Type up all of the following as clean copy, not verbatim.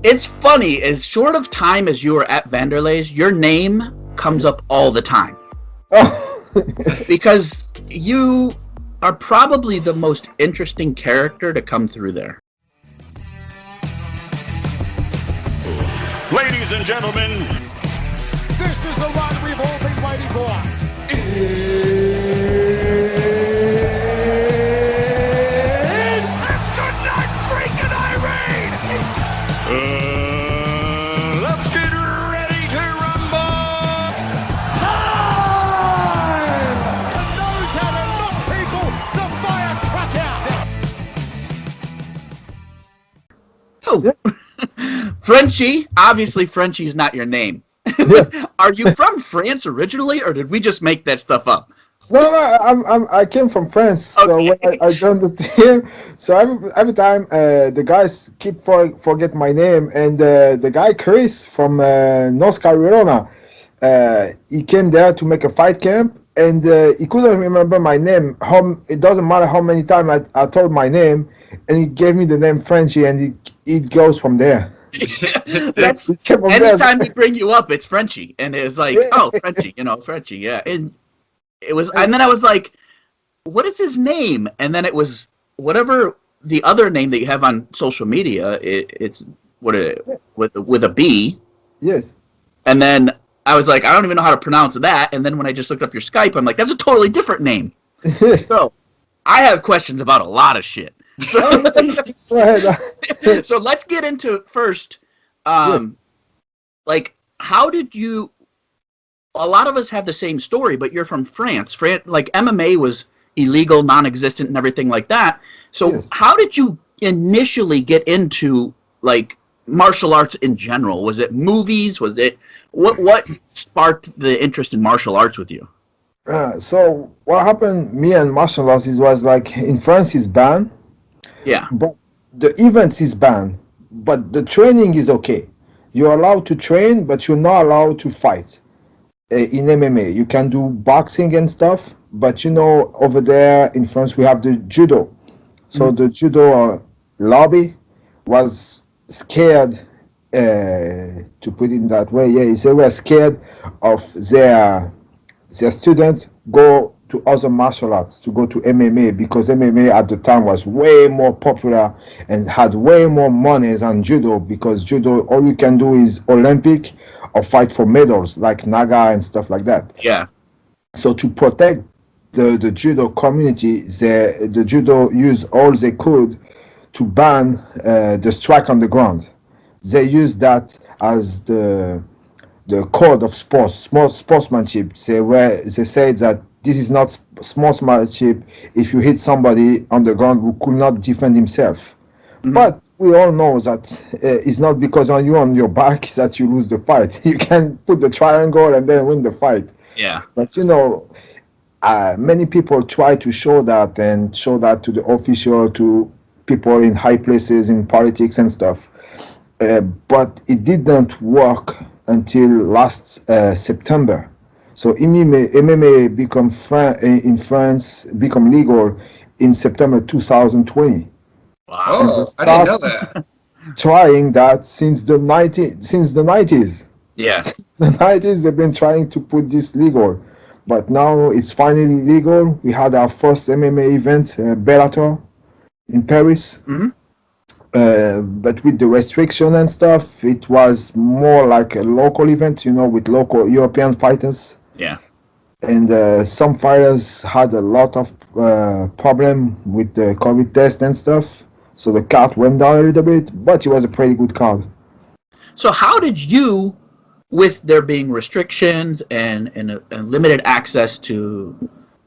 It's funny, as short of time as you were at Vanderlei's, your name comes up all the time. Oh. Because you are probably the most interesting character to come through there. Ladies and gentlemen, this is the one we've all been waiting for. it's good night, freaking Irene! Let's get ready to rumble! Time! Knows how to knock people the fire truck out. Oh, Frenchie. Obviously, Frenchie's not your name. Yeah. Are you from France originally, or did we just make that stuff up? No, I came from France, so Okay. when I joined the team, so every time the guys keep forget my name, and the guy Chris from North Carolina, he came there to make a fight camp, and he couldn't remember my name. It doesn't matter how many times I told my name, and he gave me the name Frenchie, and it goes from there. That's It came from there. anytime we bring you up, it's Frenchie, and it's like, oh, Frenchie, Frenchie, yeah. And it was, and then I was like, what is his name? And then it was whatever the other name that you have on social media. It's with a B. Yes. And then I was like, I don't even know how to pronounce that. And then when I just looked up your Skype, I'm like, that's a totally different name. So I have questions about a lot of shit. So, Go ahead. so let's get into first. Yes. Like, how did you? A lot of us have the same story, but you're from France. Like MMA was illegal, non-existent, and everything like that. So, Yes. how did you initially get into like martial arts in general? Was it movies? Was it what sparked the interest in martial arts with you? So what happened? Me and martial arts was like in France is banned. Yeah. But the events is banned, but the training is okay. You're allowed to train, but you're not allowed to fight. In MMA, you can do boxing and stuff, but over there in France we have the judo. So the judo lobby was scared, to put it that way. Yeah, they were scared of their students go to other martial arts, to go to MMA, because MMA at the time was way more popular and had way more money than judo, because judo, all you can do is Olympic or fight for medals like Naga and stuff like that. Yeah. So to protect the judo community, the judo used all they could to ban the strike on the ground. They used that as the code of sportsmanship. They said that this is not sportsmanship if you hit somebody on the ground who could not defend himself. Mm-hmm. But we all know that it's not because you're on your back that you lose the fight. You can put the triangle and then win the fight. Yeah. But many people try to show that to the official, to people in high places in politics and stuff. But it didn't work until last September. So MMA in France become legal in September 2020. Wow. I didn't know that. Trying that since the 90s. Yeah. The 90s they've been trying to put this legal, but now it's finally legal. We had our first MMA event, Bellator, in Paris. Mm-hmm. But with the restriction and stuff, it was more like a local event, with local European fighters. Yeah. And some fighters had a lot of problem with the COVID test and stuff, so the card went down a little bit, but it was a pretty good card. So how did you, with there being restrictions and limited access to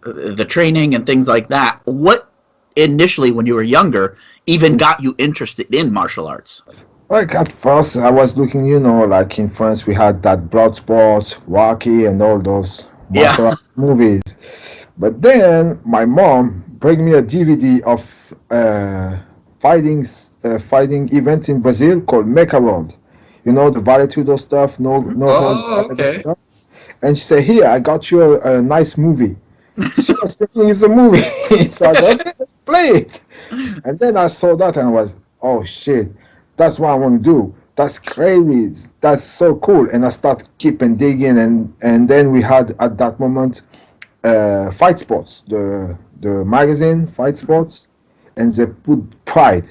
the training and things like that, what initially when you were younger even got you interested in martial arts? Like at first I was looking, like in France we had that blood sports, Rocky and all those martial arts movies. But then my mom bring me a DVD of fighting event in Brazil called Mecca Road. The Vale Tudo stuff, Okay. stuff. And she said, "Here, I got you a nice movie." She was thinking it's a movie. So I said, "Okay, let's play it." And then I saw that and I was, oh shit. That's what I want to do. That's crazy. That's so cool. And I start keeping digging, and then we had at that moment Fight Sports, the magazine Fight Sports, and they put Pride.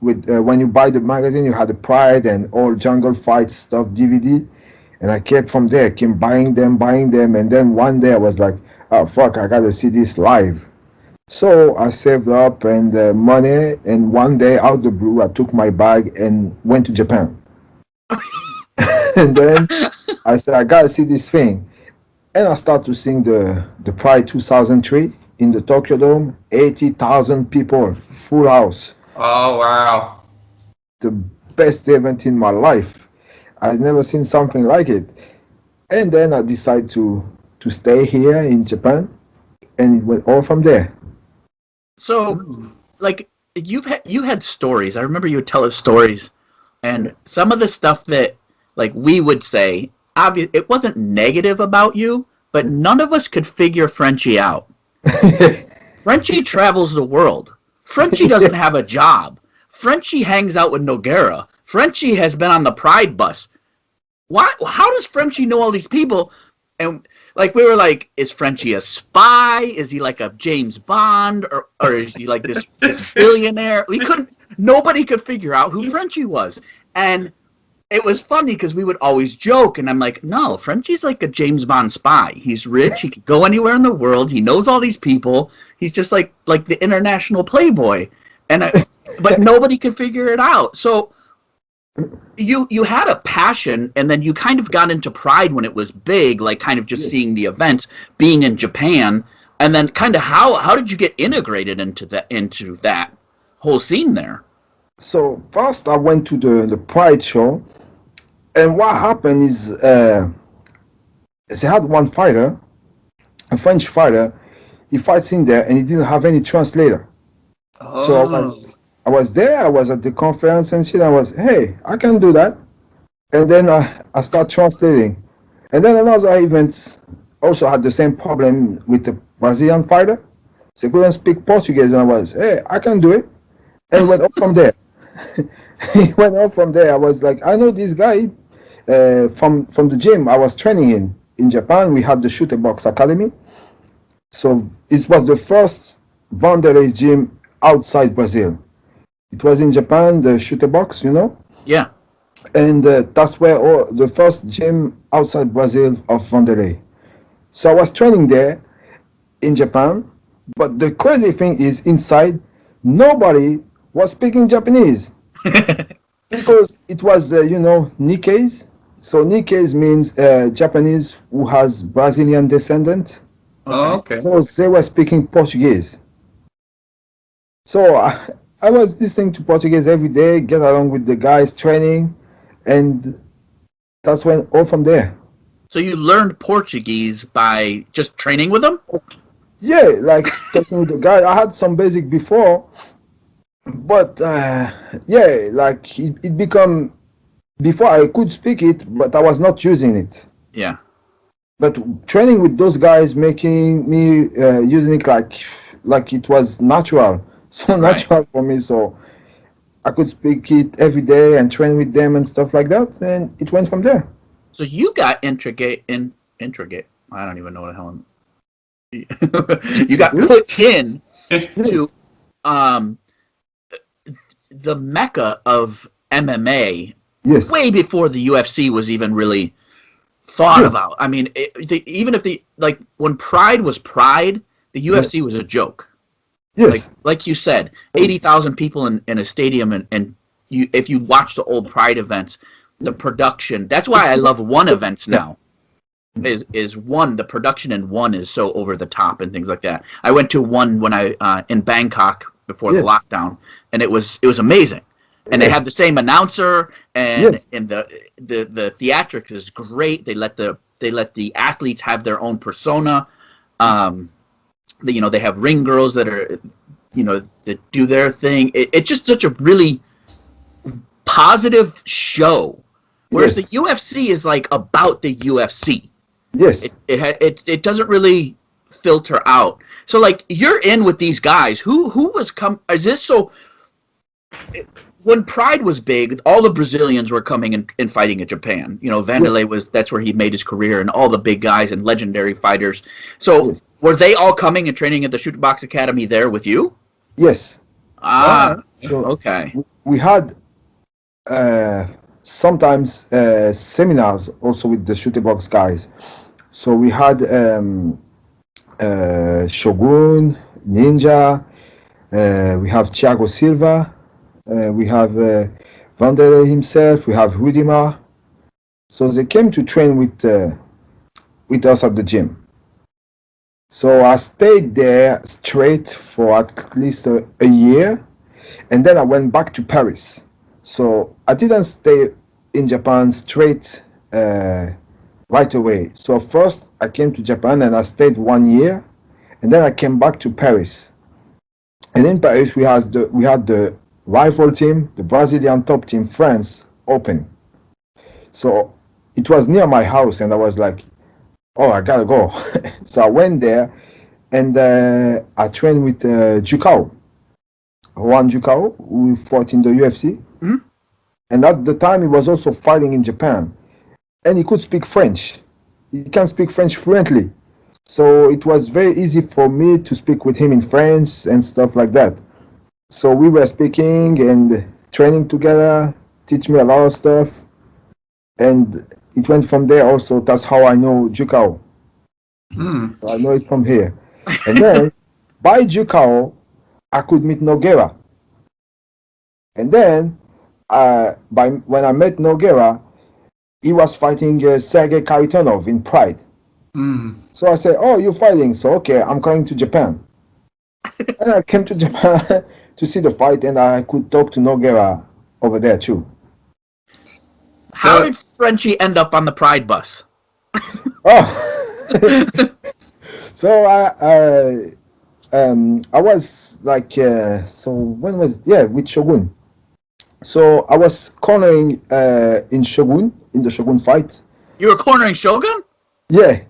With when you buy the magazine, you had the Pride and all Jungle Fight stuff DVD, and I kept from there, kept buying them, and then one day I was like, oh fuck, I gotta see this live. So I saved up and money, and one day out the blue, I took my bag and went to Japan. And then I said, I gotta see this thing. And I started to sing the Pride 2003 in the Tokyo Dome, 80,000 people, full house. Oh wow! The best event in my life. I'd never seen something like it. And then I decided to stay here in Japan, and it went all from there. So, like, you had stories. I remember you would tell us stories, and some of the stuff that like we would say, obvious, it wasn't negative about you, but none of us could figure Frenchie out. Frenchie travels the world. Frenchie doesn't have a job. Frenchie hangs out with Noguera. Frenchie has been on the Pride bus. Why? How does Frenchie know all these people? And like we were like, is Frenchie a spy? Is he like a James Bond, or is he like this billionaire? Nobody could figure out who Frenchie was, and it was funny because we would always joke, and I'm like, no, Frenchie's like a James Bond spy. He's rich. He could go anywhere in the world. He knows all these people. He's just like the international playboy, but nobody could figure it out. So you had a passion, and then you kind of got into Pride when it was big, like kind of just seeing the events, being in Japan, and then kind of how did you get integrated into that whole scene there? So first I went to the Pride show, and what happened is they had one fighter, a French fighter. He fights in there, and he didn't have any translator. Oh. So I was there. I was at the conference and shit. I was, hey, I can do that. And then I start translating. And then another event also had the same problem with the Brazilian fighter. They couldn't speak Portuguese, and I was, hey, I can do it. And went up from there. He went up from there. I was like, I know this guy from the gym I was training in Japan. We had the Shooter Box Academy. So it was the first Vanderlei gym outside Brazil. It was in Japan, the Shooter Box, you know? Yeah. And that's where the first gym outside Brazil of Vanderlei. So I was training there in Japan, but the crazy thing is inside, nobody was speaking Japanese. Because it was, Nikkeis. So Nikkeis means Japanese who has Brazilian descendant. Oh, okay. So they were speaking Portuguese. So I was listening to Portuguese every day, get along with the guys training, and that's when all from there. So you learned Portuguese by just training with them? Yeah, like talking with the guy. I had some basic before, but like it become before I could speak it, but I was not using it. Yeah. But training with those guys, making me using it like it was natural, so natural for me. So I could speak it every day and train with them and stuff like that, and it went from there. So you got intricate. I don't even know what the hell you got put in to the Mecca of MMA. Yes. Way before the UFC was even really thought about. I mean, even if when Pride was Pride, the UFC was a joke. Yes. Like you said, 80,000 people in a stadium, and if you watch the old Pride events, the production. That's why I love one events now. Is one, the production in one is so over the top and things like that. I went to one when I in Bangkok before the lockdown, and it was amazing. And they have the same announcer, and the theatrics is great. They let the athletes have their own persona. They have ring girls that are, that do their thing. It's just such a really positive show. Whereas the UFC is like about the UFC. Yes. It doesn't really filter out. So like you're in with these guys. Who was is this so? when Pride was big, all the Brazilians were coming and fighting in Japan. You know, Vanderlei that's where he made his career, and all the big guys and legendary fighters. So were they all coming and training at the Shoot Box Academy there with you? Yes. Ah, So okay. we had sometimes seminars also with the Shooter Box guys. So we had Shogun, Ninja, we have Thiago Silva, we have Vanderlei himself, we have Rudimar. So they came to train with us at the gym. So I stayed there straight for at least a year, and then I went back to Paris. So I didn't stay in Japan straight right away. So first I came to Japan and I stayed 1 year, and then I came back to Paris. And in Paris we had the rival team, the Brazilian top team, France, open. So it was near my house, and I was like, oh, I gotta go. So I went there, and I trained with Jucao, Juan Jucao, who fought in the UFC. Mm-hmm. And at the time, he was also fighting in Japan. And he could speak French. He can speak French fluently. So it was very easy for me to speak with him in French and stuff like that. So we were speaking and training together, teach me a lot of stuff. And it went from there also. That's how I know Jucao. So I know it from here. And then by Jucao, I could meet Nogueira. And then when I met Nogueira, he was fighting Sergey Karitonov in Pride. So I said, oh, you're fighting. So, okay, I'm going to Japan. And I came to Japan to see the fight, and I could talk to Nogueira over there too. How did Frenchie end up on the Pride bus? Oh, so I was like, so when was with Shogun. So I was cornering in Shogun, in the Shogun fight. You were cornering Shogun? Yeah.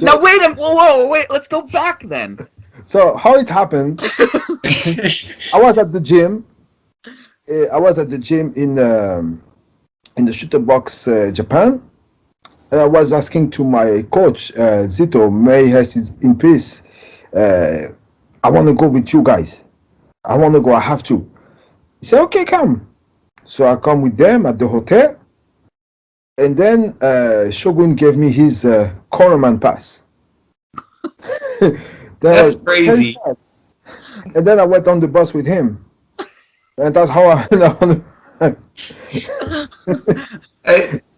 Now wait a wait. Let's go back then. So how it happened? I was at the gym. In the Shooter Box Japan, and I was asking to my coach Zito, may he rest in peace. I want to go with you guys. I want to go. I have to. He said, "Okay, come." So I come with them at the hotel, and then Shogun gave me his cornerman pass. That's crazy. And then I went on the bus with him. And that's how I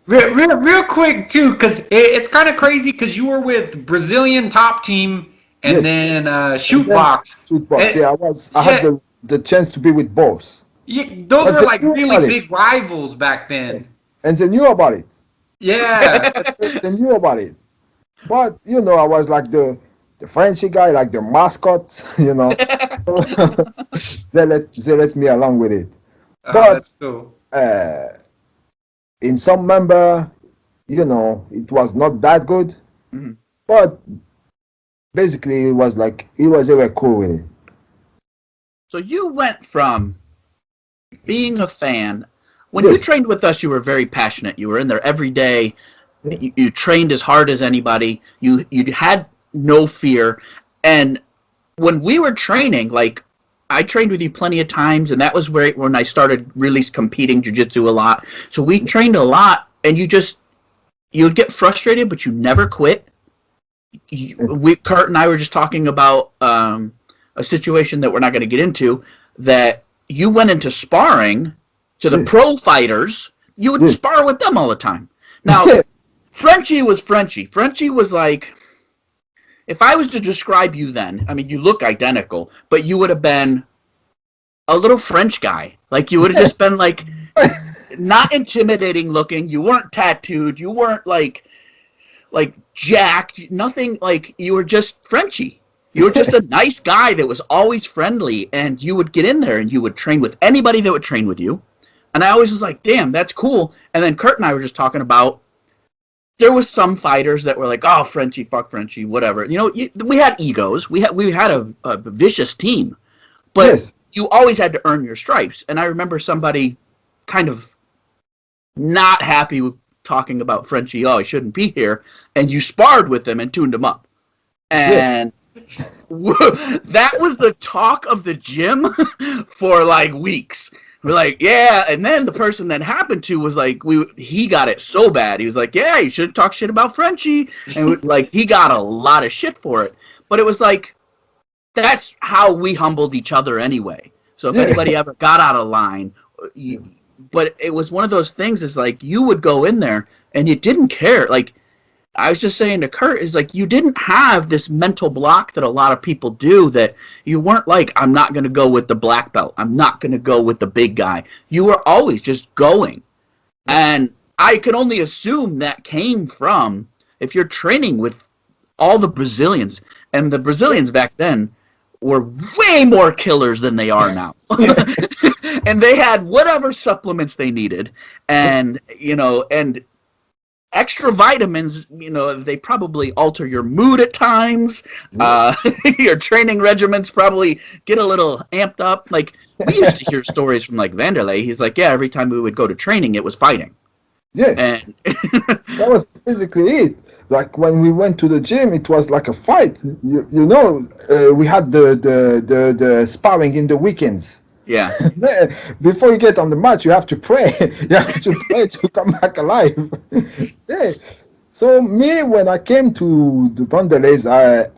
real quick too, because it's kind of crazy because you were with Brazilian top team and then Shootbox. Shootbox, yeah, I had the chance to be with both. Those were like really big rivals back then. And they knew about it. Yeah. They knew about it. But I was like the Frenchie guy, like the mascot, they let me along with it. But that's cool. In some member, it was not that good. Mm-hmm. But basically, they were cool with it. So you went from being a fan. When you trained with us, you were very passionate. You were in there every day. You trained as hard as anybody. You had no fear. And when we were training, like, I trained with you plenty of times, and that was when I started really competing jiu-jitsu a lot. So we trained a lot, and you'd get frustrated, but you never quit. Kurt and I were just talking about a situation that we're not going to get into, that you went into sparring to the pro fighters. You would spar with them all the time. Now, Frenchie was Frenchie. Frenchie was like, if I was to describe you then, I mean, you look identical, but you would have been a little French guy. Like, you would have just been, like, not intimidating looking. You weren't tattooed. You weren't, like jacked. Nothing, like, you were just Frenchie. You were just a nice guy that was always friendly, and you would get in there, and you would train with anybody that would train with you. And I always was like, damn, that's cool. And then Kurt and I were just talking about, there was some fighters that were like, oh, Frenchie, fuck Frenchie, whatever. We had egos. We had a vicious team. But you always had to earn your stripes. And I remember somebody kind of not happy with talking about Frenchie. Oh, he shouldn't be here. And you sparred with him and tuned him up. And that was the talk of the gym for like weeks. We're like, yeah, and then the person that happened to was like, he got it so bad. He was like, yeah, you should talk shit about Frenchie, and like he got a lot of shit for it. But it was like, that's how we humbled each other anyway. So if anybody ever got out of line, but it was one of those things. Is like you would go in there and you didn't care. Like I was just saying to Kurt, is like you didn't have this mental block that a lot of people do, that you weren't like, I'm not going to go with the black belt. I'm not going to go with the big guy. You were always just going. And I can only assume that came from, if you're training with all the Brazilians, and the Brazilians back then were way more killers than they are now. And they had whatever supplements they needed. And, and extra vitamins, they probably alter your mood at times. Your training regimens probably get a little amped up. Like, we used to hear stories from, like, Vanderlei. He's like, yeah, every time we would go to training, it was fighting. Yeah. And that was basically it. Like, when we went to the gym, it was like a fight. We had the sparring in the weekends. Yeah. Before you get on the mat, you have to pray. You have to pray to come back alive. Yeah. So me, when I came to the Vanderleis,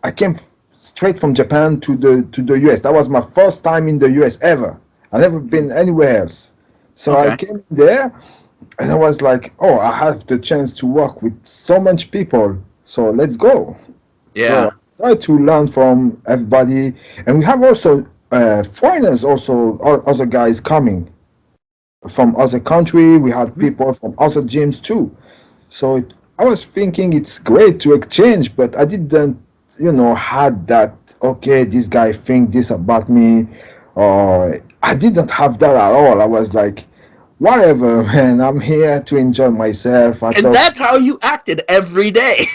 I came straight from Japan to the US. That was my first time in the US ever. I've never been anywhere else. So I came there, and I was like, oh, I have the chance to work with so much people. So let's go. Yeah. So I try to learn from everybody, and we have also foreigners, also other guys coming from other country. We had people from other gyms too. So I was thinking it's great to exchange, but I didn't, had that, okay, this guy think this about me, or I didn't have that at all. I was like, whatever, man, I'm here to enjoy myself. And that's how you acted every day.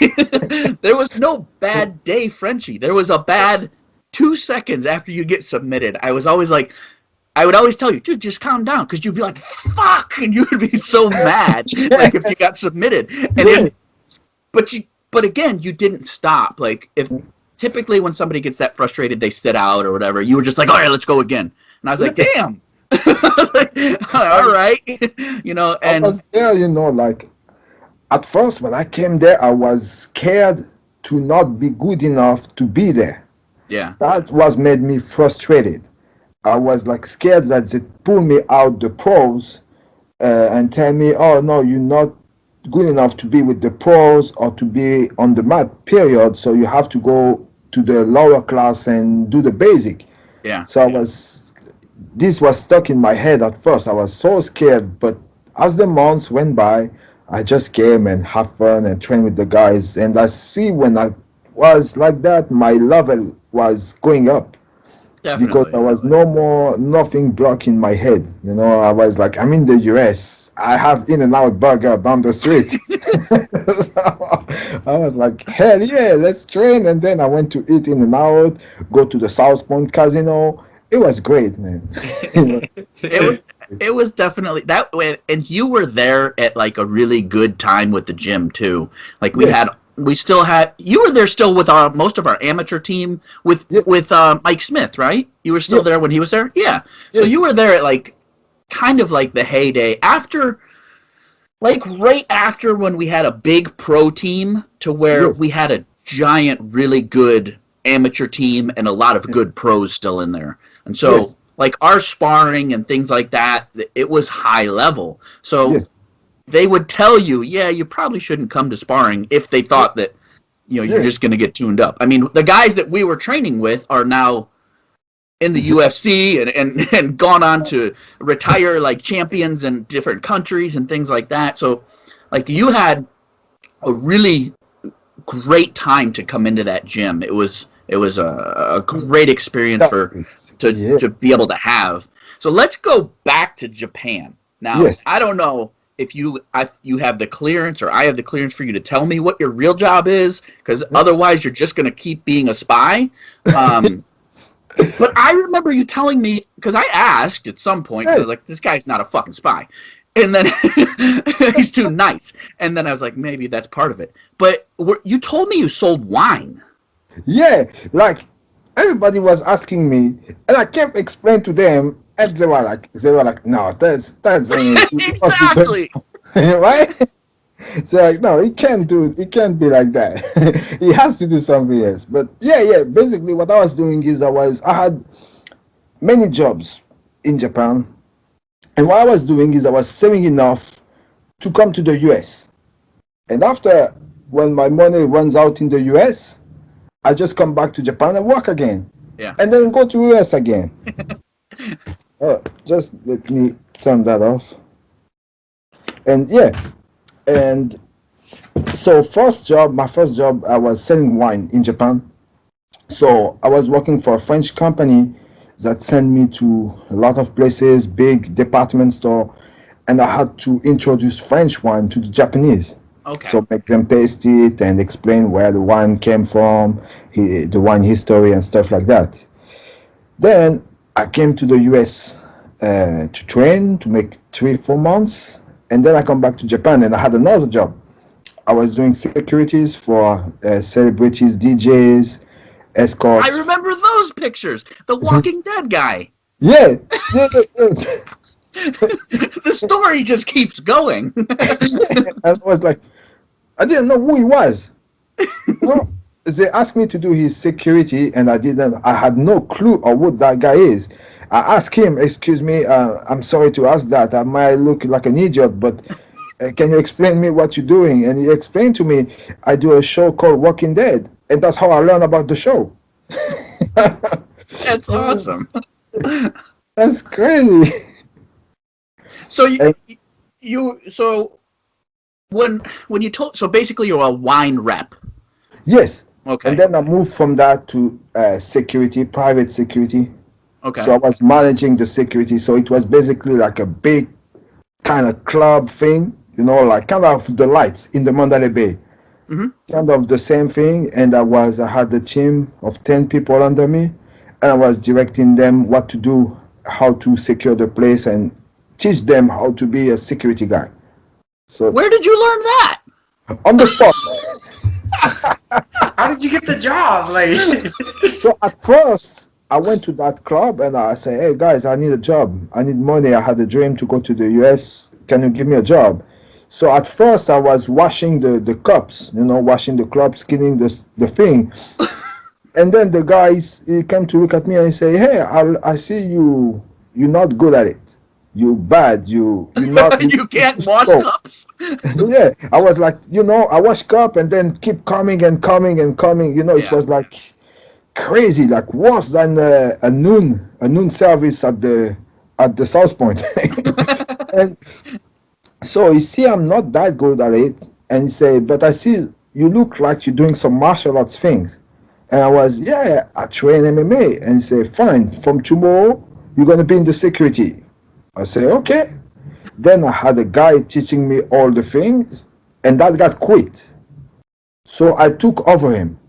There was no bad day, Frenchie. There was a bad 2 seconds after you get submitted. I would always tell you, dude, just calm down, because you'd be like, fuck, and you would be so mad, like, if you got submitted. And but again, you didn't stop. Like, if typically when somebody gets that frustrated, they sit out or whatever, you were just like, all right, let's go again. And I was like, damn. I was like, all right. And I was there, like, at first when I came there, I was scared to not be good enough to be there. Yeah. That was made me frustrated. I was like scared that they pull me out the pros and tell me, oh no, you're not good enough to be with the pros or to be on the mat, period. So you have to go to the lower class and do the basic. Yeah. So this was stuck in my head at first. I was so scared, but as the months went by, I just came and have fun and train with the guys. And I see when I was like that, my level was going up. Definitely. Because there was nothing blocking my head. I was like, I'm in the US. I have In-N-Out burger down the street. So I was like, hell yeah, let's train. And then I went to eat In-N-Out, go to the South Point Casino. It was great, man. It was definitely that way. And you were there at like a really good time with the gym too. Like you were there still with most of our amateur team with Mike Smith, right? You were still there when he was there? Yeah. So you were there at like kind of like the heyday after, like right after when we had a big pro team to where we had a giant, really good amateur team and a lot of good pros still in there. And so like our sparring and things like that, it was high level. So they would tell you, you probably shouldn't come to sparring if they thought that, you're just going to get tuned up. I mean, the guys that we were training with are now in the UFC and gone on to retire like champions in different countries and things like that. So, like, you had a really great time to come into that gym. It was a great experience to be able to have. So let's go back to Japan. Now, I don't know if you have the clearance or I have the clearance for you to tell me what your real job is, because otherwise you're just going to keep being a spy. But I remember you telling me, because I asked at some point, 'cause I was like, this guy's not a fucking spy. And then he's too nice. And then I was like, maybe that's part of it. But you told me you sold wine. Yeah, like everybody was asking me, and I kept explaining to them, and they were like, no, that's Exactly. right? So like, no, it can't be like that. He has to do something else. But yeah. Basically, what I was doing is I had many jobs in Japan, and what I was doing is I was saving enough to come to the US. And after, when my money runs out in the US, I just come back to Japan and work again. Yeah. And then go to US again. Just let me turn that off. And yeah. And so my first job, I was selling wine in Japan. So I was working for a French company that sent me to a lot of places, big department store, and I had to introduce French wine to the Japanese. Okay. So make them taste it and explain where the wine came from, the wine history and stuff like that. Then I came to the US to train to make 3-4 months, and then I come back to Japan and I had another job. I was doing securities for celebrities, DJs, escorts. I remember those pictures. The Walking Dead guy. Yeah. The story just keeps going. I was like, I didn't know who he was. No, they asked me to do his security, and I had no clue of what that guy is. I asked him, excuse me, I'm sorry to ask that. I might look like an idiot, but can you explain me what you're doing? And he explained to me, I do a show called Walking Dead, and that's how I learned about the show. That's awesome. That's crazy. So when you told, so basically you're a wine rep. Yes. Okay. And then I moved from that to security, private security. Okay. So I was managing the security. So it was basically like a big kind of club thing, like kind of the lights in the Mandalay Bay. Mm-hmm. Kind of the same thing. And I had a team of 10 people under me, and I was directing them what to do, how to secure the place, and teach them how to be a security guy. So where did you learn that? on the spot. How did you get the job? Like, So at first, I went to that club and I said, hey guys, I need a job. I need money. I had a dream to go to the US. Can you give me a job? So at first I was washing the cups, washing the cups, cleaning the thing. And then the guys, he came to look at me and he say, hey, I see you're not good at it. You're bad. You're not. You can't wash So, cups. yeah, I was like, I wash cup and then keep coming and coming and coming. It Yeah. was like crazy, like worse than a noon service at the South Point. And so you see, I'm not that good at it. And he said, but I see you look like you're doing some martial arts things. And I was, yeah, I train MMA. And he said, fine, from tomorrow you're gonna be in the security. I said, okay. Then I had a guy teaching me all the things, and that got quit. So I took over him.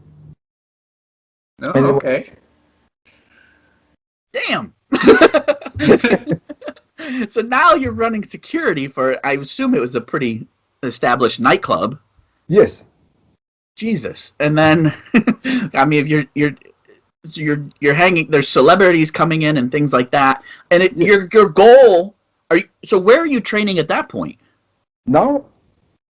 oh, And it was- okay. Damn. So now you're running security for, I assume it was a pretty established nightclub. Yes. Jesus. And then, I mean, you're hanging. There's celebrities coming in and things like that. And your goal. So where are you training at that point? Now?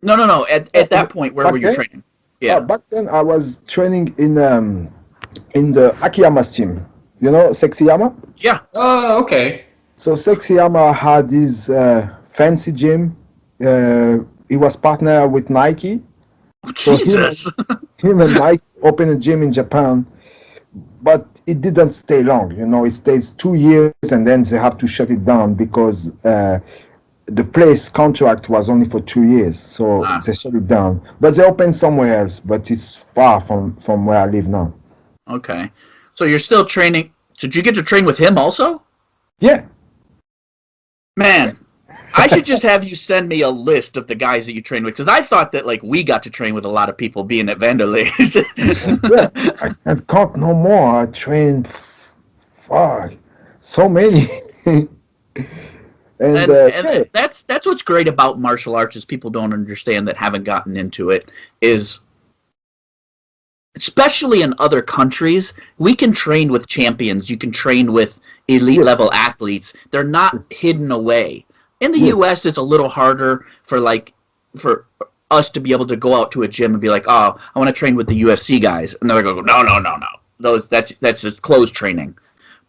No. At that point, where were you training? Yeah. Back then I was training in the Akiyama's team. Sexyama? Yeah. Oh, okay. So Sexyama had his fancy gym. He was partner with Nike. So Jesus. Him and Nike opened a gym in Japan. But it didn't stay long, it stays 2 years and then they have to shut it down because the place contract was only for 2 years. So they shut it down. But they opened somewhere else, but it's far from where I live now. Okay. So you're still training. Did you get to train with him also? Yeah. Man, I should just have you send me a list of the guys that you train with, because I thought that we got to train with a lot of people being at Vanderlei. Yeah, I can't no more. I trained fuck, so many. And yeah, That's what's great about martial arts is people don't understand that haven't gotten into it is especially in other countries, we can train with champions. You can train with elite yes, level athletes. They're not hidden away. In the yes, US, it's a little harder for us to be able to go out to a gym and be like, "Oh, I want to train with the UFC guys." And they're going, "No, no, no, no. That's just closed training."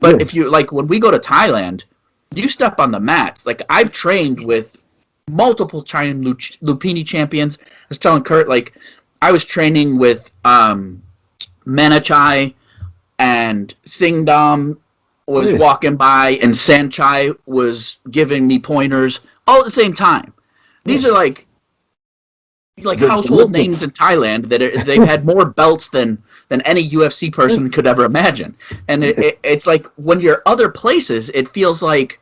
But if yes, you like when we go to Thailand, you step on the mats. Like I've trained with multiple China Lupini champions. I was telling Kurt, like I was training with Manachai and Singdam was yes. walking by and Sanchai was giving me pointers all at the same time. These are like The household legend. names in Thailand that they've had more belts than any UFC person could ever imagine. And it's like when you're other places, it feels like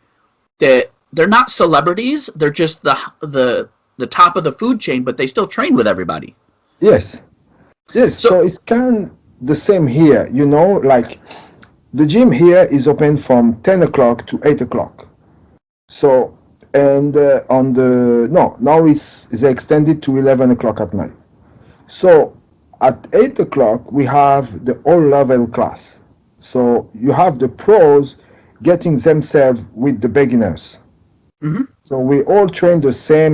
that they're not celebrities. They're just the top of the food chain, but they still train with everybody. Yes, yes. So So it's kind of the same here. Like the gym here is open from 10 o'clock to 8 o'clock. So, and on the no, now it's extended to 11 o'clock at night. So at 8 o'clock we have the all level class. So you have the pros getting themselves with the beginners. mhm. So we all train the same,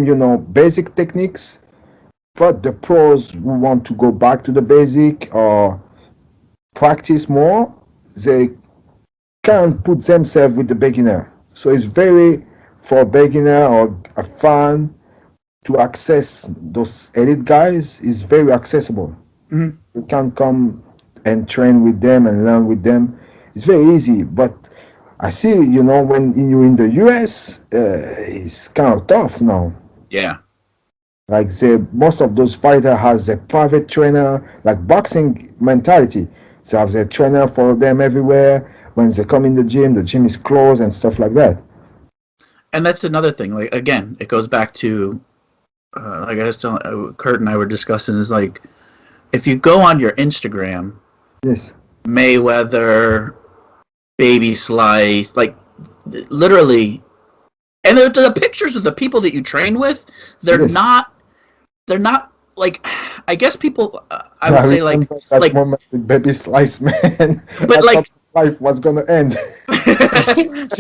basic techniques. But the pros who want to go back to the basic or practice more, they can put themselves with the beginner. So it's very for a beginner or a fan to access those elite guys is very accessible. Mhm. You can come and train with them and learn with them. It's very easy. But I see, when you're in the US, it's kind of tough now. Yeah. Like most of those fighters has a private trainer, like boxing mentality. They have their trainer follow them everywhere. When they come in the gym is closed and stuff like that. And that's another thing. Like again, it goes back to like I was telling Kurt and I were discussing is like if you go on your Instagram, Yes, Mayweather, Baby Slice, like literally, and the pictures of the people that you train with, they're yes. not they're not like I guess people I I would say like remember that like moment with Baby Slice, man. but I thought like life was gonna end.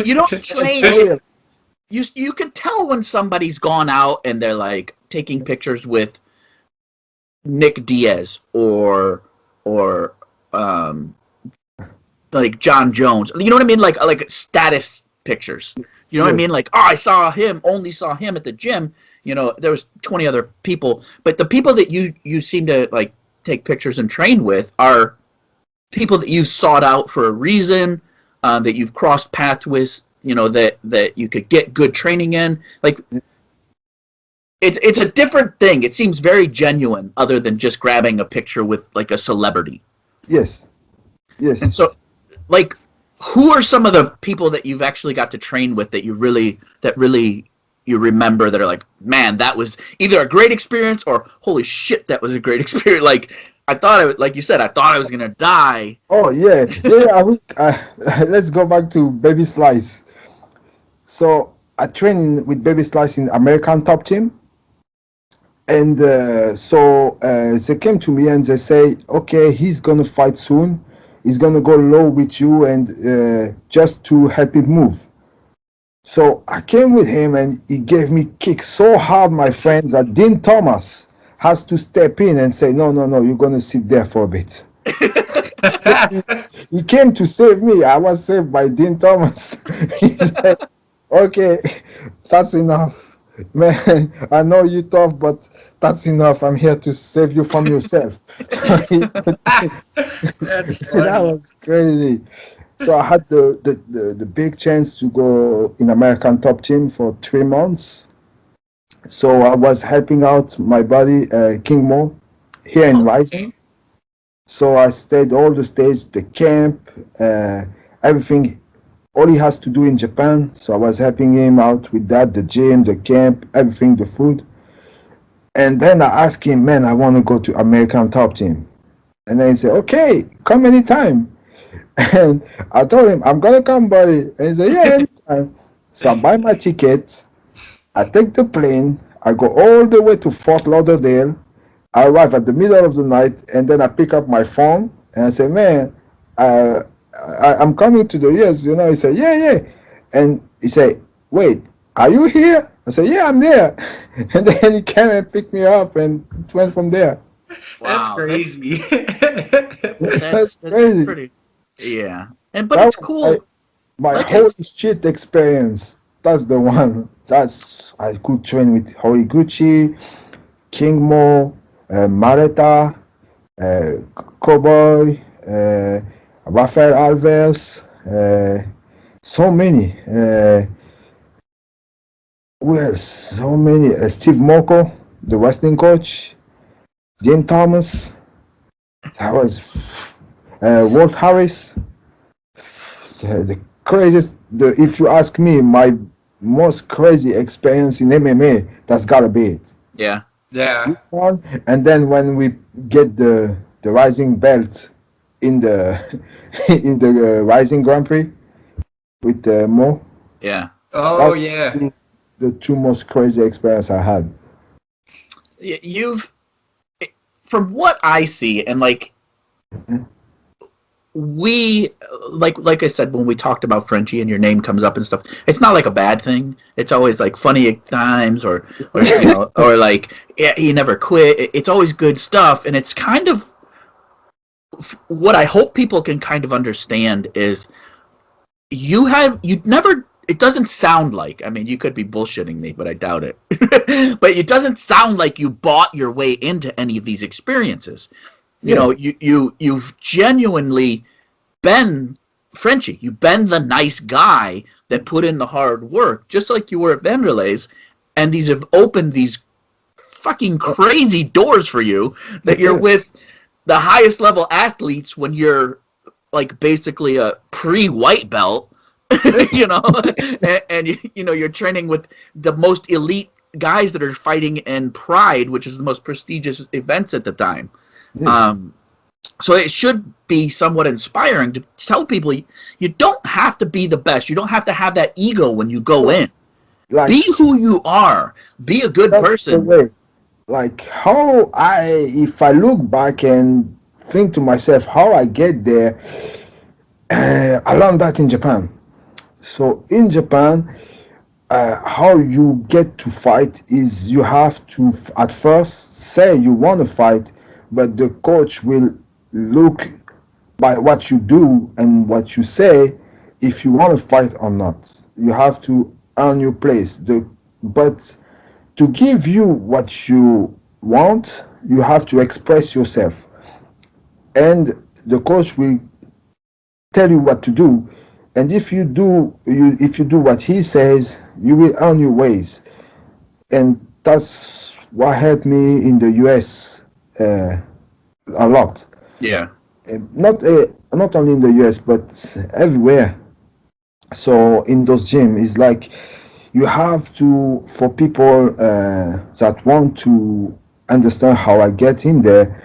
you don't train Real. you can tell when somebody's gone out and they're like taking pictures with Nick Diaz or um like John Jones. You know what I mean? Like status pictures. You know what I Yes, mean? Like, oh, I saw him, only saw him at the gym. You know, there was 20 other people, but the people that you seem to like take pictures and train with are people that you sought out for a reason, that you've crossed paths with. You know that you could get good training in. Like, it's a different thing. It seems very genuine, other than just grabbing a picture with like a celebrity. yes, And yes. so, like, who are some of the people that you've actually got to train with that really you remember that are like, man, that was either a great experience or holy shit, that was a great experience. Like I thought like you said, I thought I was gonna die. Oh yeah, yeah. Let's go back to Baby Slice. So I train with Baby Slice in American Top Team, and they came to me and they say, okay, he's gonna fight soon. He's gonna go low with you and just to help him move. So I came with him and he gave me kicks so hard, my friends, that Dean Thomas has to step in and say, no, no, no, you're gonna sit there for a bit. He came to save me. I was saved by Dean Thomas. He said, okay, that's enough. Man, I know you're tough, but that's enough. I'm here to save you from yourself. That's That funny. was crazy. So I had the big chance to go in American Top Team for 3 months. So I was helping out my buddy King Mo here in Rice. Okay. So I stayed all the stages, the camp, everything. All he has to do in Japan. So I was helping him out with that, the gym, the camp, everything, the food. And then I asked him, man, I want to go to American Top Team. And then he said, okay, come anytime. And I told him, I'm gonna come, buddy. And he said, yeah, anytime. So I buy my ticket, I take the plane, I go all the way to Fort Lauderdale. I arrive at the middle of the night, and then I pick up my phone and I say, man, uh, I'm coming to the US, you know. He said, yeah, yeah. And he said, wait, are you here? I said, yeah, I'm there. And then he came and picked me up and it went from there. That's Wow, crazy. That's that's crazy. pretty. Yeah, but That it's was my, cool. my Like holy shit experience. That's the one. That's I could train with Horiguchi, King Mo, Mareta, Cowboy, Rafael Alves, so many. Who else? So many. Steve Moko, the wrestling coach, Jim Thomas. That was Walt Harris. The craziest. If you ask me, my most crazy experience in MMA, that's gotta be it. yeah, Yeah. This one, and then when we get the rising belt in the in the rising Grand Prix with Mo, yeah. Oh, that's yeah. the two most crazy experience I had. You've, from what I see, and like Mhm. we, like I said when we talked about Frenchie and your name comes up and stuff, it's not like a bad thing. It's always like funny at times, or or like yeah, he never quit. It's always good stuff, and it's kind of what I hope people can kind of understand is you never. It doesn't sound like. I mean, you could be bullshitting me, but I doubt it. But it doesn't sound like you bought your way into any of these experiences. You Yeah, know, you've genuinely been Frenchie. You've been the nice guy that put in the hard work, just like you were at Vanderlei's, and these have opened these fucking crazy doors for you that you're yeah, with the highest level athletes when you're like basically a pre-white belt, you know, and you know you're training with the most elite guys that are fighting in Pride, which is the most prestigious events at the time. yeah. Um, so it should be somewhat inspiring to tell people you don't have to be the best. You don't have to have that ego when you go No, in. Be like who you are. Be a good that's the person. way. Like how if I look back and think to myself how I get there, I learned that in Japan. So in Japan, how you get to fight is you have to at first say you want to fight, but the coach will look by what you do and what you say if you want to fight or not. You have to earn your place. But to give you what you want, you have to express yourself, and the coach will tell you what to do. And if you do what he says, you will earn your ways. And that's what helped me in the US a lot. Yeah. Not only in the US but everywhere. So in those gyms, it's like you have to, for people that want to understand how I get in there,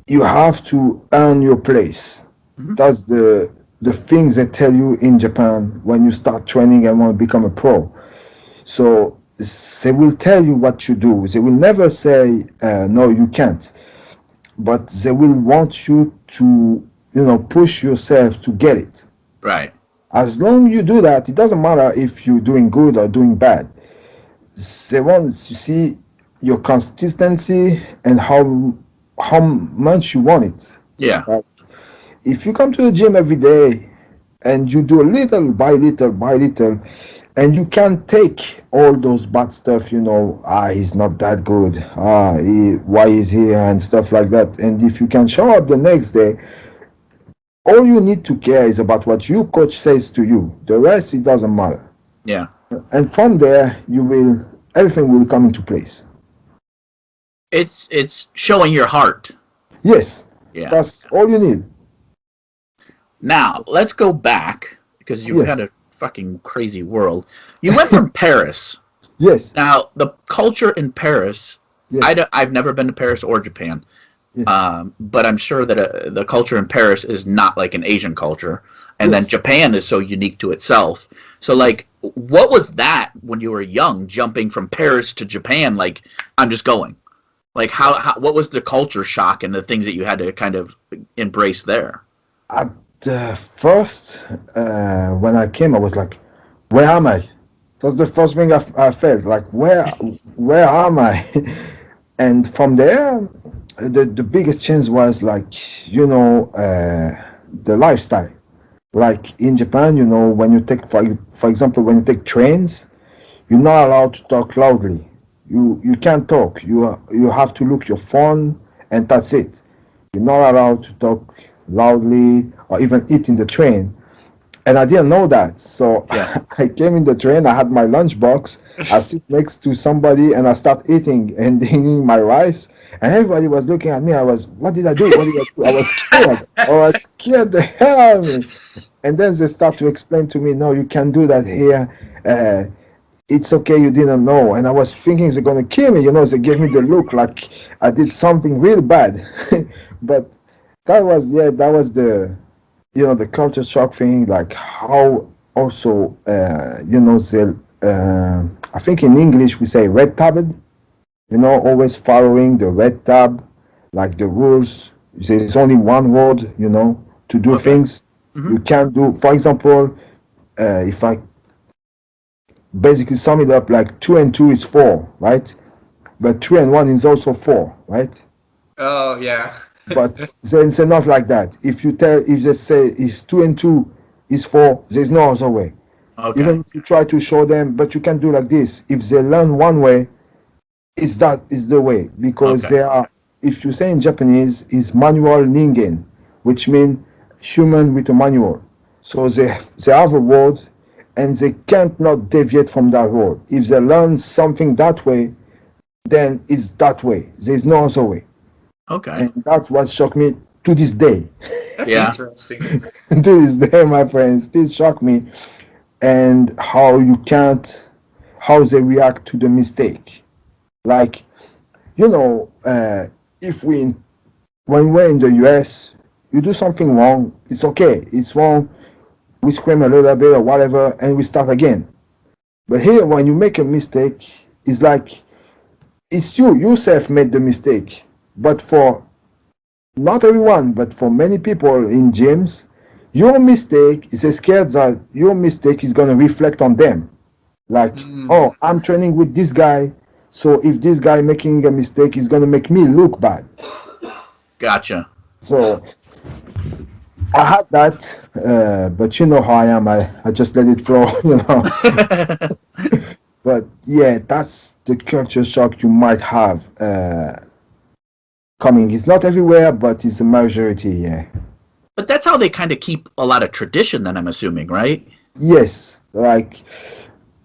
you have to earn your place. Mhm. That's the things they tell you in Japan when you start training and want to become a pro. So they will tell you what you do. They will never say no, you can't, but they will want you to, push yourself to get it. Right. As long you do that, it doesn't matter if you're doing good or doing bad. They want to see your consistency and how much you want it. Yeah. Like, if you come to the gym every day and you do little by little by little, and you can take all those bad stuff, he's not that good, why is he, and stuff like that. And if you can show up the next day, all you need to care is about what your coach says to you. The rest, it doesn't matter. Yeah. And from there, everything will come into place. It's showing your heart. Yes, Yeah. that's all you need. Now, let's go back because you've had Yes, a fucking crazy world. You went from Paris. yes, Now, the culture in Paris, yes, I've never been to Paris or Japan. But I'm sure that the culture in Paris is not like an Asian culture, and then Yes. Japan is so unique to itself. So, like, what was that when you were young, jumping from Paris to Japan? Like, I'm just going. Like, what was the culture shock and the things that you had to kind of embrace there? At first, when I came, I was like, "Where am I?" That's the first thing I felt like, where am I? And from there, the biggest change was like, the lifestyle. Like in Japan, when you take, for example, when you take trains, you're not allowed to talk loudly. You can't talk. You have to look your phone, and that's it. You're not allowed to talk loudly or even eat in the train. And I didn't know that. So Yeah. I came in the train, I had my lunchbox, I sit next to somebody and I start eating and eating my rice. And everybody was looking at me. What did I do? What did I do? I was scared. I was scared the hell out of me. And then they start to explain to me, no, you can't do that here. It's okay, you didn't know. And I was thinking they're going to kill me. They gave me the look like I did something real bad. But that was the culture shock thing, like how also, I think in English we say red tabbed, always following the red tab, like the rules. There's only one word, to do Okay. things. You can't do, for example, if I basically sum it up, like 2 and 2 is 4, right? But 3 and 1 is also 4, right? Oh yeah. But it's not like that. If they say if 2 and 2 is 4, there's no other way. Okay. Even if you try to show them, but you can do like this. If they learn one way, that is the way, because Okay. they are. If you say in Japanese, is manual ningen, which means human with a manual. So they have a word, and they can't not deviate from that word. If they learn something that way, then it's that way. There's no other way. Okay. And that's what shocked me to this day. That's Yeah. interesting. To this day, my friends, still shock me. And how they react to the mistake. Like, if when we're in the US, you do something wrong, it's okay, it's wrong, we scream a little bit or whatever, and we start again. But here, when you make a mistake, it's like, it's you yourself made the mistake. But for not everyone, but for many people in gyms, your mistake is scared that your mistake is going to reflect on them. Like, Mm. oh, I'm training with this guy, so if this guy making a mistake is going to make me look bad. Gotcha. So I had that, but you know how I am. I just let it flow, But yeah, that's the culture shock you might have coming. It's not everywhere, but it's the majority, yeah. But that's how they kind of keep a lot of tradition, then, I'm assuming, right? Yes, like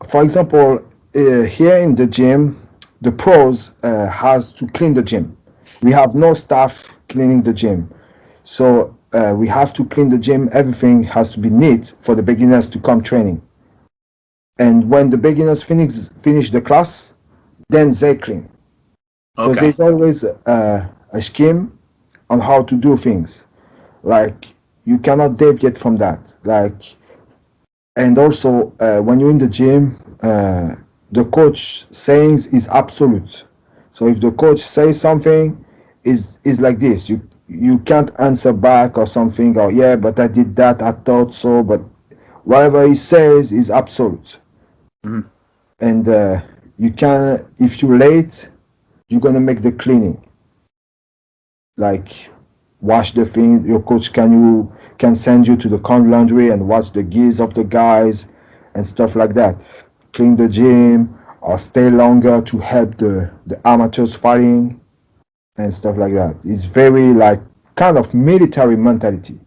for example, here in the gym, the pros has to clean the gym. We have no staff cleaning the gym, so we have to clean the gym. Everything has to be neat for the beginners to come training. And when the beginners finish the class, then they clean. So Okay. there's always a scheme on how to do things. Like you cannot deviate from that. Like, and also when you're in the gym, the coach sayings is absolute. So if the coach says something, is like this. You can't answer back or something. Or yeah, but I did that. I thought so. But whatever he says is absolute. Mhm. And you can, if you're late, you're gonna make the cleaning. Like wash the thing. Your coach can send you to the con laundry and wash the gears of the guys and stuff like that. Clean the gym or stay longer to help the amateurs fighting and stuff like that. It's very like kind of military mentality.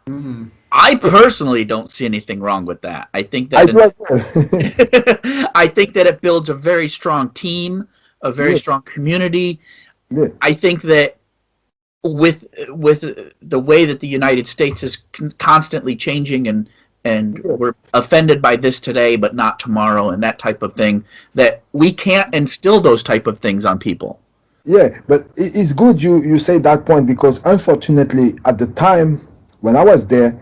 Mm. I personally don't see anything wrong with that. I think I that do as well. I think that it builds a very strong team, a very Yes. strong community. Yeah. I think that with the way that the United States is constantly changing and Yes. we're offended by this today but not tomorrow and that type of thing, that we can't instill those type of things on people. Yeah, but it's good you say that point because unfortunately at the time when I was there,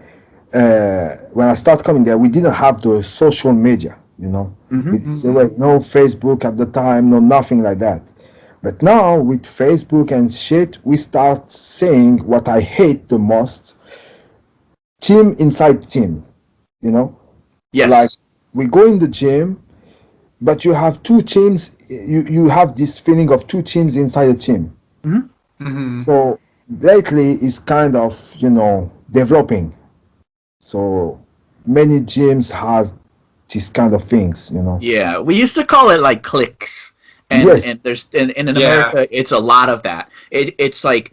when I started coming there, we didn't have the social media. You know, there was no Facebook at the time, no nothing like that. But now with Facebook and shit, we start saying what I hate the most: team inside team. You know, like Yes. we go in the gym, but you have two teams. You have this feeling of two teams inside a team. So lately it's kind of, developing. So many gyms has these kind of things, Yeah, we used to call it like cliques, and Yes, and there's and in Yeah. America it's a lot of that. It's like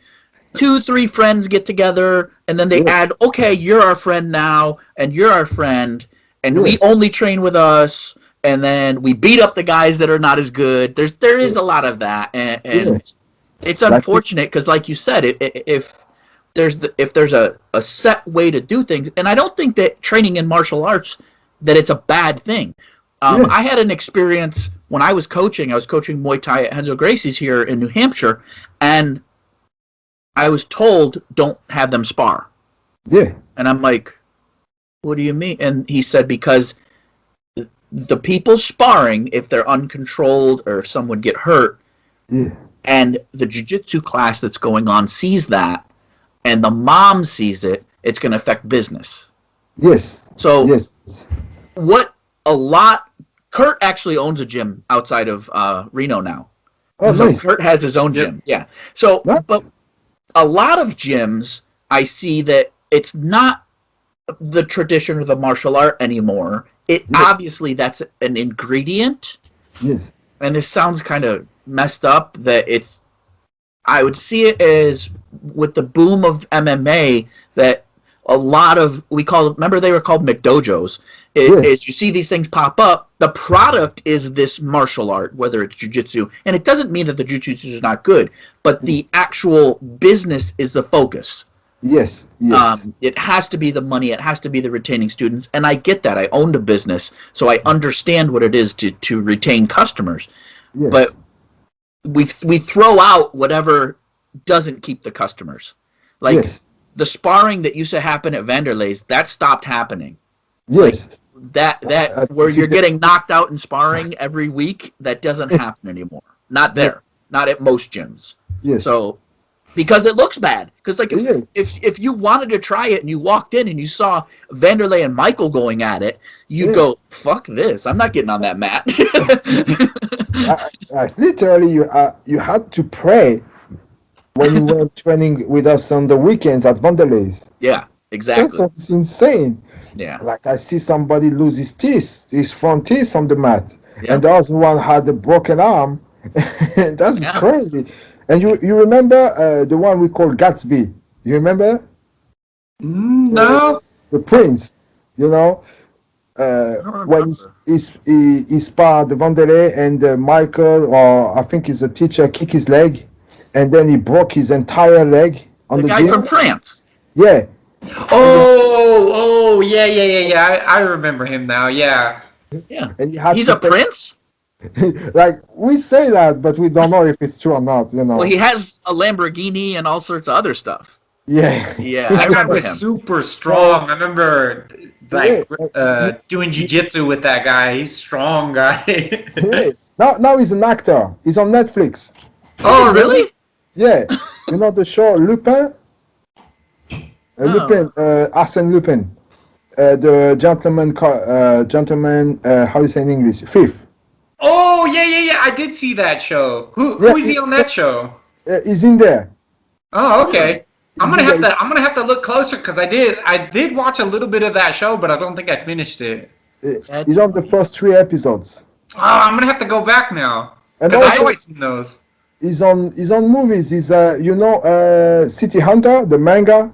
two, three friends get together, and then they yeah, add, okay, you're our friend now, and you're our friend, and yeah, we only train with us, and then we beat up the guys that are not as good. There is yeah, a lot of that, and, yeah. and it's Like, unfortunate because, like you said, if there's a set way to do things, and I don't think that training in martial arts that it's a bad thing. yeah, I had an experience when I was coaching. I was coaching Muay Thai at Henzo Gracie's here in New Hampshire, and I was told don't have them spar. yeah, And I'm like, what do you mean? And he said because the people sparring, if they're uncontrolled or if someone get hurt, yeah. and the jiu-jitsu class that's going on sees that, and the mom sees it, it's going to affect business. Yes, So yes. what a lot Kurt actually owns a gym outside of Reno now. Oh, So nice. Kurt has his own Yep. gym. Yeah. So Yeah, but a lot of gyms I see that it's not the tradition of the martial art anymore. It yeah, obviously that's an ingredient, yes, and this sounds kind of messed up that it's I would see it as with the boom of MMA that a lot of remember they were called McDojos. yeah, Is you see these things pop up, the product is this martial art, whether it's jujitsu, and it doesn't mean that the jujitsu is not good, but the actual business is the focus. yes, yes, It has to be the money, it has to be the retaining students, and I get that. I owned a business, so I understand what it is to retain customers. But yes, we throw out whatever doesn't keep the customers. Like yes, the sparring that used to happen at Vanderlei's, that stopped happening. Like yes. that where you're getting knocked out in sparring every week, that doesn't happen anymore. Not Yeah, there. Not at most gyms. yes, So because it looks bad. Because like yeah. if you wanted to try it and you walked in and you saw Vanderlei and Michael going at it, you'd Yeah. go, "Fuck this! I'm not getting on that mat." Literally, you had to pray when you were training with us on the weekends at Vanderlei's. Yeah, That's exactly. insane. Yeah, Like I see somebody lose his teeth, his front teeth on the mat, yeah, and the other one had a broken arm. That's yeah. crazy. And you remember the one we call Gatsby? You remember No. the prince? You know, I don't when remember. he sparred Vanderlei and Michael, or I think he's a teacher, kick his leg, and then he broke his entire leg on The the guy gym. from France. Yeah, Yeah. I remember him now. Yeah. Yeah, and you had he's to a pay. prince. Like we say that, but we don't know if it's true or not. Well, he has a Lamborghini and all sorts of other stuff. Yeah. Yeah, I That guy remember was him. super strong. I remember Yeah, doing jiu-jitsu with that guy. He's strong guy. yeah. Now he's an actor. He's on Netflix. Oh, really? Yeah, you know the show Lupin. Oh. Lupin, Arsène Lupin, the gentleman. How you say in English? Thief. Oh, yeah. I did see that show. Who Yeah, is he on that show? He's in there. Oh, okay. I'm He's gonna in have to look closer because I did watch a little bit of that show, but I don't think I finished it. That's He's on the funny. first 3 episodes, Oh, I'm gonna have to go back now and because I also always seen those. he's on movies. He's City Hunter, the manga.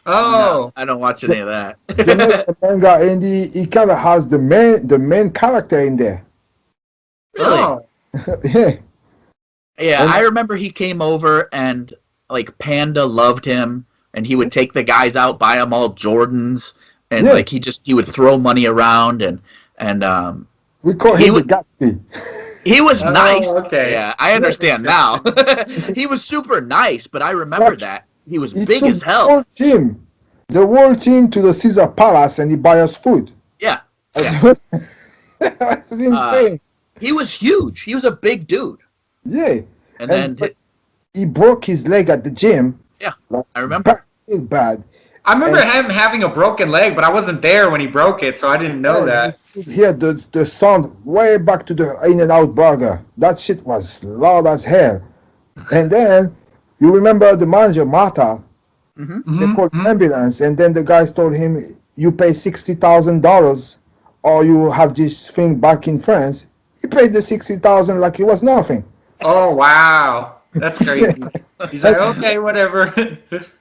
No, Oh, I don't watch any of that. He made the manga, and he kind of has the main character in there. Really? oh. Yeah, Yeah, And- I remember he came over and like Panda loved him, and he would take the guys out, buy them all Jordans, and Yeah. like he would throw money around, and we call He him the would- Gatsby. He was nice. Okay. Yeah, I understand now. He was super nice, but I remember Like, that. He was he big took as hell. the whole team to the Caesar Palace and he buy us food. Yeah, yeah. That's insane. He was huge. He was a big dude. Yeah. And then, But he broke his leg at the gym. yeah, Like, I remember. bad. I remember And- him having a broken leg, but I wasn't there when he broke it, so I didn't know that. You could hear the sound way back to the In-N-Out burger. That shit was loud as hell. And then you remember the manager Marta. They called ambulance, and then the guys told him, "You pay $60,000, or you have this thing back in France." He paid the 60,000 like it was nothing. Oh, wow. That's crazy. He's like, okay, whatever.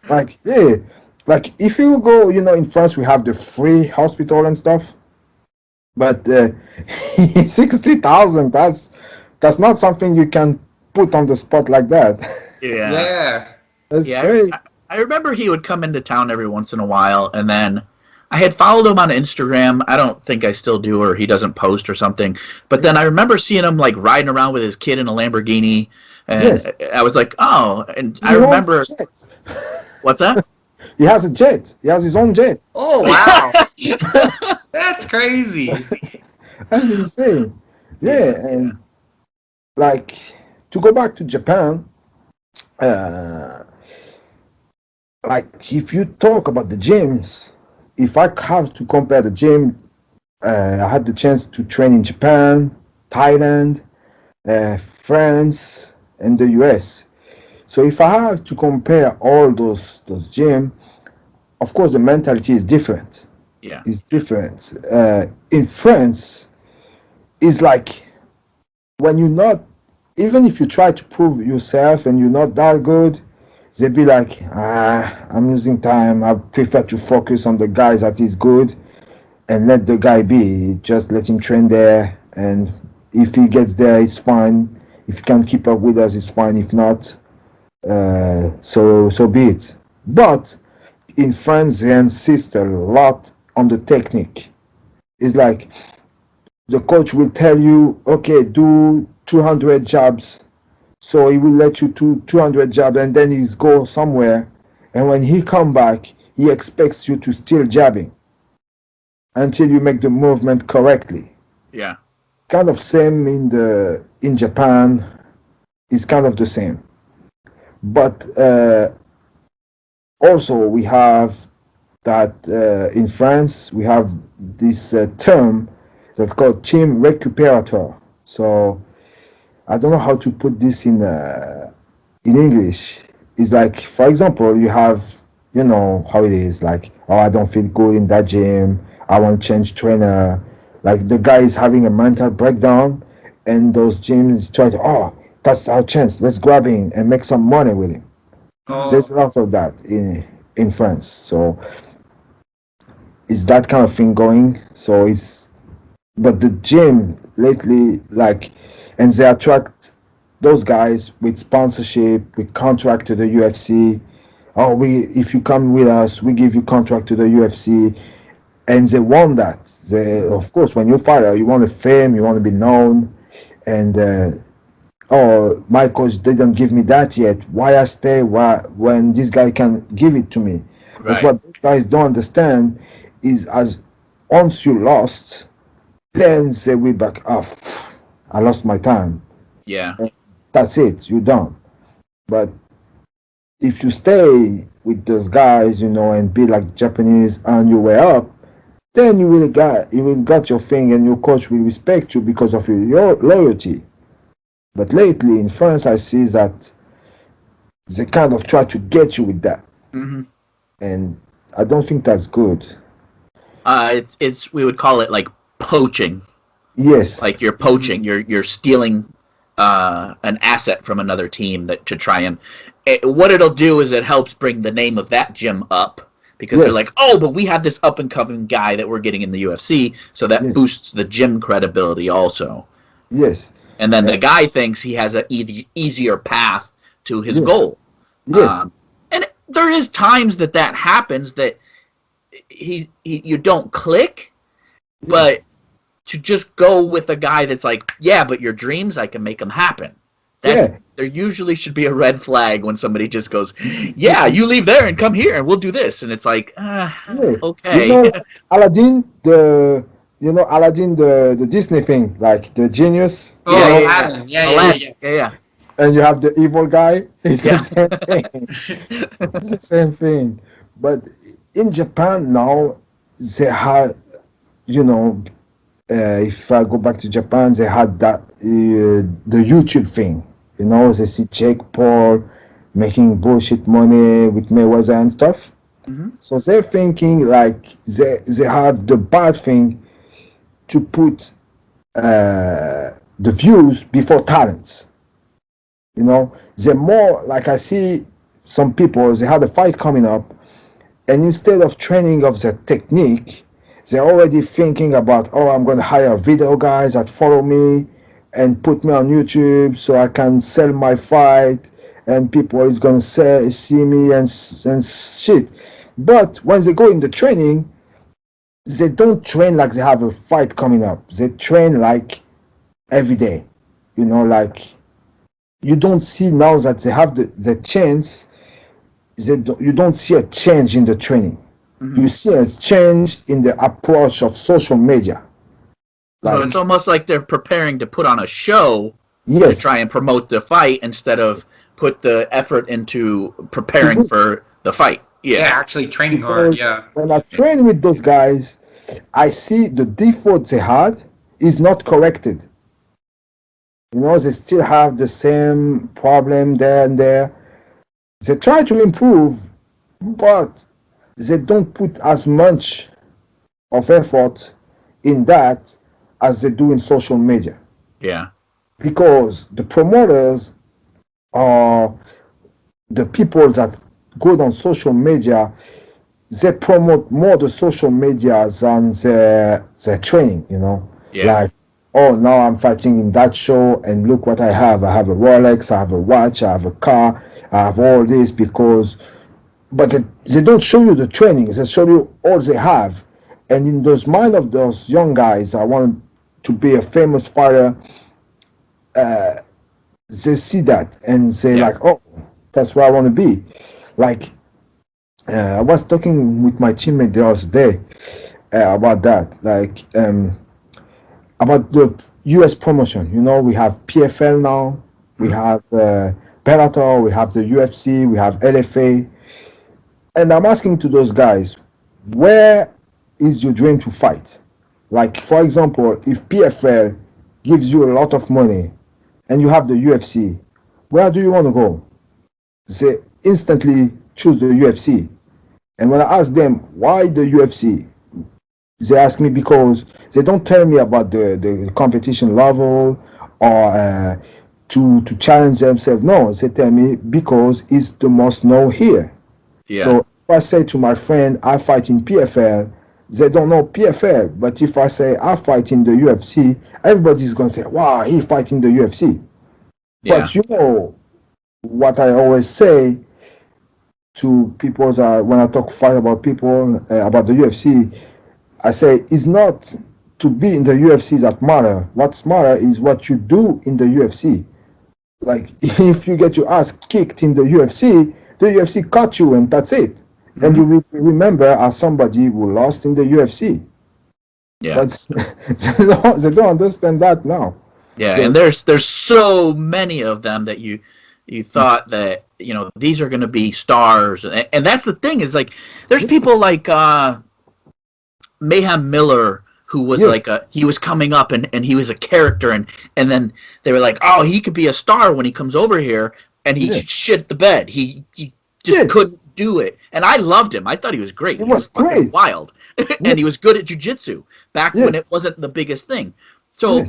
Like, yeah, like if you go, in France we have the free hospital and stuff, but 60,000, that's not something you can put on the spot like that. Yeah. Yeah. That's Yeah, great. I remember he would come into town every once in a while, and then I had followed him on Instagram. I don't think I still do, or he doesn't post or something. But then I remember seeing him like riding around with his kid in a Lamborghini, and Yes. I was like, oh. And I He owns remember a jet. what's that? He has a jet. He has his own jet. Oh, wow. That's crazy. That's insane. Yeah, and like to go back to Japan, like if you talk about the gyms, if I have to compare the gym, I had the chance to train in Japan, Thailand, France, and the US. So if I have to compare all those gyms, of course the mentality is different. Yeah. It's different. In France, it's like when you're not, even if you try to prove yourself and you're not that good, they be like, I'm losing time. I prefer to focus on the guys that is good and let the guy be. Just let him train there. And if he gets there, it's fine. If he can keep up with us, it's fine. If not, so be it. But in France, they insist a lot on the technique. It's like the coach will tell you, okay, do 200 jabs. So he will let you do 200 jabs and then he's go somewhere. And when he come back, he expects you to still jabbing until you make the movement correctly. Yeah. Kind of same in Japan. It's kind of the same. But also we have that in France we have this term that's called team recuperator. So I don't know how to put this in English. It's like, for example, you have, you know how it is, like, oh, I don't feel good in that gym, I want to change trainer. Like the guy is having a mental breakdown, and those gyms try to, oh, that's our chance, let's grab him and make some money with him. Oh, There's a lot of that in France. So it's that kind of thing going. So it's, but the gym lately, like, and they attract those guys with sponsorship, with contract to the UFC. Oh, if you come with us, we give you contract to the UFC, and they want that. They, of course, when you fight, you want the fame, you want to be known, and oh, my coach didn't give me that yet. Why I stay? Why when this guy can give it to me? But Right. what these guys don't understand is, as once you lost, then they will back off. I lost my time. Yeah. That's it. You're done. But if you stay with those guys, you know, and be like Japanese on your way up, then you will got your thing, and your coach will respect you because of your loyalty. But lately in France, I see that they kind of try to get you with that, hmm and I don't think that's good. it's we would call it like poaching. Yes, Like you're poaching. You're stealing an asset from another team that to try and what it'll do is it helps bring the name of that gym up because they're Yes. like, oh, but we have this up and coming guy that we're getting in the UFC, so that Yes. boosts the gym credibility also. yes, And then the guy thinks he has an easier path to his Yeah. goal. yes, And there is times that happens that you don't click, but to just go with a guy that's like, yeah, but your dreams, I can make them happen. There usually should be a red flag when somebody just goes, yeah, you leave there and come here and we'll do this. And it's like, okay. Aladdin, the Disney thing, like the genius. Oh, Aladdin. Yeah. And you have the evil guy. It's Yeah. the same thing. It's the same thing. But in Japan now, they had, if I go back to Japan, they had that the YouTube thing. They see Jake Paul making bullshit money with Mayweather and stuff. Mm-hmm. So they're thinking like they have the bad thing to put the views before talents. They're more like, I see some people, they had a fight coming up, and instead of training of the technique, they're already thinking about, I'm going to hire video guys that follow me and put me on YouTube so I can sell my fight, and people is going to see me and shit. But when they go in the training, they don't train like they have a fight coming up. They train like every day. Like, you don't see now that they have the chance. You don't see a change in the training. Mm-hmm. You see a change in the approach of social media. So it's almost like they're preparing to put on a show to try and promote the fight instead of put the effort into preparing for the fight. Yeah, actually training hard. Yeah. When I train with those guys, I see the default they had is not corrected. They still have the same problem there and there. They try to improve, but they don't put as much of effort in that as they do in social media. Yeah. Because the promoters are the people that go on social media, they promote more the social media than their training, Yeah. Like, now I'm fighting in that show, and look what I have. I have a Rolex, I have a watch, I have a car, I have all this but they don't show you the training. They show you all they have. And in those mind of those young guys, I want to be a famous fighter. They see that and say like, that's where I want to be. Like, I was talking with my teammate the other day about that. Like, about the US promotion. We have PFL now, we have Bellator, we have the UFC, we have LFA. And I'm asking to those guys, where is your dream to fight? Like, for example, if PFL gives you a lot of money and you have the UFC, where do you want to go? They instantly choose the UFC. And when I ask them, why the UFC? They ask me because they don't tell me about the competition level or to challenge themselves. No, they tell me because it's the most known here. Yeah. So if I say to my friend, I fight in PFL, they don't know PFL. But if I say I fight in the UFC, everybody's going to say, wow, he fights in the UFC. Yeah. But what I always say to people when I talk fight about people, about the UFC, I say it's not to be in the UFC that matter. What's matter is what you do in the UFC. Like, if you get your ass kicked in the UFC cut you and that's it. Mm-hmm. And you will remember as somebody who lost in the UFC. Yeah. But they don't understand that now. Yeah, and there's so many of them that you thought that, these are going to be stars. And that's the thing is, like, there's people like Mayhem Miller, who was he was coming up and he was a character, and then they were like, oh, he could be a star when he comes over here, and he shit the bed. He just couldn't do it. And I loved him. I thought he was great. He was great. Wild. And he was good at jiu-jitsu back when it wasn't the biggest thing. So,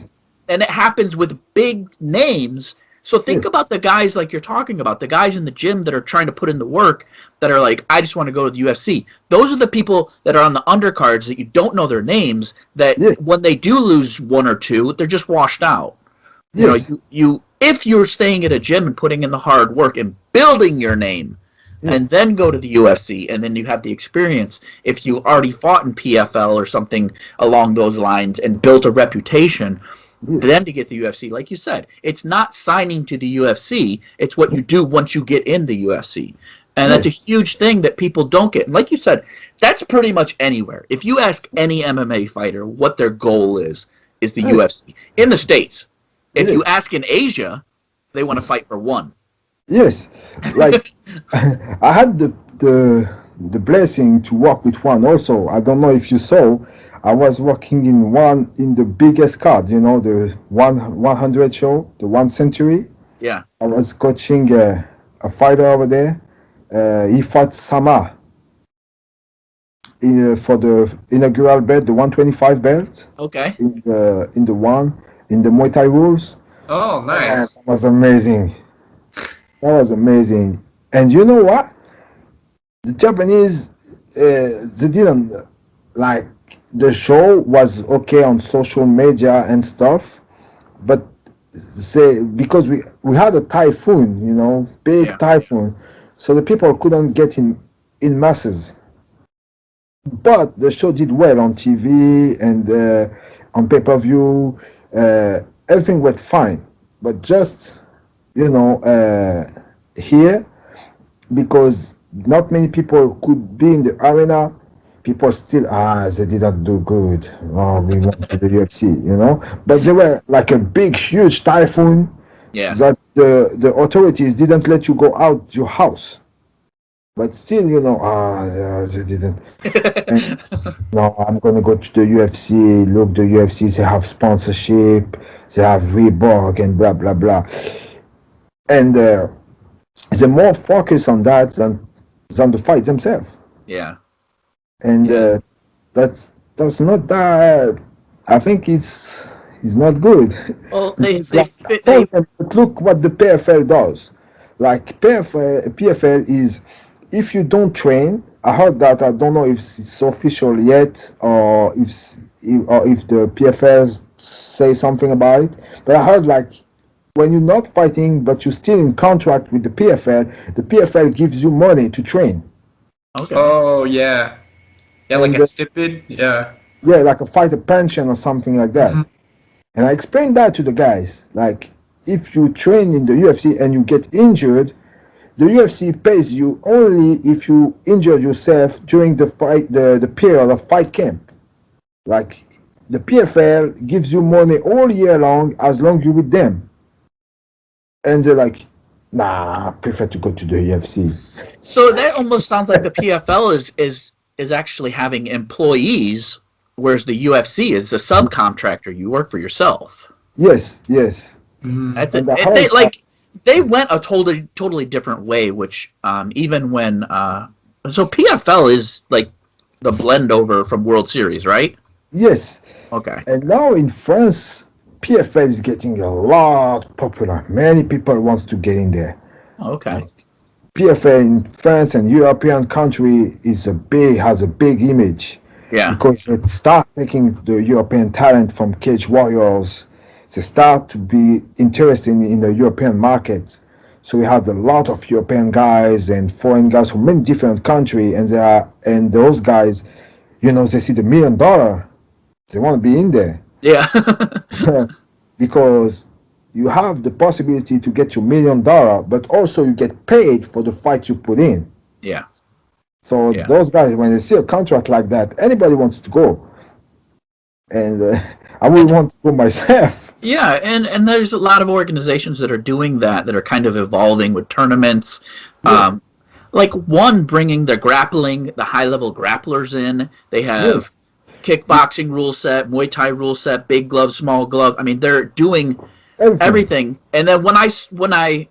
and it happens with big names. So think about the guys like you're talking about, the guys in the gym that are trying to put in the work, that are like, I just want to go to the UFC. Those are the people that are on the undercards that you don't know their names, that when they do lose one or two, they're just washed out. You if you're staying at a gym and putting in the hard work and building your name, and then go to the UFC, and then you have the experience. If you already fought in PFL or something along those lines and built a reputation, then to get the UFC, like you said, it's not signing to the UFC, it's what you do once you get in the UFC. And that's a huge thing that people don't get. And like you said, that's pretty much anywhere. If you ask any MMA fighter what their goal is the UFC. In the States. If you ask in Asia, they want to fight for one. Yes, like I had the blessing to work with one also. I don't know if you saw. I was working in the biggest card, the 100 show, the 1 century. Yeah. I was coaching a fighter over there. He fought Sama for the inaugural belt, the 125 belt. Okay. In the Muay Thai rules. Oh, nice. That was amazing. That was amazing. And you know what? The Japanese, they didn't like the show was okay on social media and stuff, but because we had a typhoon, big typhoon, so the people couldn't get in masses. But the show did well on TV and on pay-per-view. Everything went fine, but just here, because not many people could be in the arena, people still they didn't do good. Oh, we went to the UFC, but they were like a big, huge typhoon that the authorities didn't let you go out your house. But still, they didn't. And, no, I'm gonna go to the UFC. Look, the UFC, they have sponsorship, they have Reebok and blah blah blah. And they're more focused on that than the fight themselves. Yeah. And that's not that. I think it's not good. Well, but look what the PFL does. Like PFL is, if you don't train, I heard that. I don't know if it's official yet, or if the PFL say something about it. But I heard like when you're not fighting, but you're still in contract with the PFL gives you money to train. Okay. Oh yeah, like a stipend. Yeah, like a fighter pension or something like that. Mm-hmm. And I explained that to the guys. Like, if you train in the UFC and you get injured, the UFC pays you only if you injured yourself during the fight, the period of fight camp. Like, the PFL gives you money all year long as long as you're with them. And they're like, nah, I prefer to go to the UFC. So that almost sounds like the PFL is actually having employees, whereas the UFC is a subcontractor. You work for yourself. Yes. Mm-hmm. They went a totally different way, which even when so PFL is like the blend over from World Series, right? Yes. Okay. And now in France, PFL is getting a lot popular. Many people want to get in there. Okay. PFL in France and European country has a big image. Yeah. Because it start taking the European talent from Cage Warriors. They start to be interested in the European market. So we have a lot of European guys and foreign guys from many different countries, and those guys, they see the $1 million. They want to be in there. Yeah. Because you have the possibility to get your $1 million, but also you get paid for the fight you put in. Yeah. So those guys, when they see a contract like that, anybody wants to go. And I would want to go myself. Yeah, and there's a lot of organizations that are doing that are kind of evolving with tournaments. Yes. Like one bringing the high-level grapplers in. They have kickboxing rule set, Muay Thai rule set, big glove, small glove. I mean, they're doing everything. And then when I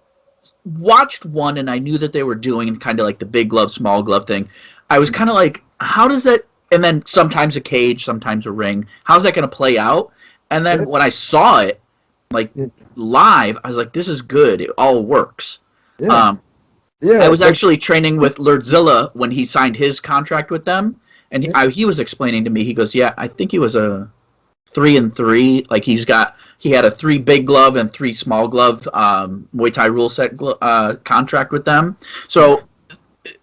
watched one and I knew that they were doing kind of like the big glove, small glove thing, I was kind of like, how does that? And then sometimes a cage, sometimes a ring. How's that going to play out? And then when I saw it, like live, I was like, this is good. It all works. Yeah. I was actually training with Lurdzilla when he signed his contract with them. And he was explaining to me, he goes, yeah, I think he was a 3-3. Like he had a 3 big glove and 3 small glove Muay Thai rule set contract with them. So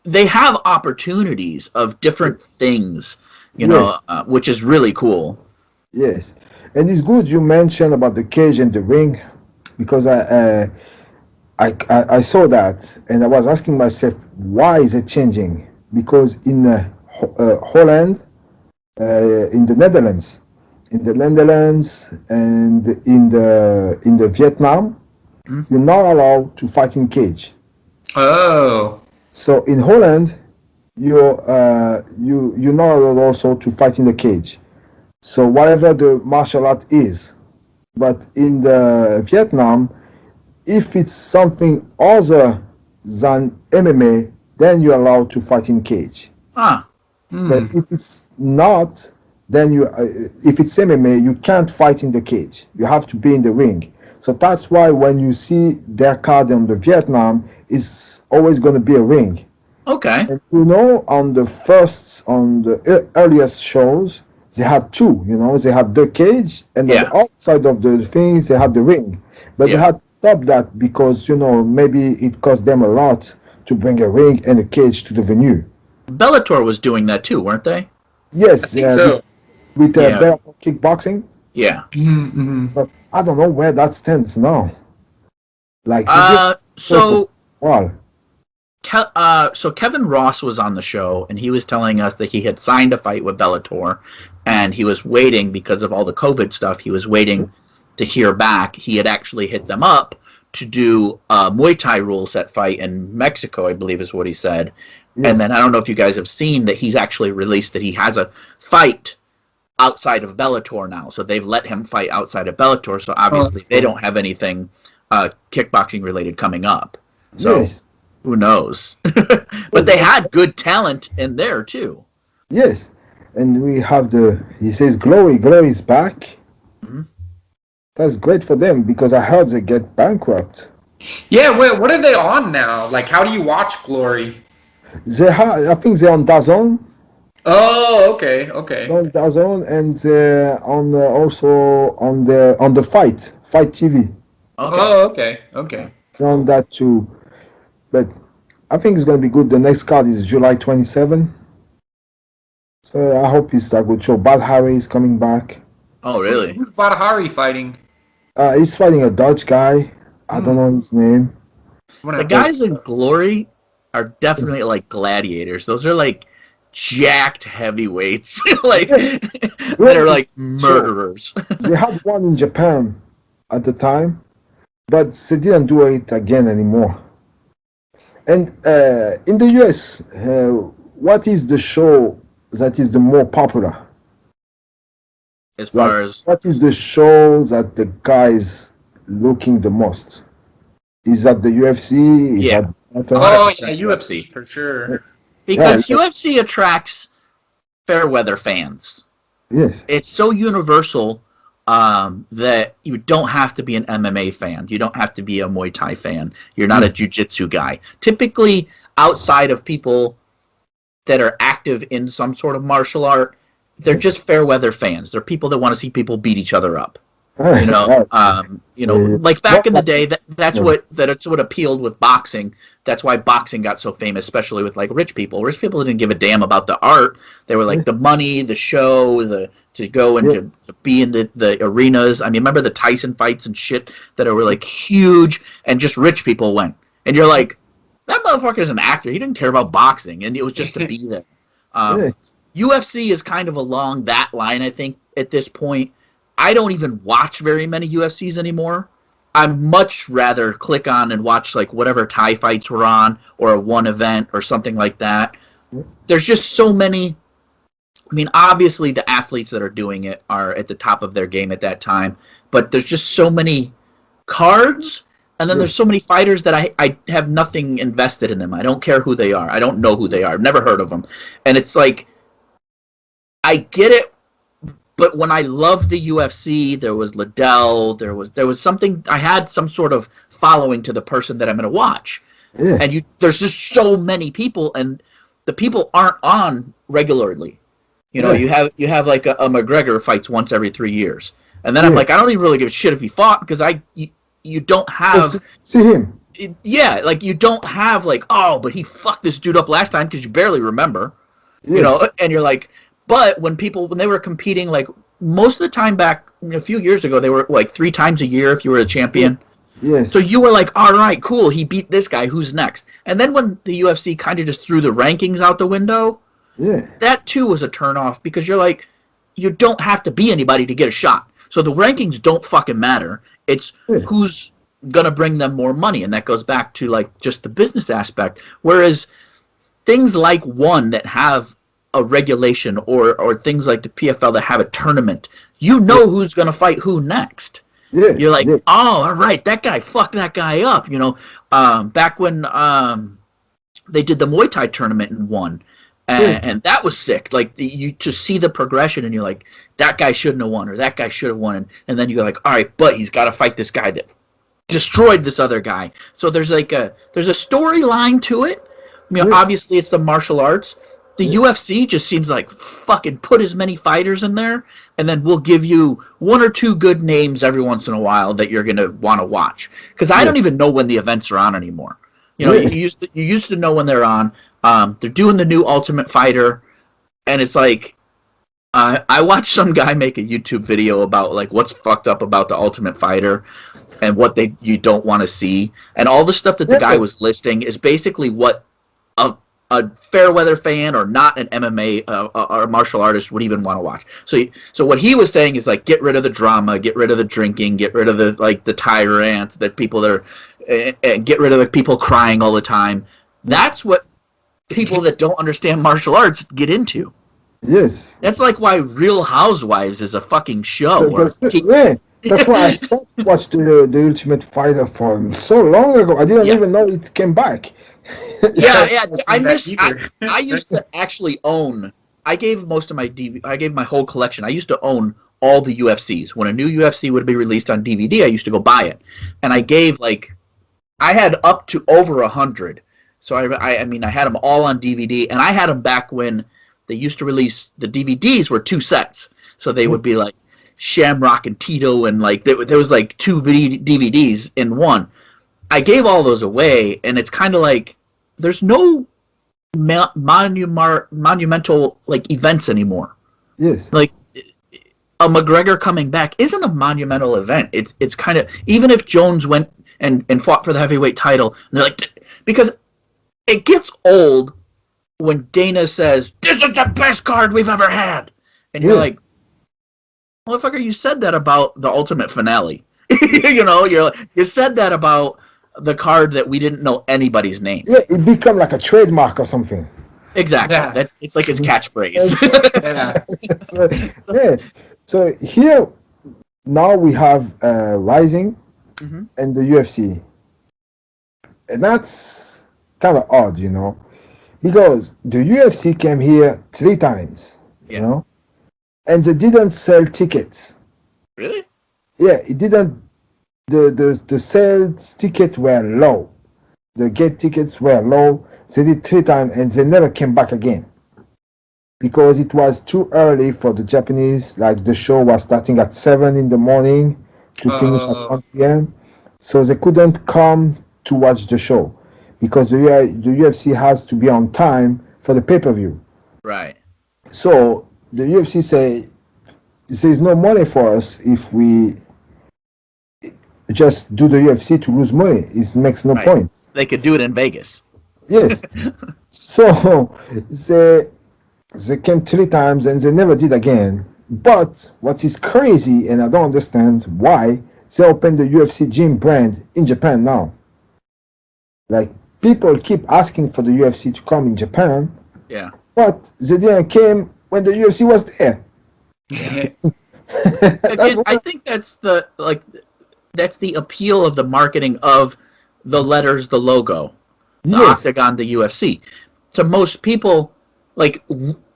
they have opportunities of different things, Yes. which is really cool. Yes, and it's good you mentioned about the cage and the ring, because I saw that and I was asking myself why is it changing? Because in Holland, in the Netherlands, and in the Vietnam, Hmm? you're not allowed to fight in cage. Oh. So in Holland, you're not allowed also to fight in the cage. So whatever the martial art is, but in the Vietnam, if it's something other than MMA, then you're allowed to fight in cage. Ah, But if it's not, then if it's MMA, you can't fight in the cage. You have to be in the ring. So that's why when you see their card on the Vietnam, it's always going to be a ring. okay. And on the earliest shows, they had two. They had the cage, and on Yeah. the outside of the things, they had the ring. But they Yeah. had to stop that because maybe it cost them a lot to bring a ring and a cage to the venue. Bellator was doing that too, weren't they? I Yes, think so. with Yeah. bare kickboxing, Yeah. Mm-hmm. but I don't know where that stands now. Like they did for a So while. so Kevin Ross was on the show, and he was telling us that he had signed a fight with Bellator, and he was waiting because of all the COVID stuff. He was waiting to hear back. He had actually hit them up to do a Muay Thai rule set fight in Mexico, I believe is what he said. Yes. And then I don't know if you guys have seen that he's actually released that he has a fight outside of Bellator now. So they've let him fight outside of Bellator. So obviously that's they cool. don't have anything kickboxing related coming up. So Yes, who knows? But they had good talent in there too. yes, and we have he says Glory is back. Mhm. That's great for them because I heard they get bankrupt. Yeah, wait, what are they on now? Like, how do you watch Glory? I think they're on DAZN. Oh, okay, okay. They're on DAZN, and they're on also on the Fight TV. Okay. Oh, okay, okay. They're on that too. But I think it's going to be good. The next card is July 27. So I hope it's a good show. Bad Harry is coming back. Oh, really? Who's Badahari fighting? He's fighting a Dutch guy. I don't know his name. The guys in Glory are definitely like gladiators. Those are like jacked heavyweights, like that are like murderers. They had one in Japan at the time, but they didn't do it again anymore. And in the US, what is the show that is the more popular? As far as What is the show that the guys looking the most? Is that the UFC? Is Yeah. that Oh, 100% yeah, UFC, for sure. because Yeah. UFC attracts fair weather fans. Yes. It's so universal that you don't have to be an MMA fan. You don't have to be a Muay Thai fan. You're not a jiu-jitsu guy. Typically, outside of people that are active in some sort of martial art, they're just fair weather fans. They're people that want to see people beat each other up. Like back in the day, that's what appealed with boxing. That's why boxing got so famous, especially with like rich people. Rich people didn't give a damn about the art. They were like the money, the show, to go and to be in the arenas. I mean, remember the Tyson fights and shit that were like huge, and just rich people went. And you're like, that motherfucker is an actor. He didn't care about boxing, and it was just to be there. UFC is kind of along that line, I think, at this point. I don't even watch very many UFCs anymore. I'd much rather click on and watch like whatever Thai fights were on, or a one event or something like that. There's just so many. I mean, obviously the athletes that are doing it are at the top of their game at that time, but there's just so many cards, and then there's so many fighters that I have nothing invested in them. I don't care who they are. I don't know who they are. I've never heard of them. And it's like, I get it. But when I loved the UFC, there was Liddell, there was something, I had some sort of following to the person that I'm going to watch. Yeah. And there's just so many people, and the people aren't on regularly. You have like a McGregor fights once every 3 years. And then I'm like, I don't even really give a shit if he fought, because you don't have... See him. Yeah, like you don't have like, oh, but he fucked this dude up last time because you barely remember, you Yes. know, and you're like, but when they were competing, like most of the time back a few years ago, they were like 3 times a year if you were a champion. Yes. So you were like, all right, cool, he beat this guy, who's next? And then when the UFC kind of just threw the rankings out the window, Yeah. that too was a turnoff because you're like, you don't have to be anybody to get a shot. So the rankings don't fucking matter. It's Yeah. who's gonna bring them more money, and that goes back to like just the business aspect. Whereas things like one that have a regulation or things like the PFL that have a tournament, you know who's gonna fight who next. Yeah. You're like, yeah. oh, all right, that guy fucked that guy up. You know, back when they did the Muay Thai tournament and won, and that was sick. Like you just see the progression, and you're like, that guy shouldn't have won, or that guy should have won, and then you go like, all right, but he's got to fight this guy that destroyed this other guy. So there's a storyline to it. I mean, obviously it's the martial arts. The UFC just seems like fucking put as many fighters in there, and then we'll give you 1 or 2 good names every once in a while that you're gonna want to watch. Because I don't even know when the events are on anymore. You know, you used to know when they're on. They're doing the new Ultimate Fighter, and it's like I watched some guy make a YouTube video about like what's fucked up about the Ultimate Fighter and what you don't want to see, and all the stuff that the guy was listing is basically what a fair weather fan or not an MMA or martial artist would even want to watch. So what he was saying is like, get rid of the drama, get rid of the drinking, get rid of the tyrants, that people that are, and get rid of the people crying all the time. That's what people that don't understand martial arts get into. Yes. That's like why Real Housewives is a fucking show. That's why I stopped watching the Ultimate Fighter for so long ago. I didn't even know it came back. Yeah. I used to actually own. I gave most of my I gave my whole collection. I used to own all the UFCs. When a new UFC would be released on DVD, I used to go buy it, and I gave I had up to over 100. So I mean I had them all on DVD, and I had them back when they used to release the DVDs were 2 sets, so they would be like Shamrock and Tito, and like there was like 2 DVDs in one. I gave all those away, and it's kind of like there's no monumental like events anymore. Yes. Like a McGregor coming back isn't a monumental event. It's kind of, even if Jones went and fought for the heavyweight title, and they're like, because it gets old when Dana says this is the best card we've ever had, and you're like, motherfucker, you said that about the Ultimate Finale. You know, you said that about the card that we didn't know anybody's name. Yeah, it become like a trademark or something. Exactly. Yeah. It's like his catchphrase. So here now we have Rising and the UFC, and that's kind of odd, you know, because the UFC came here 3 times, you know, and they didn't sell tickets. Really? Yeah, it didn't. The sales tickets were low. The gate tickets were low. They did 3 times and they never came back again because it was too early for the Japanese. Like the show was starting at 7 in the morning to finish at 1 p.m. So they couldn't come to watch the show because the UFC has to be on time for the pay-per-view. Right. So the UFC say there's no money for us if we just do the UFC to lose money. It makes no point. They could do it in Vegas. Yes. So they came 3 times and they never did again. But what is crazy, and I don't understand why, they opened the UFC gym brand in Japan now. Like, people keep asking for the UFC to come in Japan. Yeah. But they didn't came when the UFC was there. I think that's the appeal of the marketing of the letters, the logo, the octagon, the UFC. To most people, like,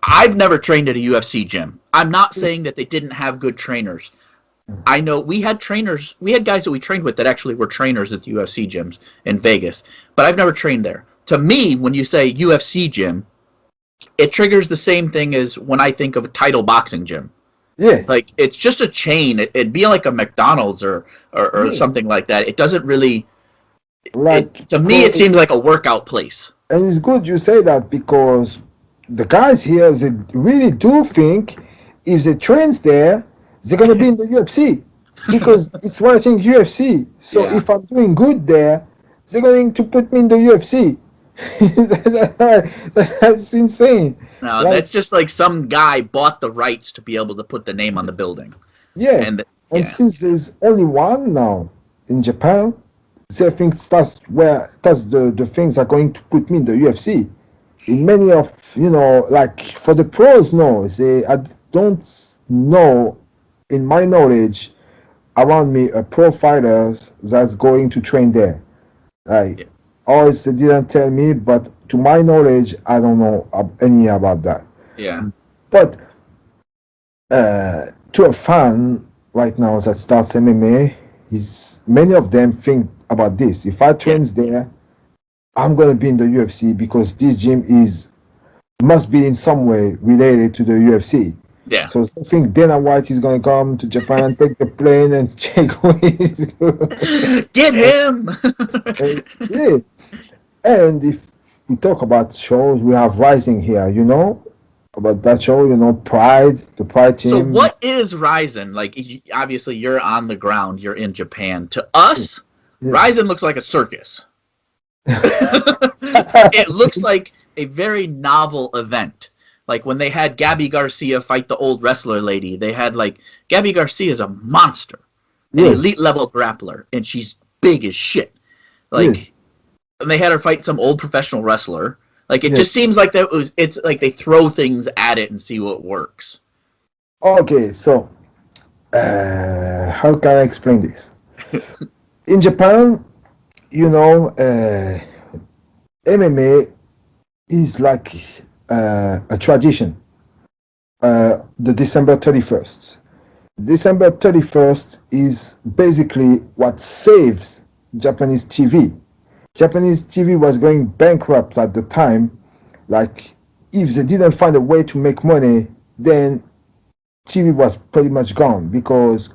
I've never trained at a UFC gym. I'm not saying that they didn't have good trainers. I know we had trainers, we had guys that we trained with that actually were trainers at the UFC gyms in Vegas, but I've never trained there. To me, when you say UFC gym, it triggers the same thing as when I think of a title boxing gym. Yeah. Like, it's just a chain. It'd be like a McDonald's or something like that. It doesn't really... Like, To me, it seems like a workout place. and it's good you say that because the guys here, they really do think if they trains there, they're gonna be in the UFC because it's watching UFC. So Yeah. if I'm doing good there, they're going to put me in the UFC. That's insane. No, Like, that's just like some guy bought the rights to be able to put the name on the building. yeah, And and yeah, since there's only one now in Japan, they think that's the things are going to put me in the UFC. In many of like for the pros, no, I don't know in my knowledge around me a pro fighters that's going to train there. Like yeah, always they didn't tell me, but to my knowledge, I don't know any about that. yeah, But to a fan right now that starts MMA, is many of them think about this. If I yeah, trains there, I'm gonna be in the UFC because this gym is must be in some way related to the UFC. yeah. So I think Dana White is gonna come to Japan and take the plane and check where he's going. Get him. Yeah, and if we talk about shows, we have Rising here. You know about that show? You know Pride, the Pride So team. what is Ryzen? Like, obviously, you're on the ground. You're in Japan. To us, Yeah. Ryzen looks like a circus. It looks like a very novel event. Like when they had Gabby Garcia fight the old wrestler lady, they had like Gabby Garcia is a monster, an Yes, elite level grappler, and she's big as shit. yes, Like, and they had her fight some old professional wrestler. Like it yes. just seems like it's like they throw things at it and see what works. Okay, so how can I explain this? In Japan, MMA is like a tradition. The December 31st. December 31st is basically what saves Japanese TV. Japanese TV was going bankrupt at the time. Like, if they didn't find a way to make money, then TV was pretty much gone because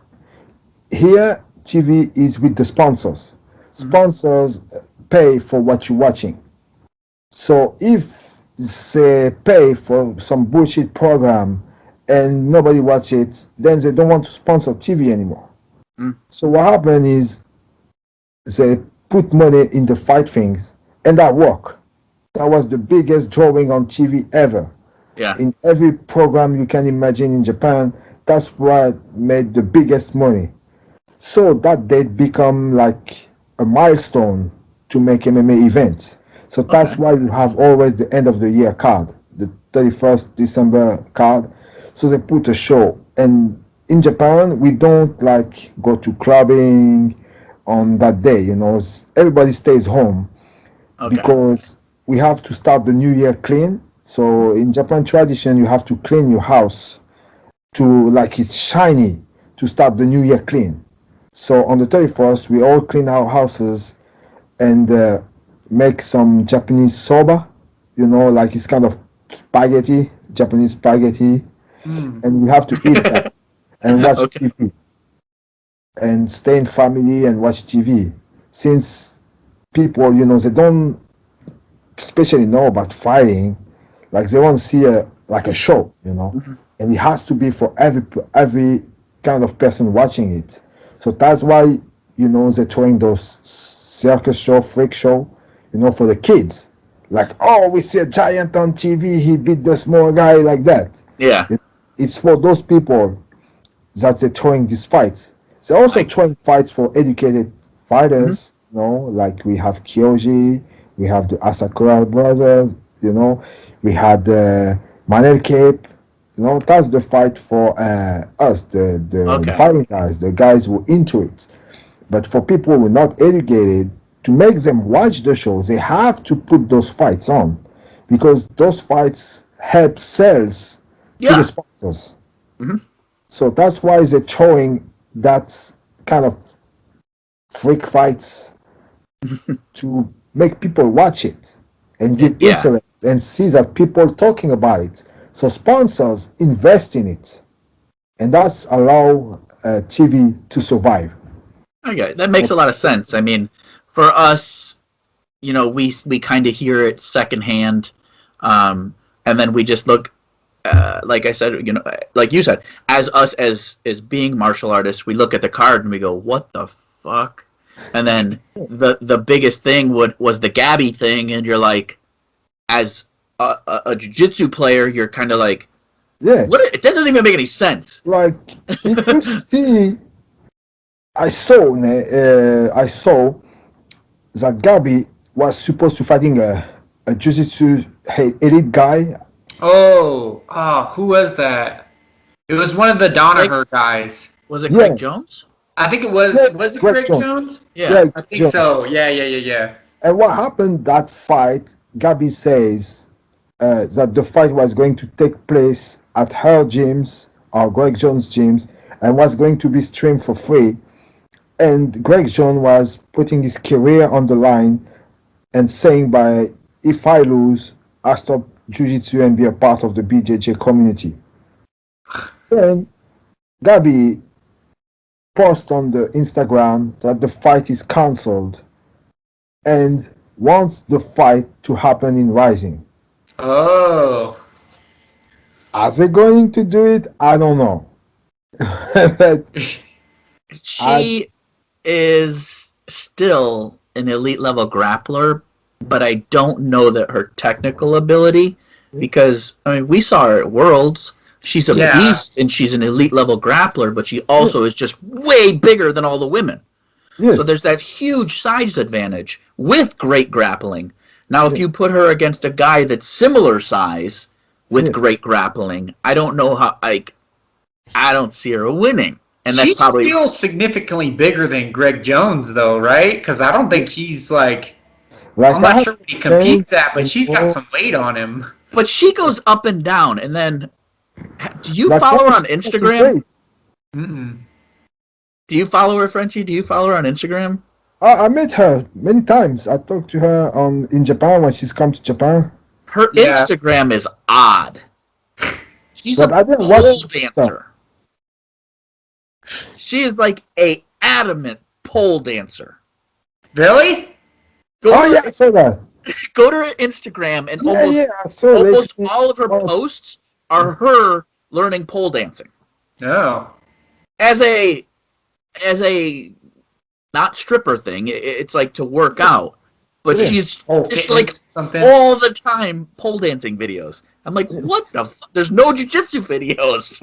here TV is with the sponsors. Sponsors pay for what you're watching. So if they pay for some bullshit program and nobody watch it, then they don't want to sponsor TV anymore. Mm. So what happened is they put money in the fight things, and that worked. That was the biggest drawing on TV ever. Yeah, In every program you can imagine in Japan, that's what made the biggest money. So that date become like a milestone to make MMA events. So that's okay, why you have always the end of the year card, the 31st December card. So they put a show. And in Japan, we don't like go to clubbing on that day. Everybody stays home okay, because we have to start the new year clean. So in Japan tradition, you have to clean your house to like it's shiny to start the new year clean. So on the 31st, we all clean our houses and make some Japanese soba, like it's kind of spaghetti, Japanese spaghetti, and we have to eat that and watch okay. TV and stay in family and watch TV. Since people, they don't especially know about fighting, like they want to see a show, and it has to be for every kind of person watching it. So that's why they're throwing those circus show, freak show, for the kids. Like, oh, we see a giant on TV, he beat the small guy like that. Yeah, It's for those people that they're throwing these fights. They're also like throwing fights for educated fighters, like we have Kyoji, we have the Asakura brothers, we had Manel Cape, that's the fight for us, the okay, fighting guys, the guys who are into it. But for people who are not educated, to make them watch the shows, they have to put those fights on because those fights help sales to the yeah, sponsors. So that's why they're showing that kind of freak fights to make people watch it and give yeah. interest and see that people talking about it. So sponsors invest in it, and that's allow TV to survive. Okay, that makes a lot of sense. I mean, for us, we kind of hear it secondhand, and then we just look. Like I said, like you said, as us as being martial artists, we look at the card and we go, "What the fuck?" And then the biggest thing was the Gabby thing, and you're like, as a jiu-jitsu player, you're kind of like, Yeah. "What? That doesn't even make any sense." Like if you see, I saw that Gabby was supposed to fighting a jiu-jitsu elite guy. Who was that? It was one of the Danaher guys. Was it Yeah. Craig Jones? I think it was. Yeah, Was it Greg Greg Jones. Jones? Yeah. I think so. Yeah. And what happened that fight? Gabby says that the fight was going to take place at her gyms or Greg Jones' gyms and was going to be streamed for free. And Greg Jones was putting his career on the line and saying, if I lose, I stop jiu-jitsu and be a part of the BJJ community. Then Gabby post on the Instagram that the fight is cancelled and wants the fight to happen in Rising. Oh. Are they going to do it? I don't know. But She is still an elite level grappler, but I don't know that her technical ability, because we saw her at Worlds. She's a beast and she's an elite level grappler, but she also is just way bigger than all the women. yes, So there's that huge size advantage with great grappling. Now, if you put her against a guy that's similar size with great grappling, I don't know how. I don't see her winning. And that's She's probably still significantly bigger than Greg Jones, though, right? Because I don't think he's like. like I'm I not have sure what he competes friends at, but she's got some weight on him. But she goes up and down, and then do you like, follow her I on was Instagram? great. Mm-mm. Do you follow her, Frenchie? Do you follow her on Instagram? I met her many times. I talked to her in Japan when she's come to Japan. Her Yeah. Instagram is odd. She's But a I didn't watch pole stuff. dancer. She is like a adamant pole dancer. Really? Go Oh to yeah, her, I saw that. go to her Instagram, and Yeah, I saw almost that. all of her posts are her learning pole dancing No. as a not stripper thing. It's like to work out, but Yeah. she's just Fitness like something. all the time pole dancing videos. I'm like, what the? There's no jiu-jitsu videos.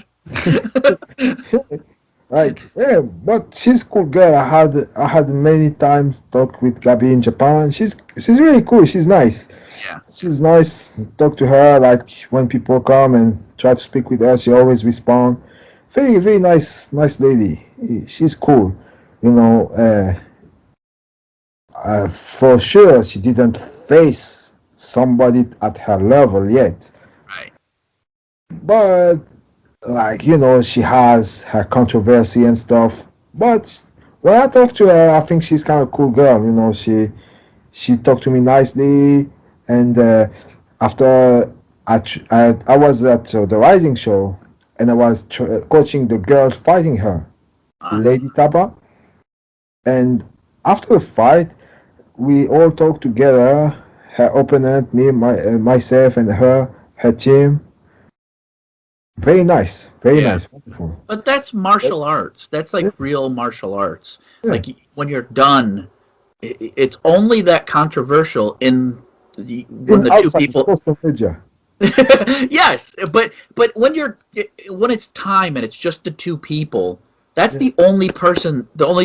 Like yeah, but she's cool girl. I had many times talk with Gabby in Japan. She's really cool. She's nice. Yeah. She's nice. Talk to her like when people come and try to speak with her, she always respond. Very nice lady. She's cool. You know, for sure she didn't face somebody at her level yet. Right. But like she has her controversy and stuff, but when I talk to her I think she's kind of cool girl. She talked to me nicely, and after I was at the Rising show and I was coaching the girl fighting her, Lady Taba, and after the fight we all talked together, her opponent, me, myself and her team. Very nice. Very Yeah. nice. Wonderful. But that's martial arts. That's like real martial arts. Yeah. Like when you're done, it's only that controversial when the two Outside people. social media. Yes, but when it's time and it's just the two people, that's the only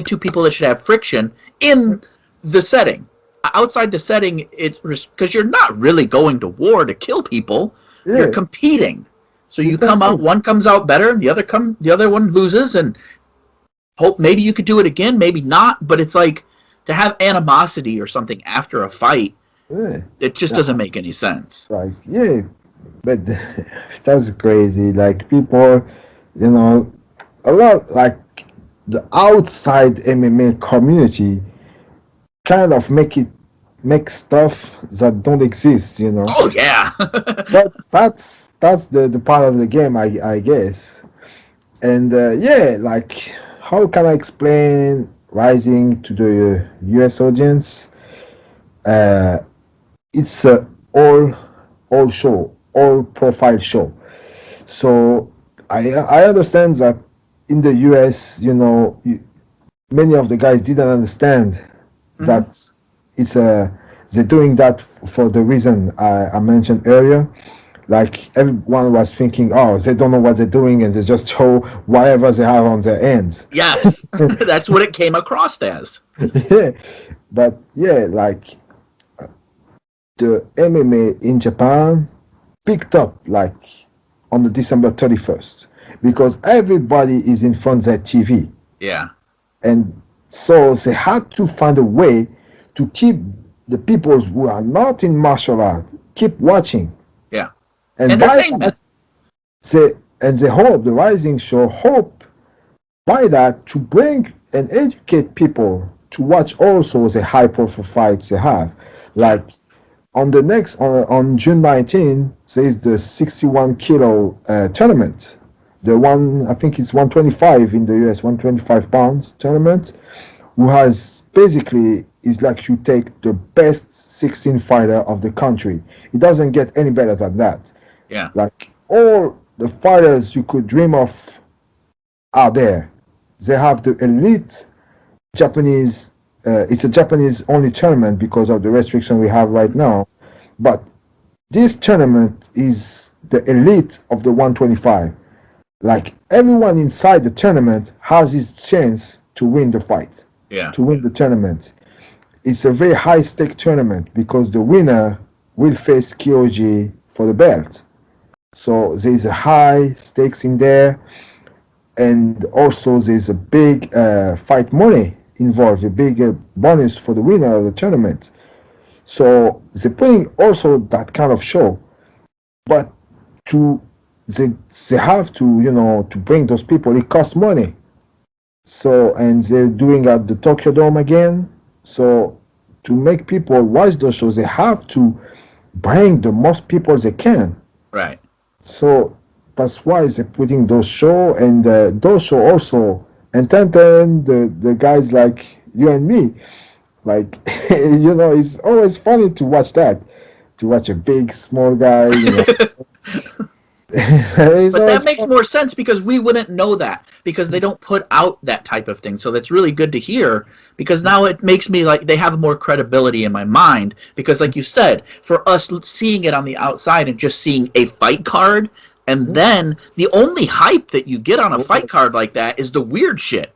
two people that should have friction in the setting. Outside the setting, it's because you're not really going to war to kill people. Yeah. You're competing. So you come out, one comes out better, and the other one loses, and hope maybe you could do it again, maybe not. But it's like to have animosity or something after a fight. Yeah. It just doesn't make any sense. Like yeah, but that's crazy. Like people, a lot like the outside MMA community kind of make stuff that don't exist. Oh yeah. But that's the part of the game, I guess. And yeah, like how can I explain Rising to the U.S. audience. Uh, it's a all show, all profile show. So I understand that in the U.S., many of the guys didn't understand that it's a they're doing that for the reason I mentioned earlier. Like everyone was thinking, oh, they don't know what they're doing, and they just show whatever they have on their ends. Yes, that's what it came across as. Yeah, but yeah, like the MMA in Japan picked up like on the December 31st because everybody is in front of their TV, Yeah, and so they had to find a way to keep the people who are not in martial art keep watching. yeah. And by Entertainment. that, they hope the Rising Show hope by that to bring and educate people to watch also the high profile fights they have. Like on the next on June 19, there's the 61 kilo tournament. The one I think it's 125 in the US, 125 pounds tournament, who has basically is like you take the best 16 fighter of the country. It doesn't get any better than that. Yeah, Like all the fighters you could dream of are there. They have the elite Japanese. It's a Japanese only tournament because of the restriction we have right now. But this tournament is the elite of the 125. Like everyone inside the tournament has his chance to win the fight, yeah. to win the tournament. It's a very high stake tournament because the winner will face Kyoji for the belt. So there's a high stakes in there, and also there's a big fight money involved, a big bonus for the winner of the tournament. So they're putting also that kind of show, but to they they have to to bring those people. It costs money. So and they're doing at the Tokyo Dome again. So to make people watch those shows, they have to bring the most people they can. Right. So that's why they're putting those show and those show also entertain the guys like you and me. Like it's always funny to watch that, to watch a big small guy. It's But that always makes fun. more sense because we wouldn't know that because they don't put out that type of thing. So that's really good to hear because now it makes me like they have more credibility in my mind because like you said, for us seeing it on the outside and just seeing a fight card and then the only hype that you get on a fight card like that is the weird shit.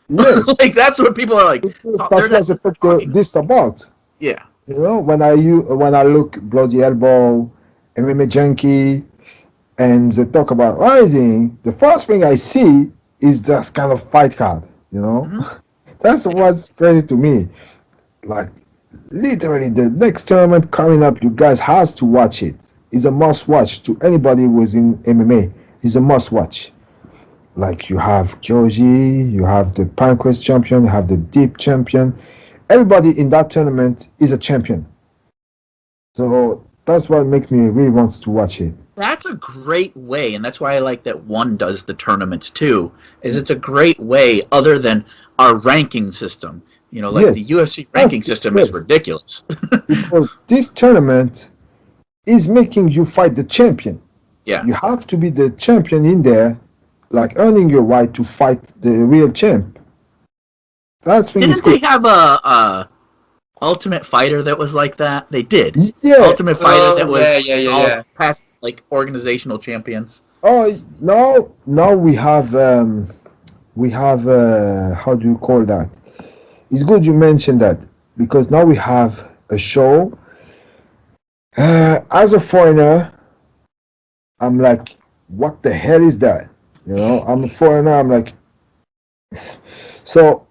Yeah, Like that's what people are like. that's what they put this about. Yeah. When I look Bloody Elbow, MMA Junkie, and they talk about Rising, the first thing I see is that kind of fight card. That's what's crazy to me. Like literally, the next tournament coming up, you guys has to watch it. It's a must watch to anybody who's in MMA. It's a must watch. Like you have Kyoji, you have the Pancrase champion, you have the Deep champion. Everybody in that tournament is a champion. So that's what makes me really want to watch it. That's a great way, and that's why I like that one does the tournaments too. Is it's a great way, other than our ranking system. Like Yes, the UFC ranking system is yes. ridiculous. Because this tournament is making you fight the champion. Yeah. You have to be the champion in there, like earning your right to fight the real champ. That thing is Didn't they cool. have a Ultimate Fighter that was like that? They did. Yeah. Ultimate Fighter that was all yeah. past like organizational champions. Oh, now we have how do you call that? It's good you mentioned that because now we have a show. As a foreigner, I'm like, what the hell is that? I'm a foreigner. I'm like, so.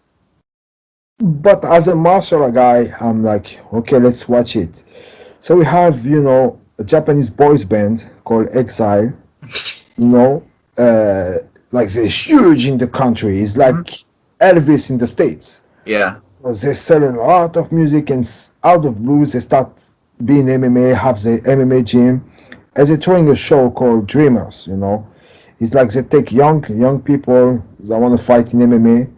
But as a martial art guy, I'm like, okay, let's watch it. So we have, a Japanese boys band called Exile. You know, like they're huge in the country. It's like Elvis in the States. Yeah. So they sell a lot of music, and out of blues they start being MMA, have the MMA gym, and they're throwing a show called Dreamers. It's like they take young people that want to fight in MMA,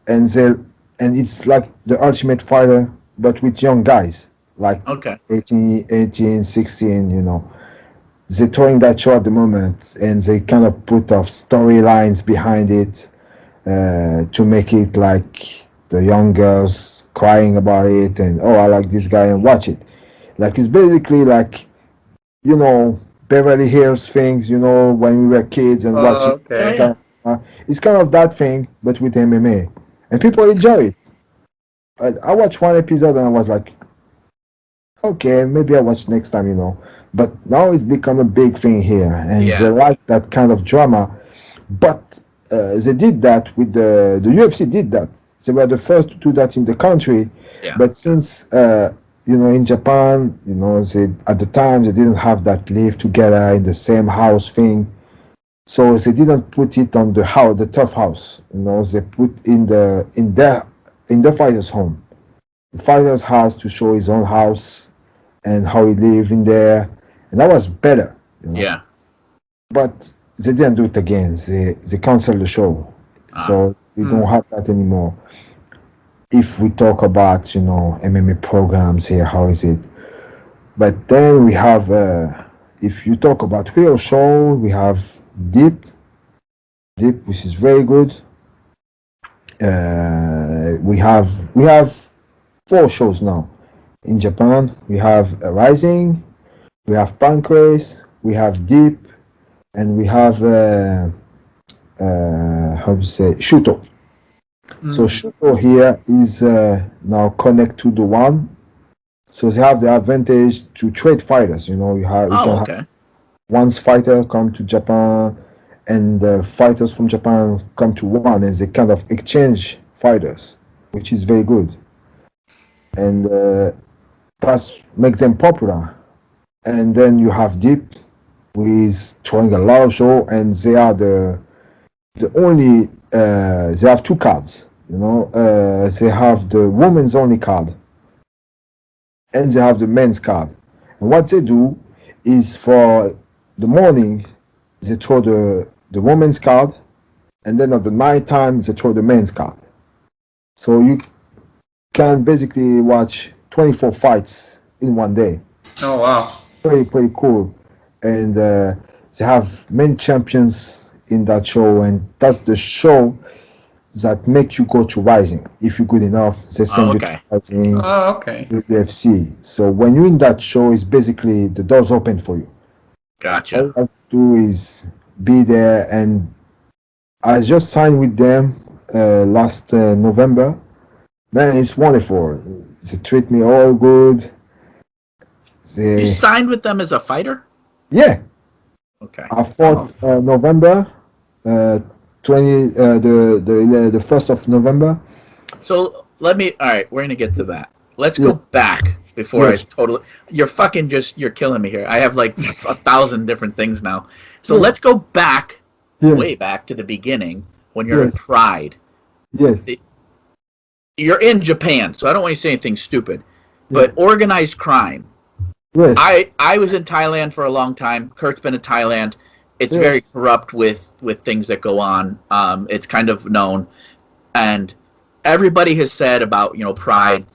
and they and it's like the Ultimate Fighter, but with young guys, like Okay. 18, 16, you know. They're throwing that show at the moment, and they kind of put off storylines behind it to make it like the young girls crying about it, and oh, I like this guy, and watch it. Like it's basically like, you know, Beverly Hills things, you know, when we were kids and watching. Yeah, Okay. yeah. It's kind of that thing, but with MMA, and people enjoy it. I watched one episode and I was like, okay, maybe I watch next time, you know. But now it's become a big thing here, and they Yeah. like that kind of drama. But they did that with the UFC did that. They were the first to do that in the country. Yeah. But since you know, in Japan, you know, they at the time they didn't have that live together in the same house thing. So they didn't put it on the house, the tough house. You know, they put in the fighter's home. The fighter's has to show his own house and how he live in there, and that was better. You know, Yeah. but they didn't do it again. They canceled the show, Ah. so we don't have that anymore. If we talk about, you know, MMA programs here, how is it? But then we have, if you talk about real show, we have Deep, Deep, which is very good. We have four shows now in Japan. We have Rising, we have Pancrase, we have Deep, and we have how do you say, Shuto. So Shuto here is now connect to the one. So they have the advantage to trade fighters. You know, you Oh, can have okay. one's fighter come to Japan, and the fighters from Japan come to one, and they kind of exchange fighters, which is very good, and that's makes them popular. And then you have Deep, who is throwing a lot of show, and they are the only they have two cards. You know, they have the women's only card, and they have the men's card. And what they do is for the morning they throw the women's card, and then at the night time they throw the men's card. So you can basically watch 24 fights in one day. Oh wow. Pretty cool, and they have many champions in that show, and that's the show that make you go to Rising. If you're good enough, they Oh, send you to okay. Rising, Oh okay. to UFC. So when you're in that show, it's basically the doors open for you. All you Gotcha. have to do is be there, and I just signed with them last November. Man, it's wonderful. They treat me all good. You They, signed with them as a fighter? yeah, Okay. I fought November, uh, 20, the 1st of November. So let me. All right, we're gonna get to that. Let's Yeah, go back before I yes, totally. You're fucking just. You're killing me here. I have like 1,000 different things now. So yeah, let's go back, yeah, way back to the beginning when you're in yes, Pride. yes, You're in Japan, so I don't want you to say anything stupid. yeah, But organized crime. yes, I was in Thailand for a long time. Kurt's been in Thailand. It's yeah, very corrupt with things that go on. It's kind of known, and everybody has said about, you know, Pride,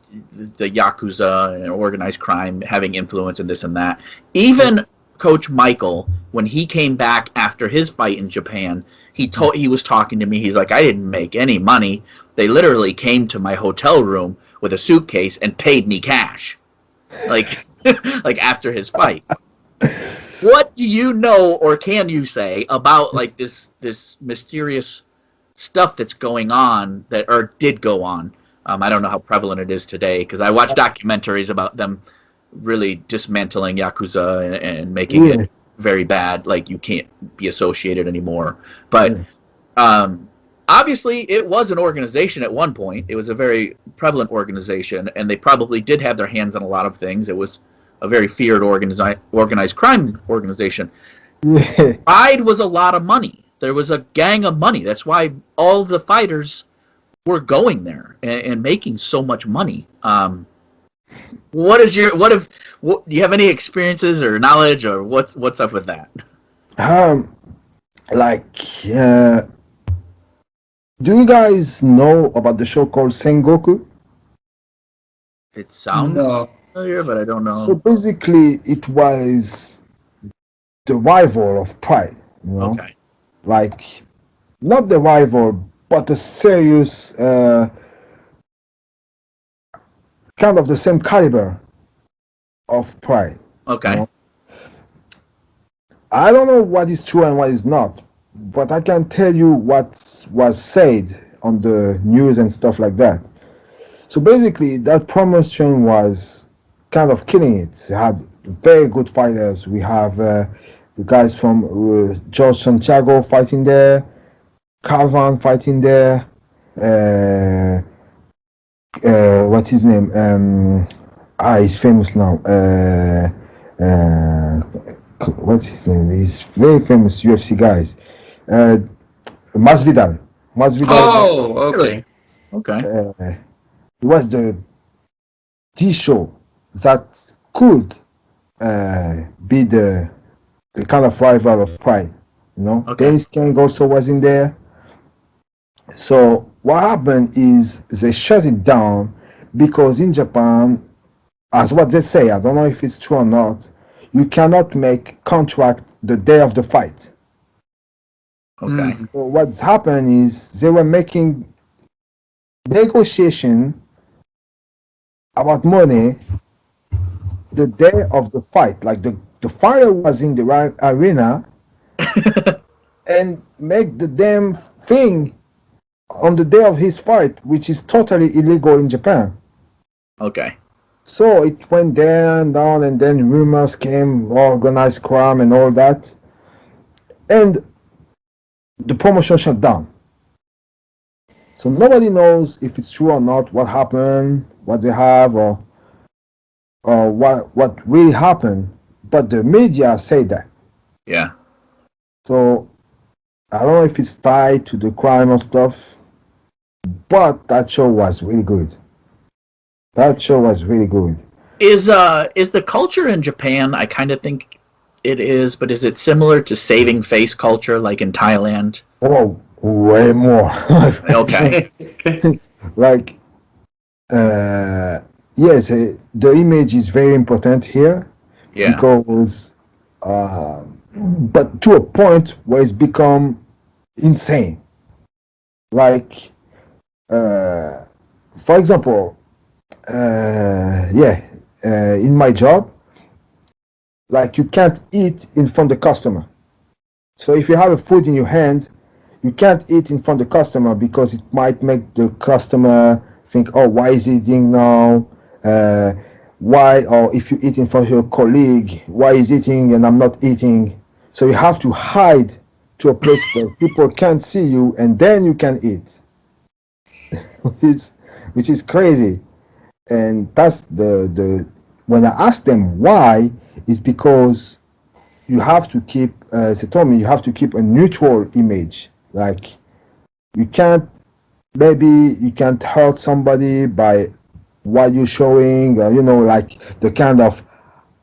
the Yakuza and organized crime having influence in this and that. Even Coach Michael, when he came back after his fight in Japan, he was talking to me. He's like, I didn't make any money. They literally came to my hotel room with a suitcase and paid me cash, like like after his fight. What do you know or can you say about like this mysterious stuff that's going on that or did go on? I don't know how prevalent it is today because I watch documentaries about them really dismantling Yakuza and making it yeah, very bad. Like you can't be associated anymore. But yeah, um, obviously, it was an organization at one point. It was a very prevalent organization, and they probably did have their hands on a lot of things. It was a very feared organized crime organization. yeah. Pride was a lot of money. There was a gang of money. That's why all the fighters were going there and making so much money. Do you have any experiences or knowledge or what's up with that? Um, like, uh, Do you guys know about the show called Sengoku? It sounds No. familiar, but I don't So know. basically, it was the rival of Pride. You know, Okay. like not the rival, but a serious kind of the same caliber of Pride. You Okay. know, I don't know what is true and what is not, but I can tell you what was said on the news and stuff like that. So basically, that promotion was kind of killing it. They had very good fighters. We have the guys from George Santiago fighting there, Calvan fighting there. Uh, what's his name? He's famous now. Uh, what's his name? He's very famous UFC guys. Uh, Masvidal. Masvidal. Oh, okay. Okay. Was the show that could be the kind of rival of Pride. You know, Okay. Dennis King also was in there. So what happened is they shut it down because in Japan, as what they say, I don't know if it's true or not, you cannot make contract the day of the fight. Okay. Mm. So what's happened is they were making negotiation about money the day of the fight. Like the fighter was in the right arena and make the damn thing on the day of his fight, which is totally illegal in Japan. Okay. So it went down, and then rumors came, organized crime and all that, and the promotion shut down. So nobody knows if it's true or not, what happened, what they have, or what really happened. But the media say that. Yeah. So I don't know if it's tied to the crime or stuff, but that show was really good. That show was really good. Is the culture in Japan? I kind of think it is, but is it similar to saving face culture like in Thailand? Oh, way more. Okay. Like, uh, yes, the image is very important here Yeah. because, but to a point where it's become insane. Like, uh, for example, in my job, like you can't eat in front of the customer. So if you have a food in your hand, you can't eat in front of the customer because it might make the customer think, oh, why is he eating now? Why? Or if you eat in front of your colleague, why is he eating and I'm not eating? So you have to hide to a place where people can't see you and then you can eat, which is crazy. And that's the when I asked them why, it's because you have to keep they told me you have to keep a neutral image. Like you can't, maybe you can't hurt somebody by what you're showing, like the kind of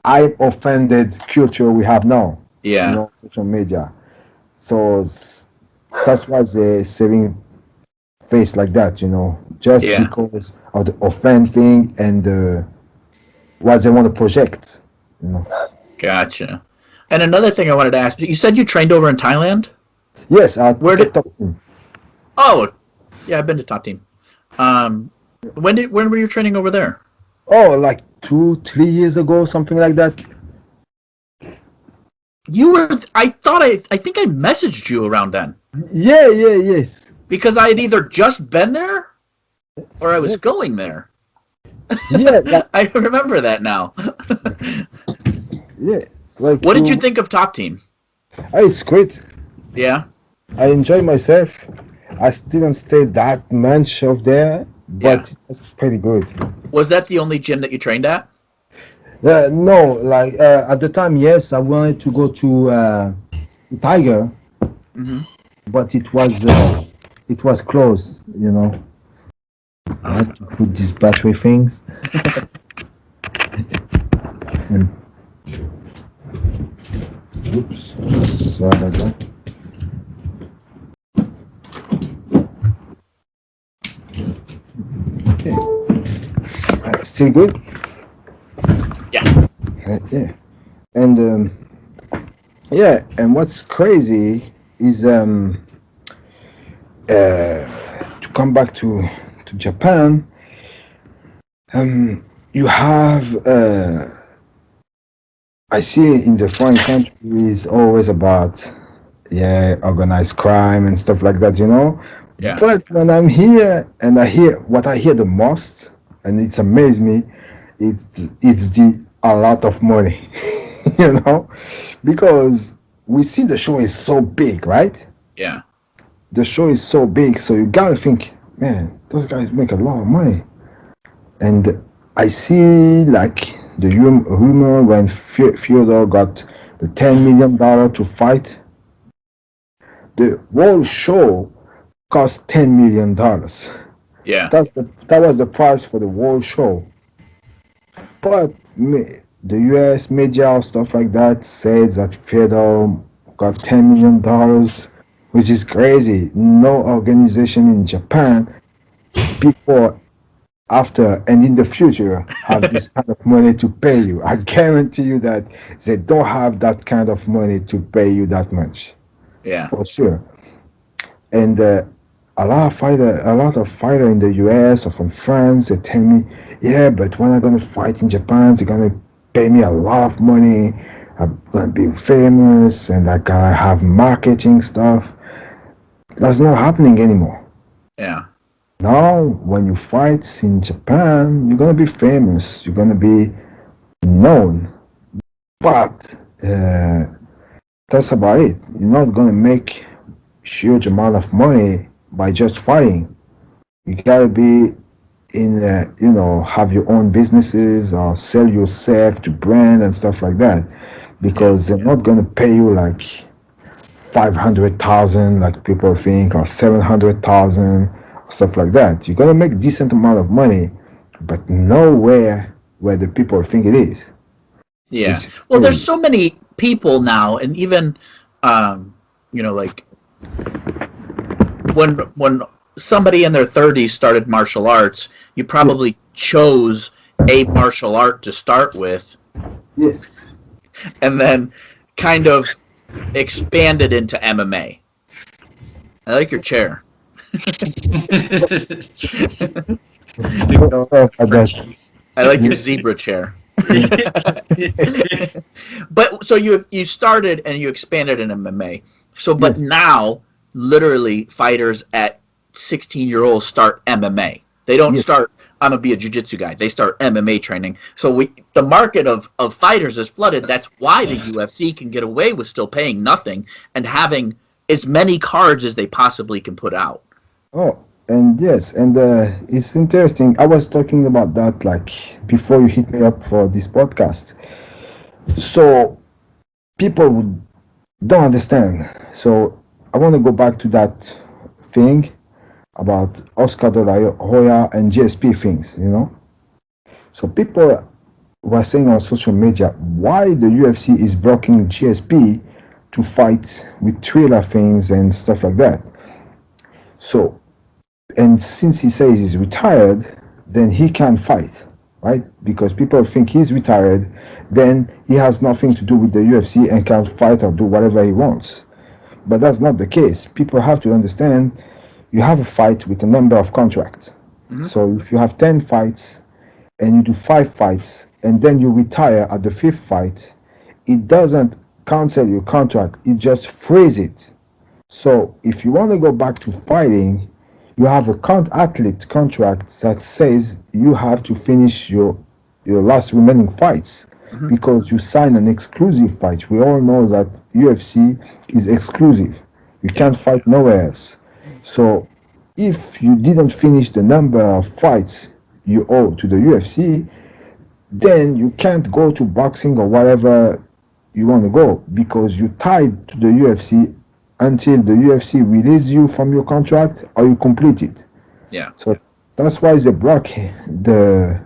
I'm offended culture we have now, Yeah. social media. So that's why they're saving face like that, just Yeah. because of the offend thing and what they want to project, you know. Gotcha. And another thing I wanted to ask, you said you trained over in Thailand? Yes, I Where took a did top team. Oh, yeah, I've been to Top Team. When were you training over there? Oh, like 2 3 years ago, something like that. You were I think I messaged you around then Yeah, yes. because I had either just been there or I was going there. Yeah, like, I remember that now. yeah, like What did you think of Top Team? It's great. Yeah? I enjoy myself. I didn't stay that much of there, Yeah. but it's pretty good. Was that the only gym that you trained at? No, like at the time, yes, I wanted to go to Tiger, Mm-hmm. but it was closed. I had to put these battery things. And, oops, sorry about that. still good? Yeah. Yeah. And yeah, and what's crazy is to come back to Japan. You have I see in the foreign countries always about organized crime and stuff like that, you know. Yeah. But when I'm here and I hear what I hear the most, and it's amazed me, it's the a lot of money, you know, because we see the show is so big, right? Yeah. The show is so big, so you gotta think, man, those guys make a lot of money. And I see like the rumor when Fyodor got the $10 million to fight. The whole show cost $10 million. Yeah. That was the price for the whole show. But the U.S. media or stuff like that says that Fyodor got $10 million, which is crazy. No organization in Japan before, after, and in the future have this kind of money to pay you. I guarantee you that they don't have that kind of money to pay you that much, Yeah. for sure. And a lot of fighter in the US or from France, they tell me, yeah, but when I'm gonna fight in Japan, they're gonna pay me a lot of money. I'm gonna be famous, and I gotta have marketing stuff. That's not happening anymore. Yeah. Now, when you fight in Japan, you're gonna be famous. You're gonna be known, but that's about it. You're not gonna make huge amount of money by just fighting. You gotta be in, have your own businesses or sell yourself to brand and stuff like that, because they're not gonna pay you like 500,000 like people think, or 700,000, stuff like that. You're gonna make decent amount of money, but nowhere where the people think it is. Yeah. Which is Well, there's crazy. so many people now, and even, like when somebody in their 30s started martial arts, you probably chose a martial art to start with, Yes. and then kind of expanded into MMA. I like your chair. Sorry about that. I like your zebra chair. But so you started and you expanded in MMA. So but Yes. now literally fighters at 16-year-olds start MMA. They don't Yes. start I'm gonna be a jiu-jitsu guy. They start MMA training. So the market of fighters is flooded. That's why the UFC can get away with still paying nothing and having as many cards as they possibly can put out. Oh, and yes, and it's interesting. I was talking about that like before you hit me up for this podcast. So people don't understand. So I want to go back to that thing about Oscar de la Hoya and GSP things, you know. So people were saying on social media why the UFC is blocking GSP to fight with thriller things and stuff like that. So, and since he says he's retired, then he can fight, right? Because people think he's retired, then he has nothing to do with the UFC and can fight or do whatever he wants. But that's not the case. People have to understand you have a fight with a number of contracts. Mm-hmm. So if you have 10 fights and you do 5 fights and then you retire at the 5th fight, it doesn't cancel your contract, it just frees it. So if you want to go back to fighting, you have a athlete contract that says you have to finish your last remaining fights, Mm-hmm. because you sign an exclusive fight. We all know that UFC is exclusive. You can't fight nowhere else. So if you didn't finish the number of fights you owe to the UFC, then you can't go to boxing or whatever you want to go, because you're tied to the UFC until the UFC releases you from your contract or you complete it. Yeah. So that's why they block the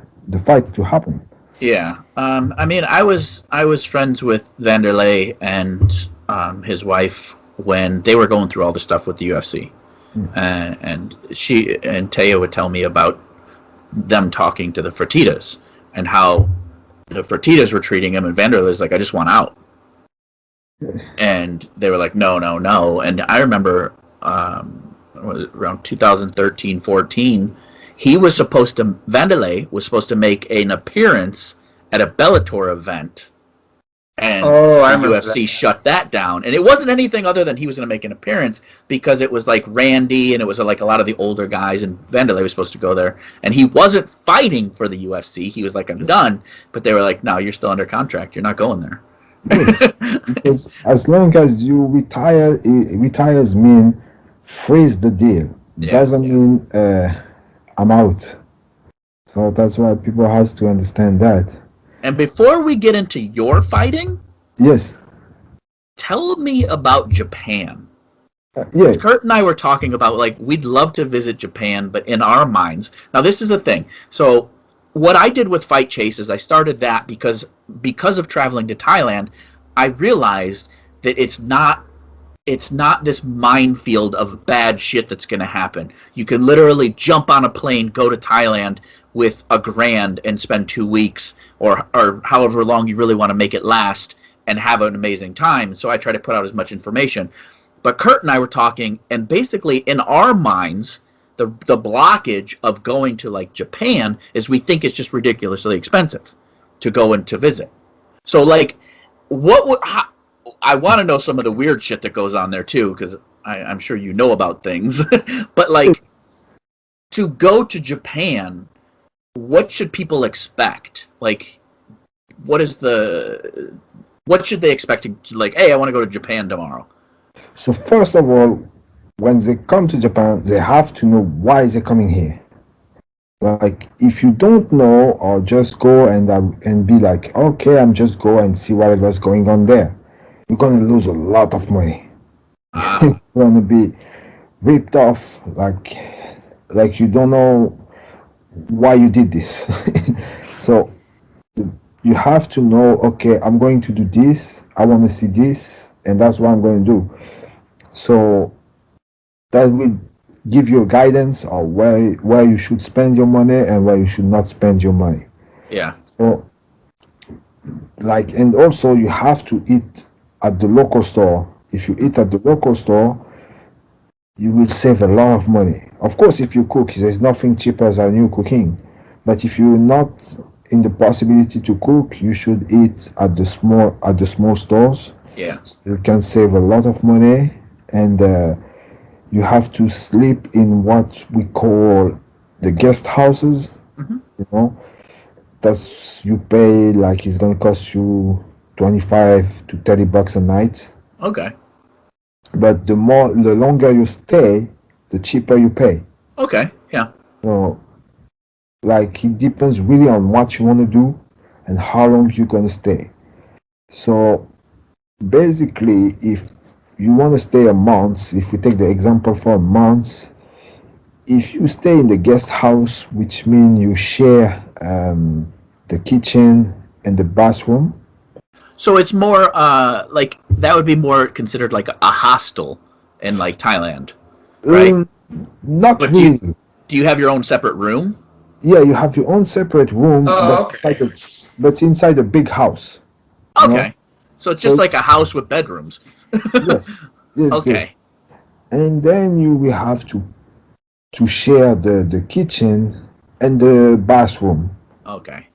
fight to happen. Yeah. I mean, I was friends with Vanderlei and his wife when they were going through all the stuff with the UFC, and she and Taya would tell me about them talking to the Fertitas and how the Fertitas were treating him, and Vanderlei's like, I just want out. And they were like, no, no, no. And I remember around 2013, 14, Vanderlei was supposed to make an appearance at a Bellator event. And the UFC shut that down. And it wasn't anything other than he was going to make an appearance, because it was like Randy and it was like a lot of the older guys, and Vanderlei was supposed to go there. And he wasn't fighting for the UFC. He was like, I'm done. But they were like, no, you're still under contract. You're not going there. Yes, because as long as you retire, retires mean freeze the deal. Doesn't mean I'm out. So that's why people has to understand that. And before we get into your fighting, yes, tell me about Japan. Yeah. Kurt and I were talking about, like, we'd love to visit Japan, but in our minds, now this is the thing. So what I did with Fight Chase is I started that because of traveling to Thailand, I realized that it's not this minefield of bad shit that's going to happen. You can literally jump on a plane, go to Thailand with $1,000 and spend 2 weeks or however long you really want to make it last and have an amazing time. So I try to put out as much information. But Kurt and I were talking, and basically in our minds, the blockage of going to like Japan is we think it's just ridiculously expensive to go and to visit. So like, I want to know some of the weird shit that goes on there too, because I'm sure you know about things. But like, to go to Japan, what should people expect? Like, what should they expect to, like, hey, I want to go to Japan tomorrow? So first of all, when they come to Japan, they have to know why they're coming here. Like, if you don't know, or just go and be like, okay, I'm just go and see whatever's going on there, you're gonna lose a lot of money. You're gonna be ripped off, like you don't know why you did this. So you have to know, okay, I'm going to do this, I want to see this, and that's what I'm going to do. So that will give you guidance on where you should spend your money and where you should not spend your money. Yeah. So, like, and also you have to eat at the local store. If you eat at the local store, you will save a lot of money. Of course, if you cook, there's nothing cheaper than you cooking. But if you're not in the possibility to cook, you should eat at the small stores. Yeah. So you can save a lot of money, and you have to sleep in what we call the guest houses. Mm-hmm. You know, that's, you pay, like, it's gonna cost you $25 to $30 a night. Okay. But the longer you stay, the cheaper you pay. Okay. Yeah. So, like, it depends really on what you want to do and how long you're gonna stay. So basically, if you want to stay a month, if we take the example for a month, if you stay in the guest house, which means you share the kitchen and the bathroom. So it's more like, that would be more considered like a hostel in like Thailand, right? Not But really. Do you have your own separate room? Yeah, you have your own separate room, Oh, but inside a big house. You know? Okay. So it's just like a house with bedrooms. Yes. Yes. Okay. Yes. And then you will have to share the kitchen and the bathroom. Okay.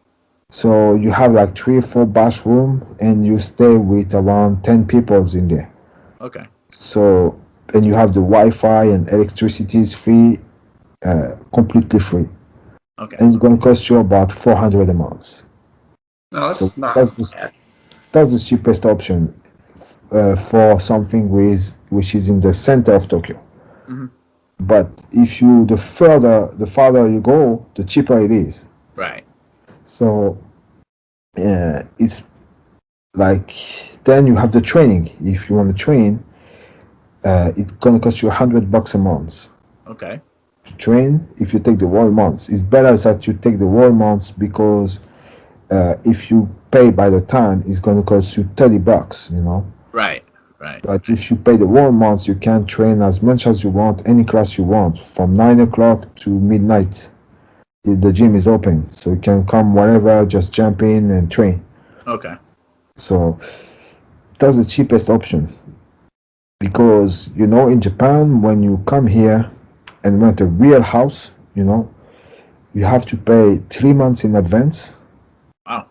So you have like 3 or 4 bathroom, and you stay with around 10 people in there. Okay. So, and you have the Wi-Fi and electricity is free, completely free. Okay. And it's going to cost you about $400 a month. No, that's So not that's bad. the cheapest option for something which is in the center of Tokyo. Mm-hmm. But if you the farther you go, the cheaper it is. Right. So it's like, then you have the training. If you want to train, it's gonna cost you $100 a month Okay. to train. If you take the whole month, it's better that you take the whole month, because if you pay by the time, it's gonna cost you $30. You know. Right. Right. But if you pay the 1 month, you can train as much as you want, any class you want, from 9 o'clock to midnight. the gym is open, so you can come whatever, just jump in and train. Okay. So that's the cheapest option because in Japan when you come here and rent a real house, you have to pay 3 months in advance. Wow.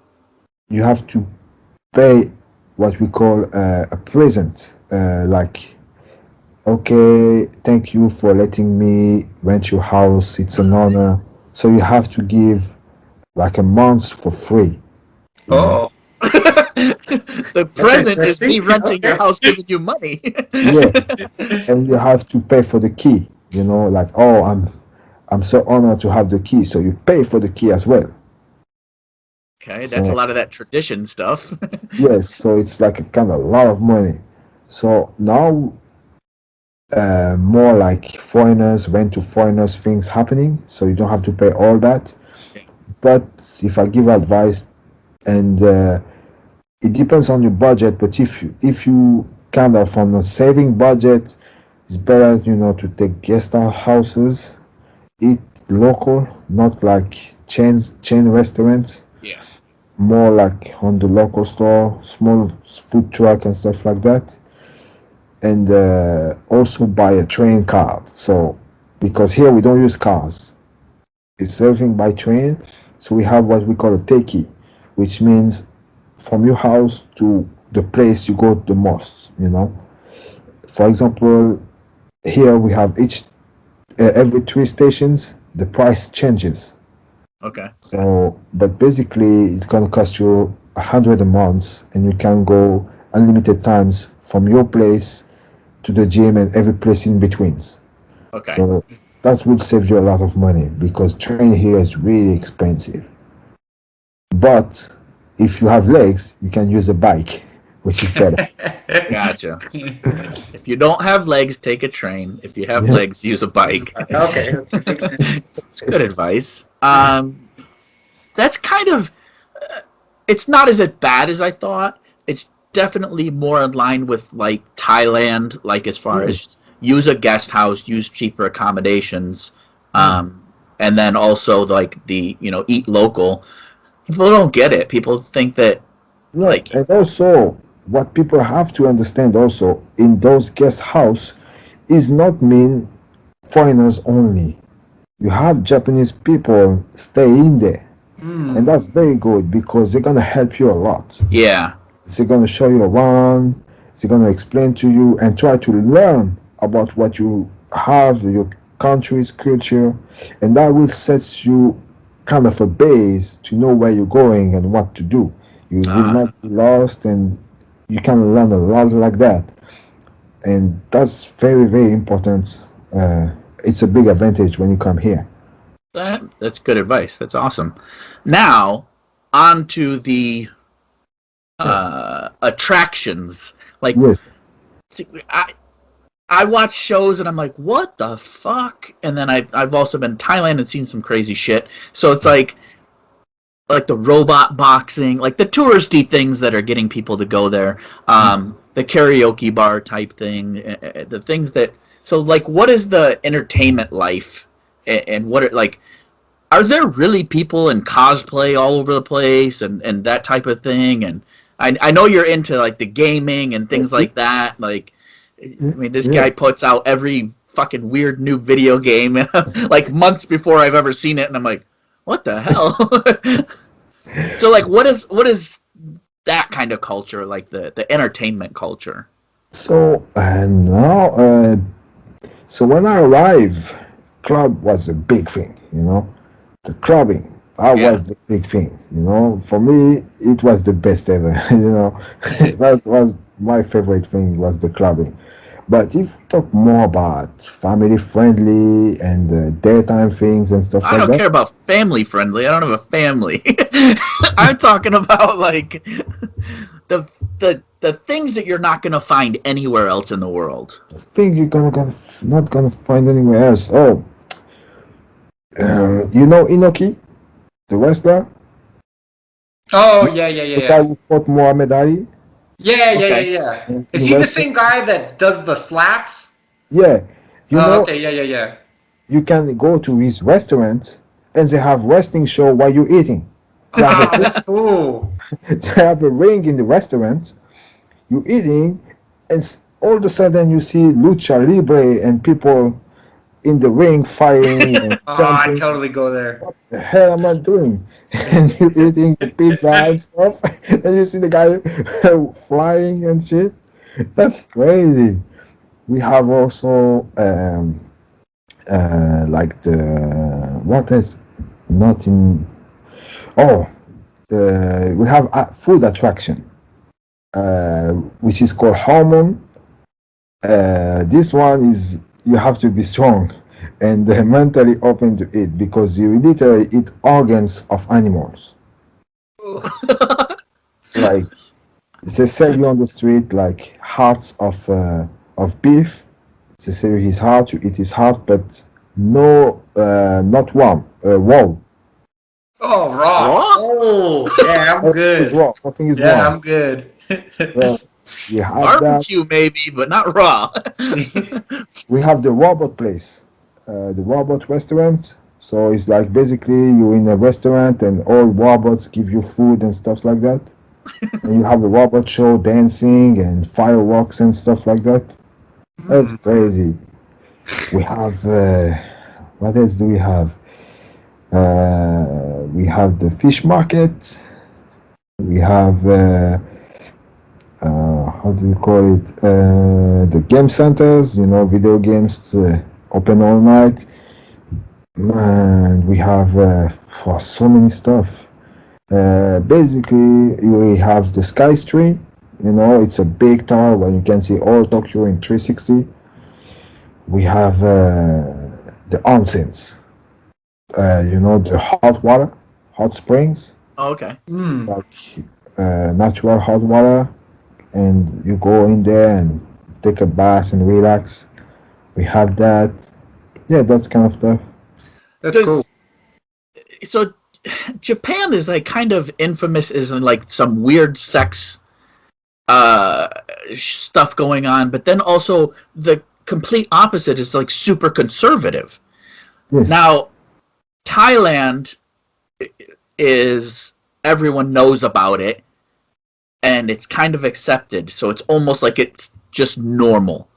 You have to pay what we call a present, like, okay, thank you for letting me rent your house. It's an honor. So you have to give like a month for free. Oh, The that's present is me interesting. renting your Okay. house, giving you money. Yeah, and you have to pay for the key. Like, oh, I'm so honored to have the key. So you pay for the key as well. Okay, that's a So lot of that tradition stuff. yes, so it's like a kind of lot of money. So now more like foreigners went to foreigners things happening, so you don't have to pay all that. Yeah. But if I give advice, and it depends on your budget, but if you kind of on a saving budget, it's better to take guest houses, eat local, not like chain restaurants, Yeah. more like on the local store, small food truck and stuff like that, and also buy a train card. So because here we don't use cars, it's serving by train, so we have what we call a takey, which means from your house to the place you go the most. For example, here we have each every 3 stations the price changes. Okay. So, but basically, it's gonna cost you 100 a month, and you can go unlimited times from your place to the gym and every place in between. Okay. So that will save you a lot of money because training here is really expensive. But if you have legs, you can use a bike, which is better. Gotcha. If you don't have legs, take a train. If you have Yeah. legs, use a bike. Okay, that makes sense. It's good advice. That's kind of. It's not as bad as I thought. It's definitely more in line with like Thailand, like as far Yeah. as use a guest house, use cheaper accommodations, Yeah. and then also like the eat local. People don't get it. People think that No, like and also what people have to understand also in those guest house is not mean foreigners only. You have Japanese people stay in there, and Hmm. that's very good because they're gonna help you a lot. yeah, They're gonna show you around. They're gonna explain to you and try to learn about what you have, your country's culture, and that will set you kind of a base to know where you're going and what to do. You will uh, not be lost, and you can learn a lot like that. And that's very, very important. It's a big advantage when you come here. that's good advice. That's awesome. Now on to the Yeah. attractions. Like Yes. I I watch shows and I'm like, what the fuck? And then I've also been to Thailand and seen some crazy shit. So it's like the robot boxing, like the touristy things that are getting people to go there. The karaoke bar type thing, the things that. So like, what is the entertainment life, and what are like? Are there really people in cosplay all over the place and that type of thing? And I know you're into like the gaming and things like that. Like, I Yeah. mean, this Yeah. guy puts out every fucking weird new video game like months before I've ever seen it, and I'm like, what the hell? So like, what is that kind of culture like the entertainment culture? So now, so when I arrived, club was a big thing. The clubbing, that Yeah. was the big thing. For me, it was the best ever. That was my favorite thing was the clubbing. But if we talk more about family friendly and daytime things and stuff I like don't that, care about family friendly. I don't have a family. I'm talking about like the the things that you're not gonna find anywhere else in the world. I think you're not gonna find anywhere else. Oh, Inoki, the wrestler, Oh, yeah, yeah, yeah, the guy yeah. who fought Muhammad Ali. Yeah, yeah, yeah, Okay. yeah. Is In he the wrestling. same guy that does the slaps? Yeah, you Oh, know, okay, yeah, yeah, yeah. you can go to his restaurant and they have wrestling show while you're eating. They have Oh, a, that's cool. they have a ring in the restaurant. You're eating, and all of a sudden you see lucha libre and people in the ring fighting and Oh, I'd jumping. totally go there. What the hell am I doing? And you're eating the pizza and stuff, and you see the guy flying and shit. That's crazy. We have also like the what is not in oh we have a food attraction which is called hormone. This one is you have to be strong and mentally open to it because you literally eat organs of animals. Like they sell you on the street like hearts of beef. They sell you his heart, you eat his heart, but no, not warm, raw. Oh, raw. Raw? Oh, yeah, I'm Nothing is good. raw. Nothing is Yeah, raw. I'm good. You have that. Barbecue maybe, but not raw. We have the robot place, the robot restaurant. So it's like basically you're in a restaurant and all robots give you food and stuff like that. And you have a robot show dancing and fireworks and stuff like that. That's crazy. We have what else do we have? We have the fish market. We have how do you call it? The game centers. You know, video games open all night. Man, we have so many stuff. Basically, we have the Sky Street. You know, it's a big tower where you can see all Tokyo in 360. We have the onsens. You know, the hot water, hot springs, Oh, okay. like natural hot water, and you go in there and take a bath and relax. We have that. Yeah, that kind of stuff. That's Does- cool. So Japan is like kind of infamous as in like some weird sex stuff going on, but then also the complete opposite is like super conservative. Yes. Now, Thailand is everyone knows about it and it's kind of accepted, so it's almost like it's just normal.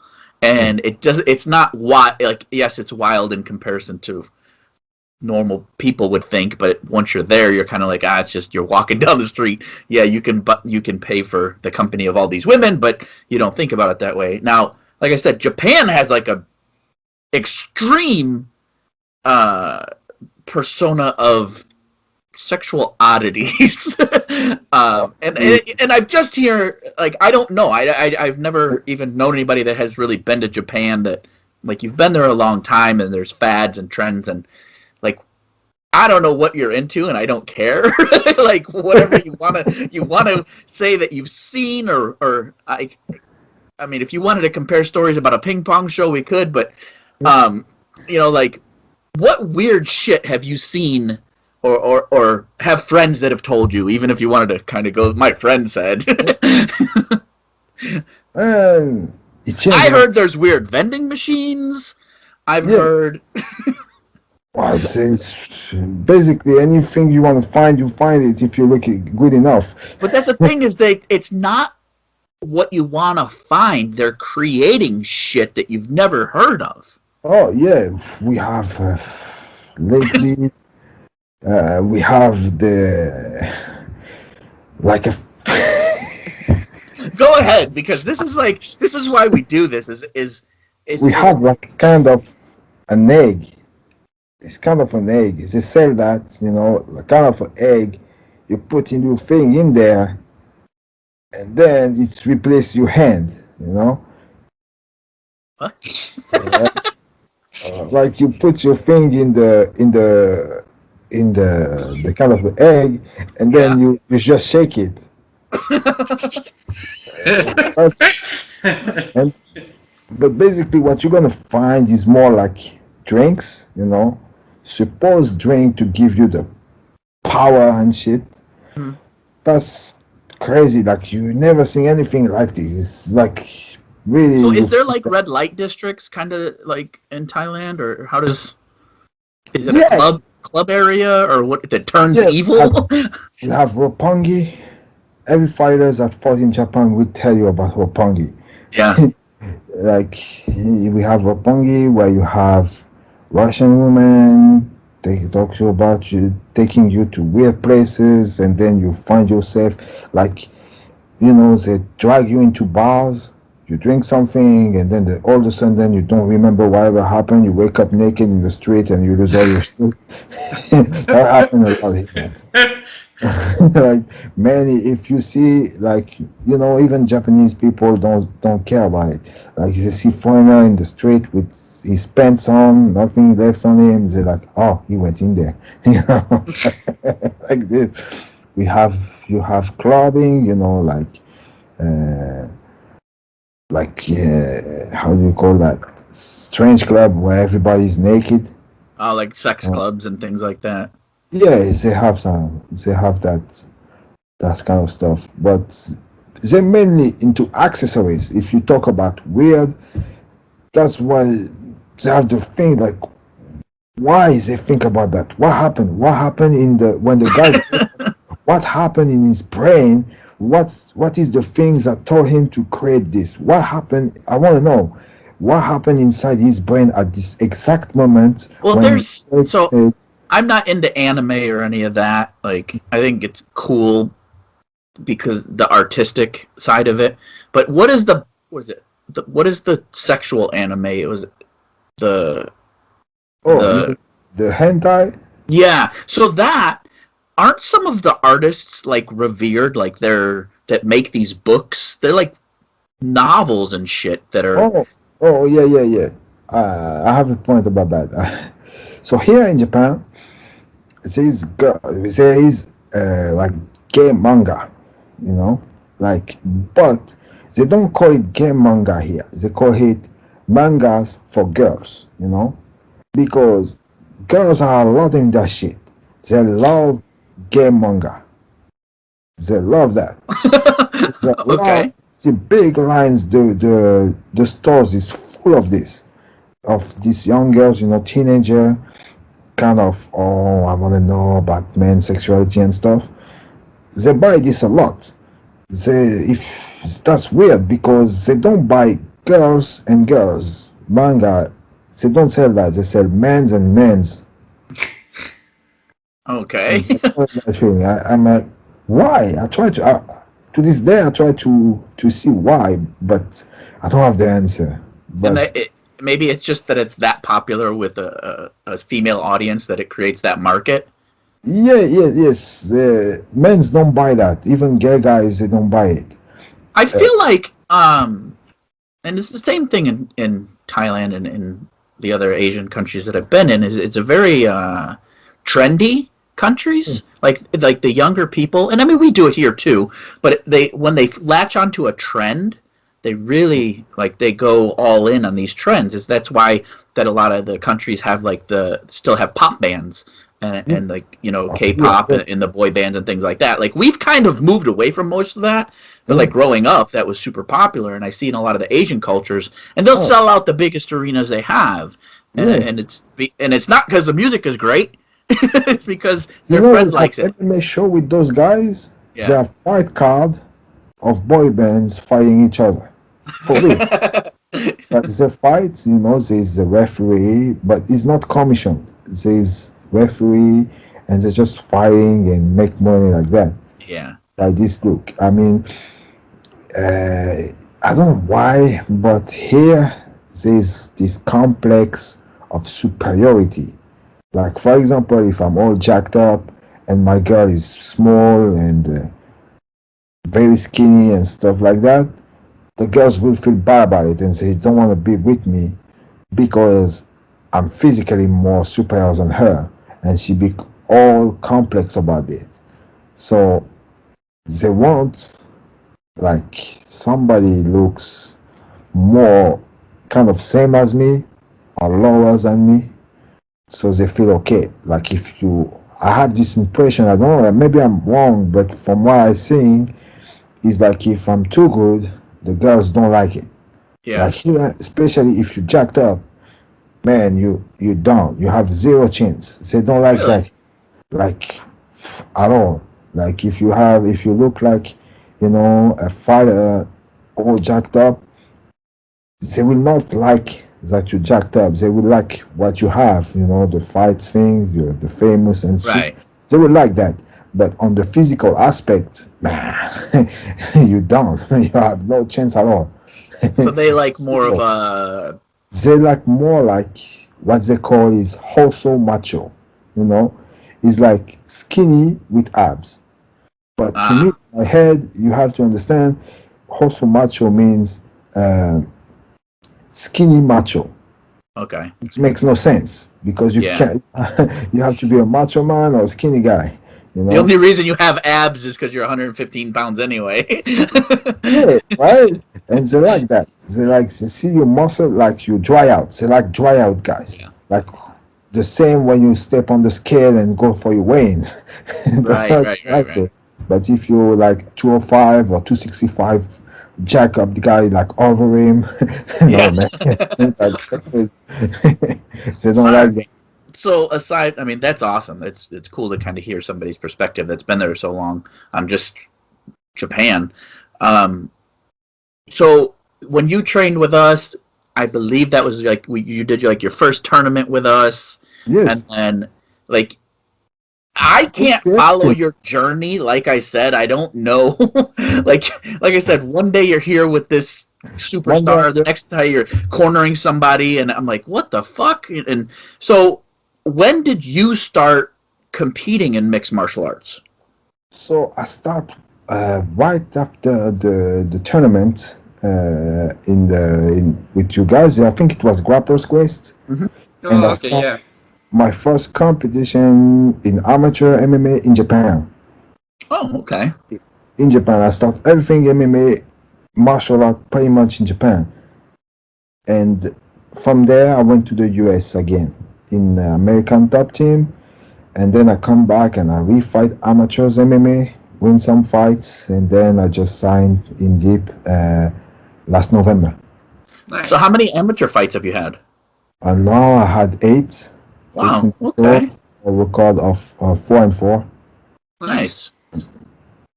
And it's not wild, like yes, it's wild in comparison to normal people would think, but once you're there, you're kind of like, it's just you're walking down the street. Yeah, you can pay for the company of all these women, but you don't think about it that way. Now, like I said, Japan has like a extreme persona of sexual oddities, and I've just hear like I don't know, I've never even known anybody that has really been to Japan that like you've been there a long time and there's fads and trends and like I don't know what you're into and I don't care. Like whatever you wanna say that you've seen or I mean if you wanted to compare stories about a ping pong show we could, but you know, like what weird shit have you seen or have friends that have told you, even if you wanted to kind of go, my friend said. I heard there's weird vending machines. I've heard. Well, since basically anything you want to find, you find it if you look good enough. But that's the thing is that it's not what you want to find. They're creating shit that you've never heard of. Oh yeah, we have lately. We have the like a. Go ahead, because this is why we do this. We have like kind of an egg. It's kind of an egg. They sell that, you know, kind of an egg. You put in your thing in there, and then it replaces your hand. You know. What? Like you put your thing in the kind of the egg, and then you just shake it. But basically, what you're gonna find is more like drinks. You know, suppose drink to give you the power and shit. That's crazy. Like you never seen anything like this. It's like really. So is there like red light districts, kind of like in Thailand, or how does? Is it a club? club area or what that turns Yeah, evil? we have Roppongi. Every fighters that fought in Japan will tell you about Roppongi. Yeah. Like we have Roppongi where you have Russian women. They talk to you about you taking you to weird places, and then you find yourself like they drag you into bars. You drink something, and then all of a sudden, then you don't remember whatever happened. You wake up naked in the street, and you lose all your shit. That happened a lot here. Like many, if you see, like even Japanese people don't care about it. Like they see foreigner in the street with his pants on, nothing left on him, they're like, oh, he went in there. Like this. You have clubbing, uh, how do you call that? Strange club where everybody's naked. Oh, like sex Uh, clubs and things like that. yeah, they have that kind of stuff. But they're mainly into accessories. If you talk about weird, that's why they have the thing like, why they think about that? What happened? What happened in the when the guy? What happened in his brain? What is the things that told him to create this? What happened? I want to know what happened inside his brain at this exact moment Well, when. I'm not into anime or any of that. Like, I think it's cool because the artistic side of it. But what is the sexual anime? It was the Oh, the the hentai. yeah. So that aren't some of the artists like revered, like that make these books? They're like novels and shit that are Oh, oh yeah, yeah, yeah. I have a point about that. So here in Japan, there is like gay manga, you know, like, but they don't call it gay manga here. They call it mangas for girls, because girls are a lot in that shit. They love gay manga. They love that. They love okay. the big lines. The stores is full of this, of these young girls, teenager, kind of, oh, I want to know about men's sexuality and stuff. They buy this a lot. If that's weird because they don't buy girls and girls manga. They don't sell that. They sell men's and men's. Okay. And so that's my feeling. I'm like, why? I try to this day. I try to see why, but I don't have the answer. And But maybe it's just that it's that popular with a female audience that it creates that market. yeah, yeah, yes. The men's don't buy that. Even gay guys, they don't buy it. I feel like and it's the same thing in Thailand and in the other Asian countries that I've been in. Is it's a very trendy countries. Like the younger people, and I mean we do it here too. But they when they latch onto a trend, they really like they go all in on these trends. That's why that a lot of the countries have like the still have pop bands and like Yeah, K-pop and the boy bands and things like that. Like we've kind of moved away from most of that, but like yeah. growing up, that was super popular, and I see in a lot of the Asian cultures, and they'll Oh, sell out the biggest arenas they have, yeah. and it's not because the music is great, it's because You their know, friends we have likes it. MMA show with those guys. They Yeah. have fight card of boy bands fighting each other. For real. But the fight, there's the referee, but it's not commissioned. There's referee, and they're just fighting and make money like that. Yeah. By this look, I mean, I don't know why, but here there's this complex of superiority. Like, for example, if I'm all jacked up and my girl is small and very skinny and stuff like that, the girls will feel bad about it and say, don't want to be with me because I'm physically more superior than her. And she be all complex about it. So they want, like, somebody looks more kind of same as me or lower than me, so they feel okay. Like I have this impression. I don't know. Maybe I'm wrong, but from what I'm seeing, is like if I'm too good, the girls don't like it. Yeah. Like here, especially if you jacked up, man, you don't. You have zero chance. They don't like Really? that, like at all. Like if you look like, a fighter all jacked up, they will not like that you jacked up. They will like what you have, the fight things, the famous and shit. Right. They will like that. But on the physical aspect, man, you don't. You have no chance at all. So they like more of Zero. a They like more like what they call is also macho. You know, it's like skinny with abs. But to me, ah in my head, you have to understand, also macho means uh, skinny macho. okay. It makes no sense because you Yeah. can't. You have to be a macho man or a skinny guy. You The know. only reason you have abs is because you're 115 pounds anyway. Yeah, right. And they like that. They see your muscle like you dry out. They like dry out guys. Yeah. Like the same when you step on the scale and go for your weightings. Right, right, That's right, like right. it. But if you're like 205 or 265, jack up the guy like over him. No Yeah. man. They don't All like that. right. So aside, I mean, that's awesome. It's cool to kind of hear somebody's perspective that's been there so long on just Japan. Um, so when you trained with us, I believe that was like you did like your first tournament with us, and Yes. then like I can't follow Okay. your journey. Like I said, I don't know. like like I said, one day you're here with this One day, superstar, the next day you're cornering somebody, and I'm like, what the fuck? And so, when did you start competing in mixed martial arts? so I start right after the tournament with you guys. I think it was Grappler's Quest, Mm-hmm. and Oh, I okay, start yeah. my first competition in amateur MMA in Japan. Oh, okay. In Japan, I start everything MMA martial art pretty much in Japan, and from there I went to the US again in American Top Team, and then I come back and I refight amateurs MMA, win some fights, and then I just signed in deep last November. So, Nice. how many amateur fights have you had? And now I had eight Wow. in total, Okay. a record of 4-4. Nice. Nice.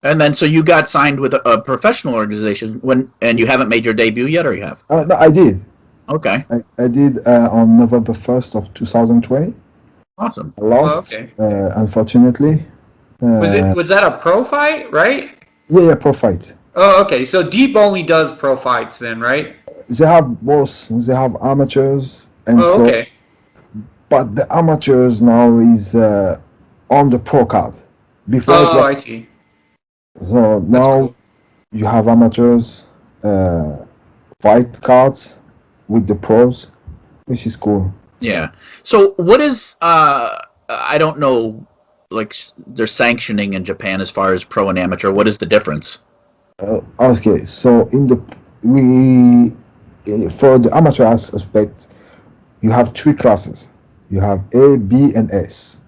And then, so you got signed with a professional organization and you haven't made your debut yet, or you have? No, I did. Okay. I did on November 1st of 2020. Awesome. I Oh, lost, okay. unfortunately. Was that a pro fight, right? Yeah, pro fight. Oh, okay. So Deep only does pro fights then, right? They have both. They have amateurs and Oh, pro, okay. but the amateurs now is on the pro card. Before it Oh, was I see. so That's now cool. you have amateurs fight cards with the pros, which is cool. Yeah. So what is I don't know like their sanctioning in Japan as far as pro and amateur. What is the difference? Okay, so in the we for the amateur aspect, you have three classes. You have A, B, and S.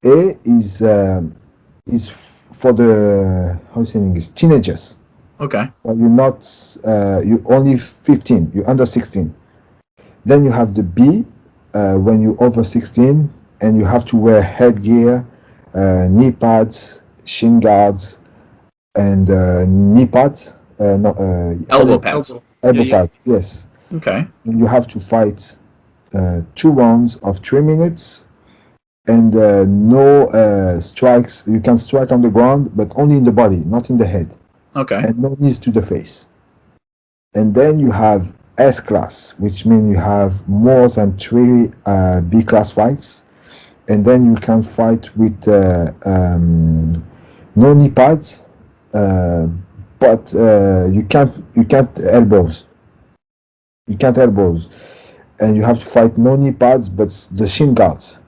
A is for the how you say in English teenagers. Okay. Well, you're not you only 15. You're under 16. Then you have the B when you're over 16, and you have to wear headgear, knee pads, shin guards, and knee pads. No, how Elbow do pads. Elbow. Yeah, elbow yeah. pads? Yes. Okay. And you have to fight 2 rounds of 3 minutes, and no strikes. You can strike on the ground, but only in the body, not in the head, Okay. and no knees to the face. And then you have S class, which means you have more than three B class fights, and then you can fight with no knee pads, uh, but you can't elbows. You can't elbows, and you have to fight no knee pads, but the shin guards.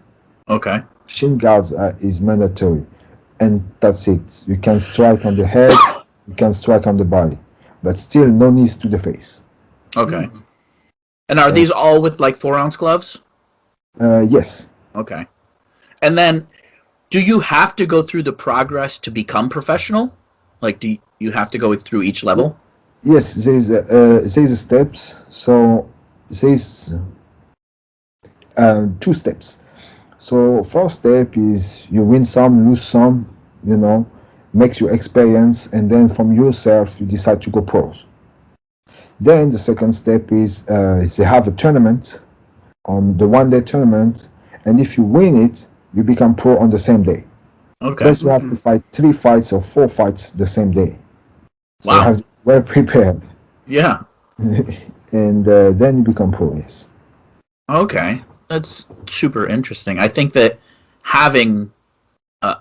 Okay. Shin guards is mandatory, and that's it. You can strike on the head, you can strike on the body, but still no knees to the face. Okay. Mm. And are And these all with like 4-ounce gloves? yes, Okay. And then do you have to go through the progress to become professional? Like do you have to go through each level? yes, there's steps. So there's Two steps. So first step is you win some, lose some, you know, makes you experience, and then from yourself you decide to go pros. Then the second step is they have a tournament on the 1 day tournament, and if you win it, you become pro on the same day. Okay. But you have to fight 3 fights or 4 fights the same day. So you Wow. have to be well prepared, Yeah. and then you become pro. Yes. Okay. That's super interesting. I think that having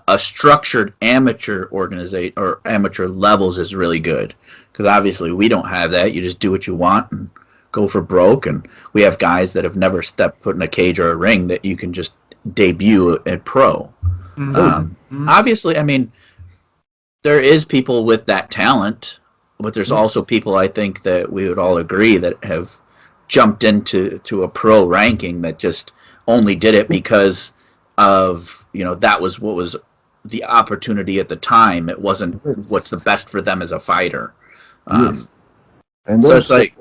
a structured amateur organization or amateur levels is really good because obviously we don't have that. You just do what you want and go for broke. And we have guys that have never stepped foot in a cage or a ring that you can just debut at pro. Obviously, I mean, there is people with that talent, but there's also people I think that we would all agree that have jumped into a pro ranking that just only did it because of that was what was the opportunity at the time. It wasn't what's the Yes. best for them as a fighter. Yes. And So it's also like,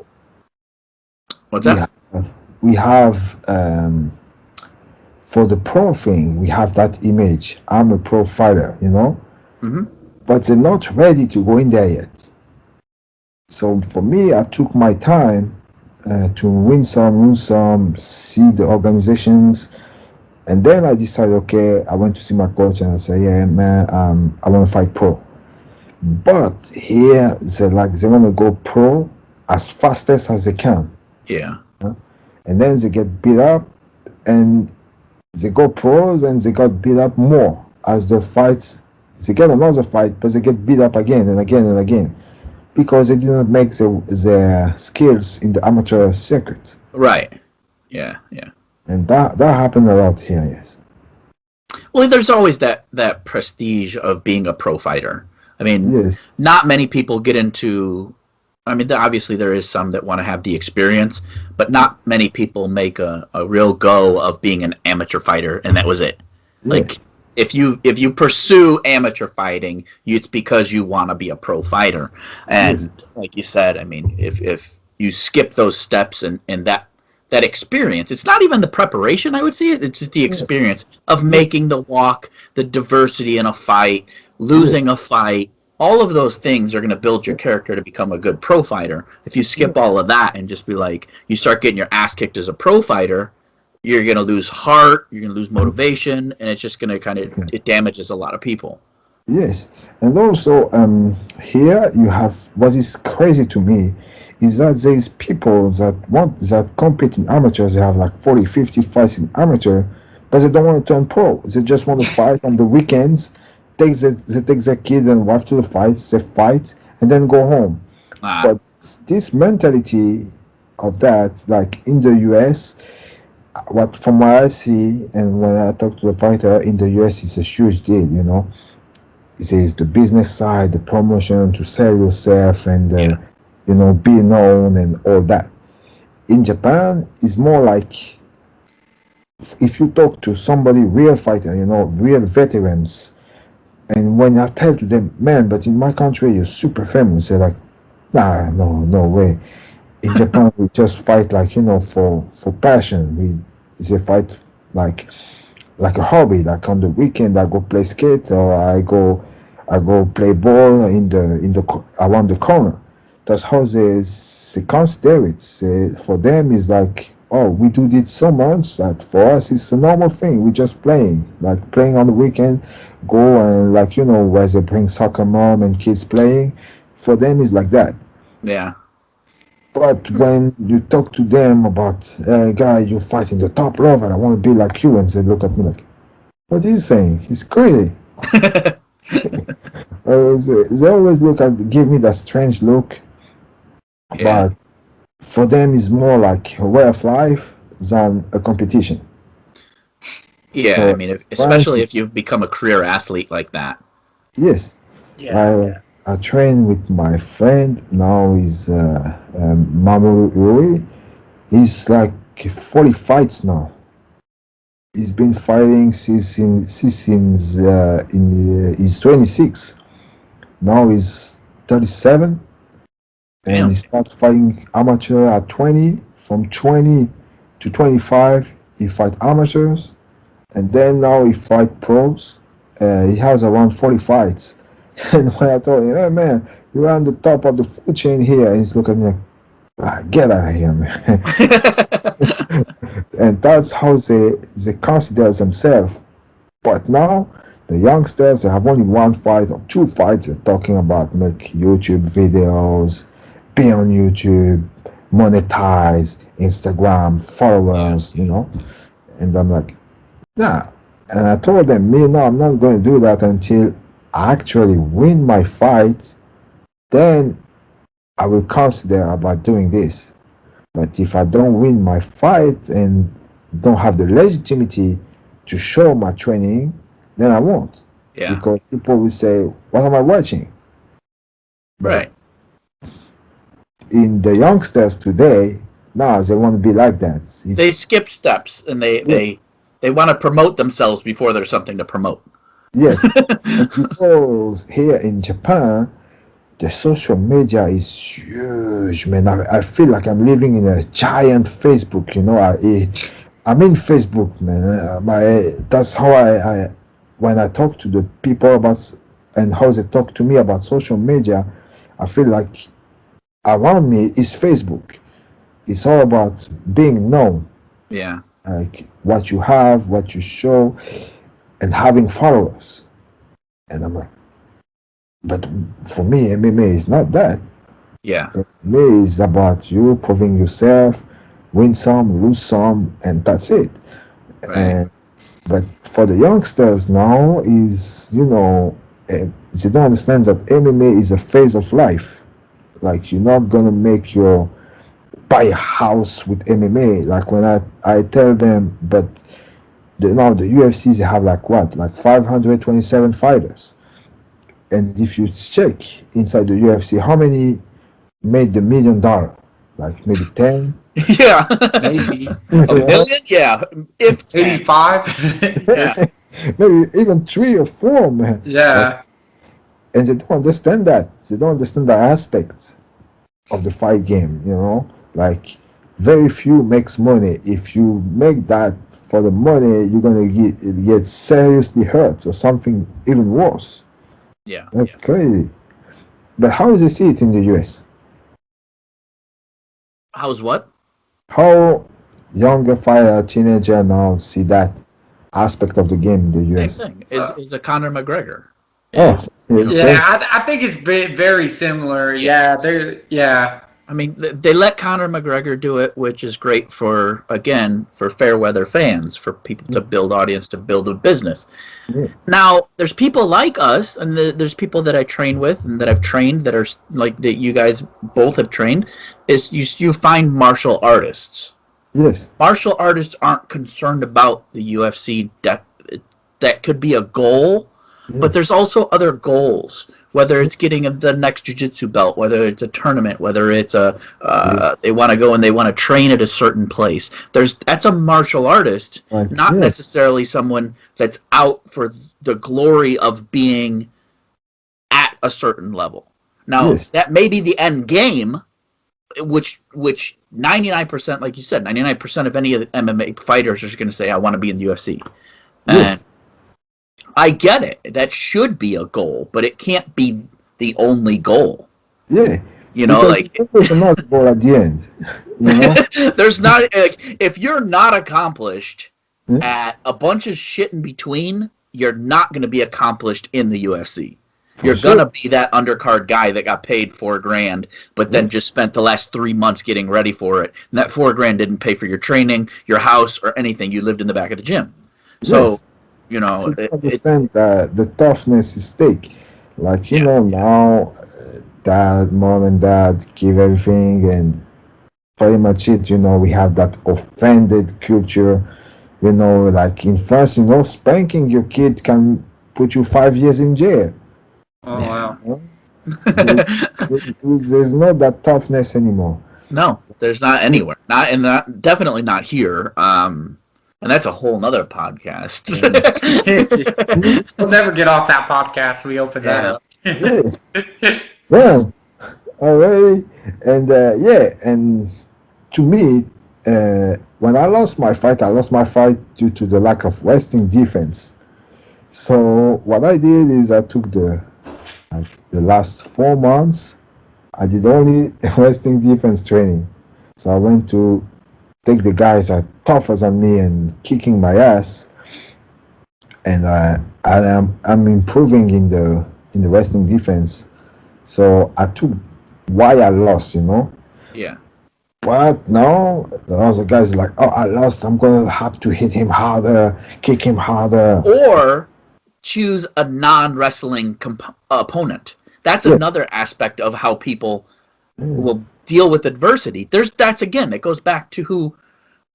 what's we that? have we have for the pro thing, we have that image. I'm a pro fighter, you know, Hmm. but they're not ready to go in there yet. So for me, I took my time to win some, lose some, see the organizations, and then I decided, okay, I went to see my coach and I said, yeah, man, I want to fight pro. But here, they want to go pro as fastest as they can, Yeah. and then they get beat up, and they go pros and they got beat up more as the fights. They get another fight, but they get beat up again and again and again because they didn't make their skills in the amateur circuit, Right. Yeah. Yeah. and that happened a lot here. Yes. Well, there's always that prestige of being a pro fighter. I mean, Yes. not many people get into. I mean, obviously there is some that want to have the experience, but not many people make a real go of being an amateur fighter, and that was it. Yeah. Like if you pursue amateur fighting, it's because you want to be a pro fighter, Yes. and like you said, I mean, if you skip those steps and that experience, it's not even the preparation. I would see it's just the Yeah. experience of making the walk, the diversity in a fight, Yeah. losing a fight. All of those things are going to build your character to become a good pro fighter. If you skip all of that and just be like, you start getting your ass kicked as a pro fighter, you're going to lose heart, you're going to lose motivation, and it's just going to it damages a lot of people. Yes, and also here you have what is crazy to me is that there's people that compete in amateurs. They have like 40, 50 fights in amateur, but they don't want to turn pro. They just want to fight on the weekends. They take their kids and wife to the fights. They fight and then go home. Ah, But this mentality of that, like in the US, what from what I see and when I talk to the fighter in the US, it's a huge deal. You know, there's the business side, the promotion to sell yourself and yeah. be known and all that. In Japan, it's more like if you talk to somebody real fighter, real veterans, and when I tell to them, man, but in my country you're super famous, they're like, nah, no way. In Japan, we just fight like for passion. They fight like like a hobby. Like on the weekend, I go play skate or I go play ball around the corner. That's how they consider it. For them, it's like, oh, we do this so much that for us it's a normal thing. We just playing, like playing on the weekend, go and like where they bring soccer mom and kids playing. For them, it's like that. Yeah. But when you talk to them about, guy, you fight in the top level, I want to be like you, and they look at me like, what is he saying? He's crazy. They always give me that strange look, Yeah. but for them, it's more like a way of life than a competition. Yeah, I For mean, France, especially if you've become a career athlete like that. yes. Yeah. I train with my friend now. He's Mamoru Uri. He's like 40 fights now. He's been fighting he's 26. Now he's 37, and he Damn. started fighting amateur at 20. From 20 to 25, he fight amateurs, and then now he fight pros. He has around 40 fights. And when I told him, hey man, you're on the top of the food chain here, he's looking at me like, get out of here, man. And that's how they consider themselves. But now, the youngsters, they have only one fight or two fights. They're talking about make YouTube videos, be on YouTube, monetize, Instagram, followers, And I'm like, nah. And I told them, me, no, I'm not going to do that until I actually win my fight. Then I will consider about doing this. But if I don't win my fight and don't have the legitimacy to show my training, then I won't. Yeah. Because people will say, what am I watching? Right. In the youngsters today, now they want to be like that. They skip steps and they want to promote themselves before there's something to promote. Yes. Because here in Japan, the social media is huge, man. I feel like I'm living in a giant Facebook, I'm in Facebook, man. That's how I when I talk to the people about and how they talk to me about social media, I feel like around me is Facebook. It's all about being known, Yeah. like what you have, what you show, and having followers. And I'm like, but for me, MMA is not that. Yeah. MMA is about you proving yourself, win some, lose some, and that's it. Right. And but for the youngsters now is they don't understand that MMA is a phase of life. Like you're not gonna make your buy a house with MMA. Like when I tell them, but the UFCs have like what, like 527 fighters. And if you check inside the UFC, how many made the $1 million? Like maybe 10? Yeah. Maybe. A million? Yeah. If 10. 85? Yeah. Maybe even 3 or 4, man. Yeah. And they don't understand that. They don't understand the aspect of the fight game, Like very few makes money. If you make that for the money, you're gonna get seriously hurt or something even worse. Yeah. That's crazy. But how do they see it in the US? How's what? How younger fighter, teenager now see that aspect of the game in the Same US? thing. Is a Conor McGregor. Oh, Yeah, I think it's very similar. Yeah, yeah. I mean, they let Conor McGregor do it, which is great for fair weather fans, for people to build audience, to build a business. Yeah. Now, there's people like us, and there's people that I train with and that I've trained that are like that you guys both have trained, is you find martial artists. Yes. Martial artists aren't concerned about the UFC. That could be a goal, but there's also other goals. Whether it's getting the next jiu-jitsu belt, whether it's a tournament, whether it's they want to go and they want to train at a certain place. That's a martial artist, Right. not Yes. necessarily someone that's out for the glory of being at a certain level. Now, Yes. that may be the end game, which 99%, like you said, 99% of any of the MMA fighters are going to say, I want to be in the UFC. Yes. And I get it. That should be a goal, but it can't be the only goal. Yeah. Because there's another goal at the end. there's not if you're not accomplished Yeah. at a bunch of shit in between, you're not going to be accomplished in the UFC. You're sure. gonna be that undercard guy that got paid $4,000, but then just spent the last 3 months getting ready for it. And that $4,000 didn't pay for your training, your house, or anything. You lived in the back of the gym. So, See, understand that the toughness is stake. Like now, mom and dad give everything, and pretty much it. We have that offended culture. Like in France, spanking your kid can put you 5 years in jail. Oh wow. There's not that toughness anymore. No, there's not anywhere. Definitely not here. And that's a whole nother podcast. We'll never get off that podcast. We opened that up. Yeah. Well, already, and and to me, when I lost my fight due to the lack of wrestling defense. So what I did is I took the last 4 months. I did only wrestling defense training. So I went to take the guys that are tougher than me and kicking my ass, and I'm improving in the wrestling defense. So I took why I lost, Yeah. But now the other guys like, oh, I lost. I'm gonna have to hit him harder, kick him harder. Or choose a non-wrestling opponent. That's Yeah. another aspect of how people will deal with adversity. That's again, it goes back to who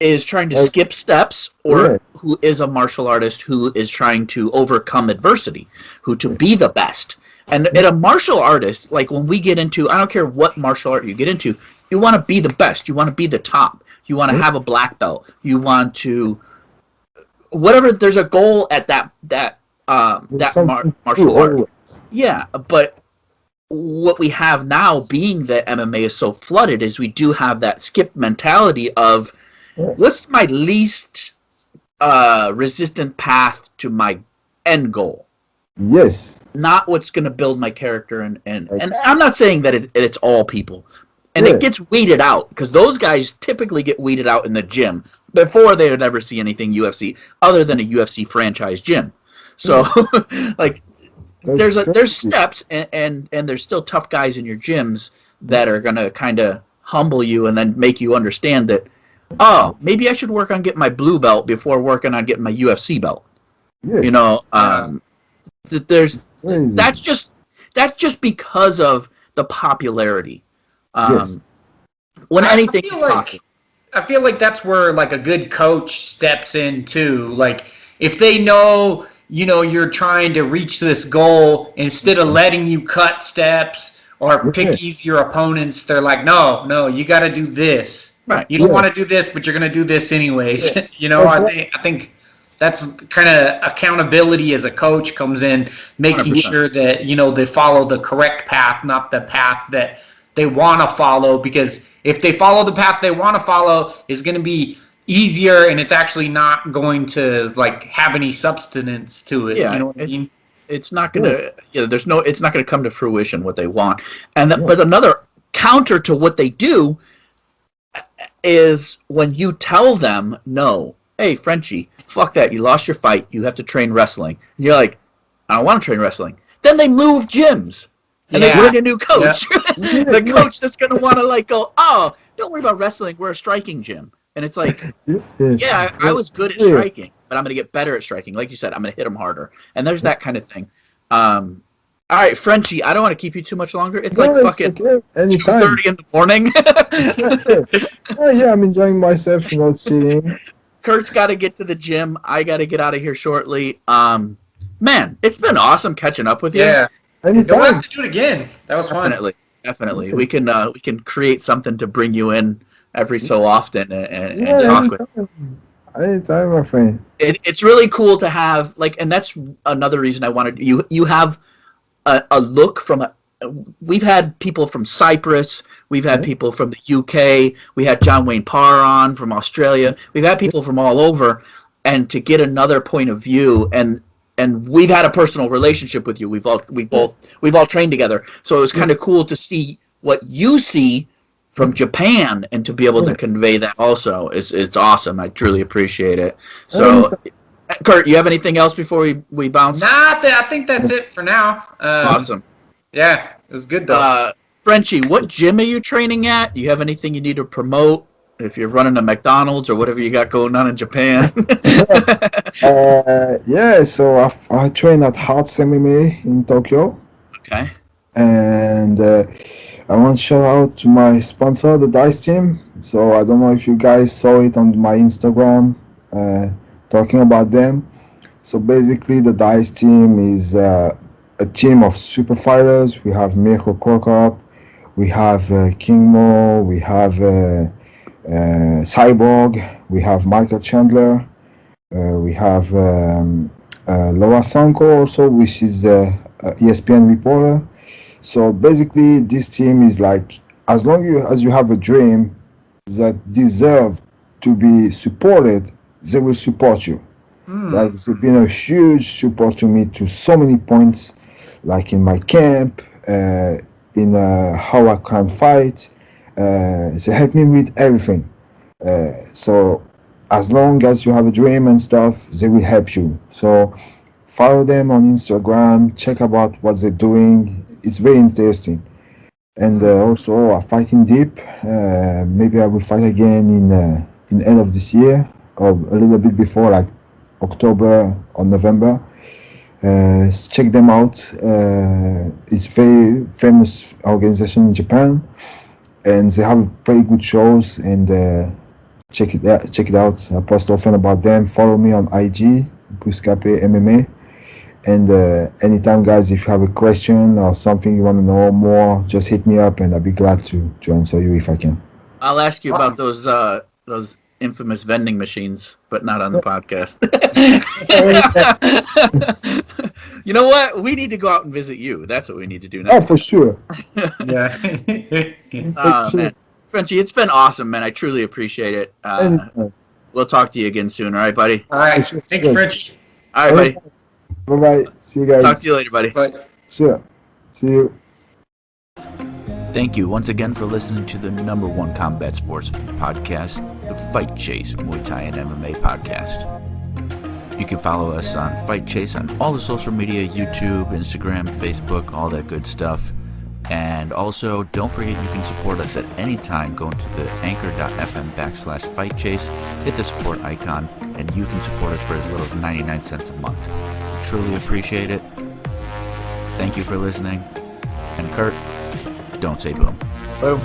is trying to skip steps, or who is a martial artist who is trying to overcome adversity, who to be the best. And in a martial artist, like when we get into, I don't care what martial art you get into, you want to be the best. You want to be the top. You want to have a black belt. You want to, whatever. There's a goal at that martial art. Yeah, but what we have now, being that MMA is so flooded, is we do have that skip mentality of what's my least resistant path to my end goal. Yes. Not what's going to build my character, and I'm not saying that it's all people, and it gets weeded out, because those guys typically get weeded out in the gym before they would ever see anything UFC other than a UFC franchise gym. So, like, there's steps, and there's still tough guys in your gyms that are gonna kind of humble you and then make you understand that, oh, maybe I should work on getting my blue belt before working on getting my UFC belt. Yes. That's just because of the popularity. When anything, I feel like that's where like a good coach steps in too. Like if they know, you're trying to reach this goal, instead of letting you cut steps or pick easier opponents, they're like, no, you got to do this. Right. You don't want to do this, but you're going to do this anyways. I think that's kind of accountability as a coach comes in, making 100%. Sure that, they follow the correct path, not the path that they want to follow, because if they follow the path they want to follow, it's going to be easier, and it's actually not going to like have any substance to it. Yeah, you know what I mean? It's not going to, it's not going to come to fruition what they want. But another counter to what they do is when you tell them, no, hey, Frenchie, fuck that, you lost your fight, you have to train wrestling. And you're like, I don't want to train wrestling. Then they move gyms. And they bring a new coach. Yeah. The coach that's going to want to go, oh, don't worry about wrestling, we're a striking gym. And it's like, yeah, I was good at striking, but I'm going to get better at striking. Like you said, I'm going to hit them harder. And there's that kind of thing. All right, Frenchie, I don't want to keep you too much longer. It's fucking 2:30 in the morning. Yeah, I'm enjoying myself, sitting. Kurt's got to get to the gym. I got to get out of here shortly. Man, it's been awesome catching up with you. Yeah. We'll have to do it again. That was fun. Definitely. We can create something to bring you in every so often and talk with. Anytime, my friend. It's really cool to have, and that's another reason I wanted you have a look from we've had people from Cyprus, we've had people from the UK, we had John Wayne Parr on from Australia, we've had people from all over, and to get another point of view, and we've had a personal relationship with you. We've all trained together, so it was kind of cool to see what you see from Japan, and to be able to convey that also is awesome. I truly appreciate it. So, Kurt, you have anything else before we bounce? Nah, I think that's it for now. Awesome. Yeah, it was good though. Frenchie, what gym are you training at? Do you have anything you need to promote? If you're running a McDonald's or whatever you got going on in Japan. So I train at Hearts MMA in Tokyo. Okay. And I want to shout out to my sponsor, the Dice Team. So I don't know if you guys saw it on my Instagram, talking about them. So basically, the Dice Team is a team of super fighters. We have Mirko Krokop, we have King Mo, we have Cyborg, we have Michael Chandler, we have Laura Sanko also, which is a ESPN reporter. So basically, this team is like, as long as you have a dream that deserves to be supported, they will support you. Like they've been a huge support to me to so many points, like in my camp, in how I can fight. They help me with everything. So as long as you have a dream and stuff, they will help you. So follow them on Instagram, check about what they're doing. It's very interesting. And also fighting deep. Maybe I will fight again in end of this year or a little bit before, like October or November. Check them out. It's very famous organization in Japan, and they have pretty good shows. And check it out. I post often about them. Follow me on IG, Buscape MMA. And anytime, guys, if you have a question or something you want to know more, just hit me up, and I'll be glad to answer you if I can. I'll ask you about those infamous vending machines, but not on the podcast. You know what? We need to go out and visit you. That's what we need to do now. Oh, for sure. Yeah. Man. Frenchie, it's been awesome, man. I truly appreciate it. We'll talk to you again soon, all right, buddy? All right. Thank you, Frenchie. All right, buddy. Bye-bye. See you guys. Talk to you later, buddy. Bye. Sure. See you. Thank you once again for listening to the #1 combat sports podcast, the Fight Chase Muay Thai and MMA podcast. You can follow us on Fight Chase on all the social media, YouTube, Instagram, Facebook, all that good stuff. And also, don't forget you can support us at any time going to the anchor.fm/Fight Chase, hit the support icon, and you can support us for as little as 99 cents a month. We truly appreciate it. Thank you for listening. And Kurt, don't say boom. Boom.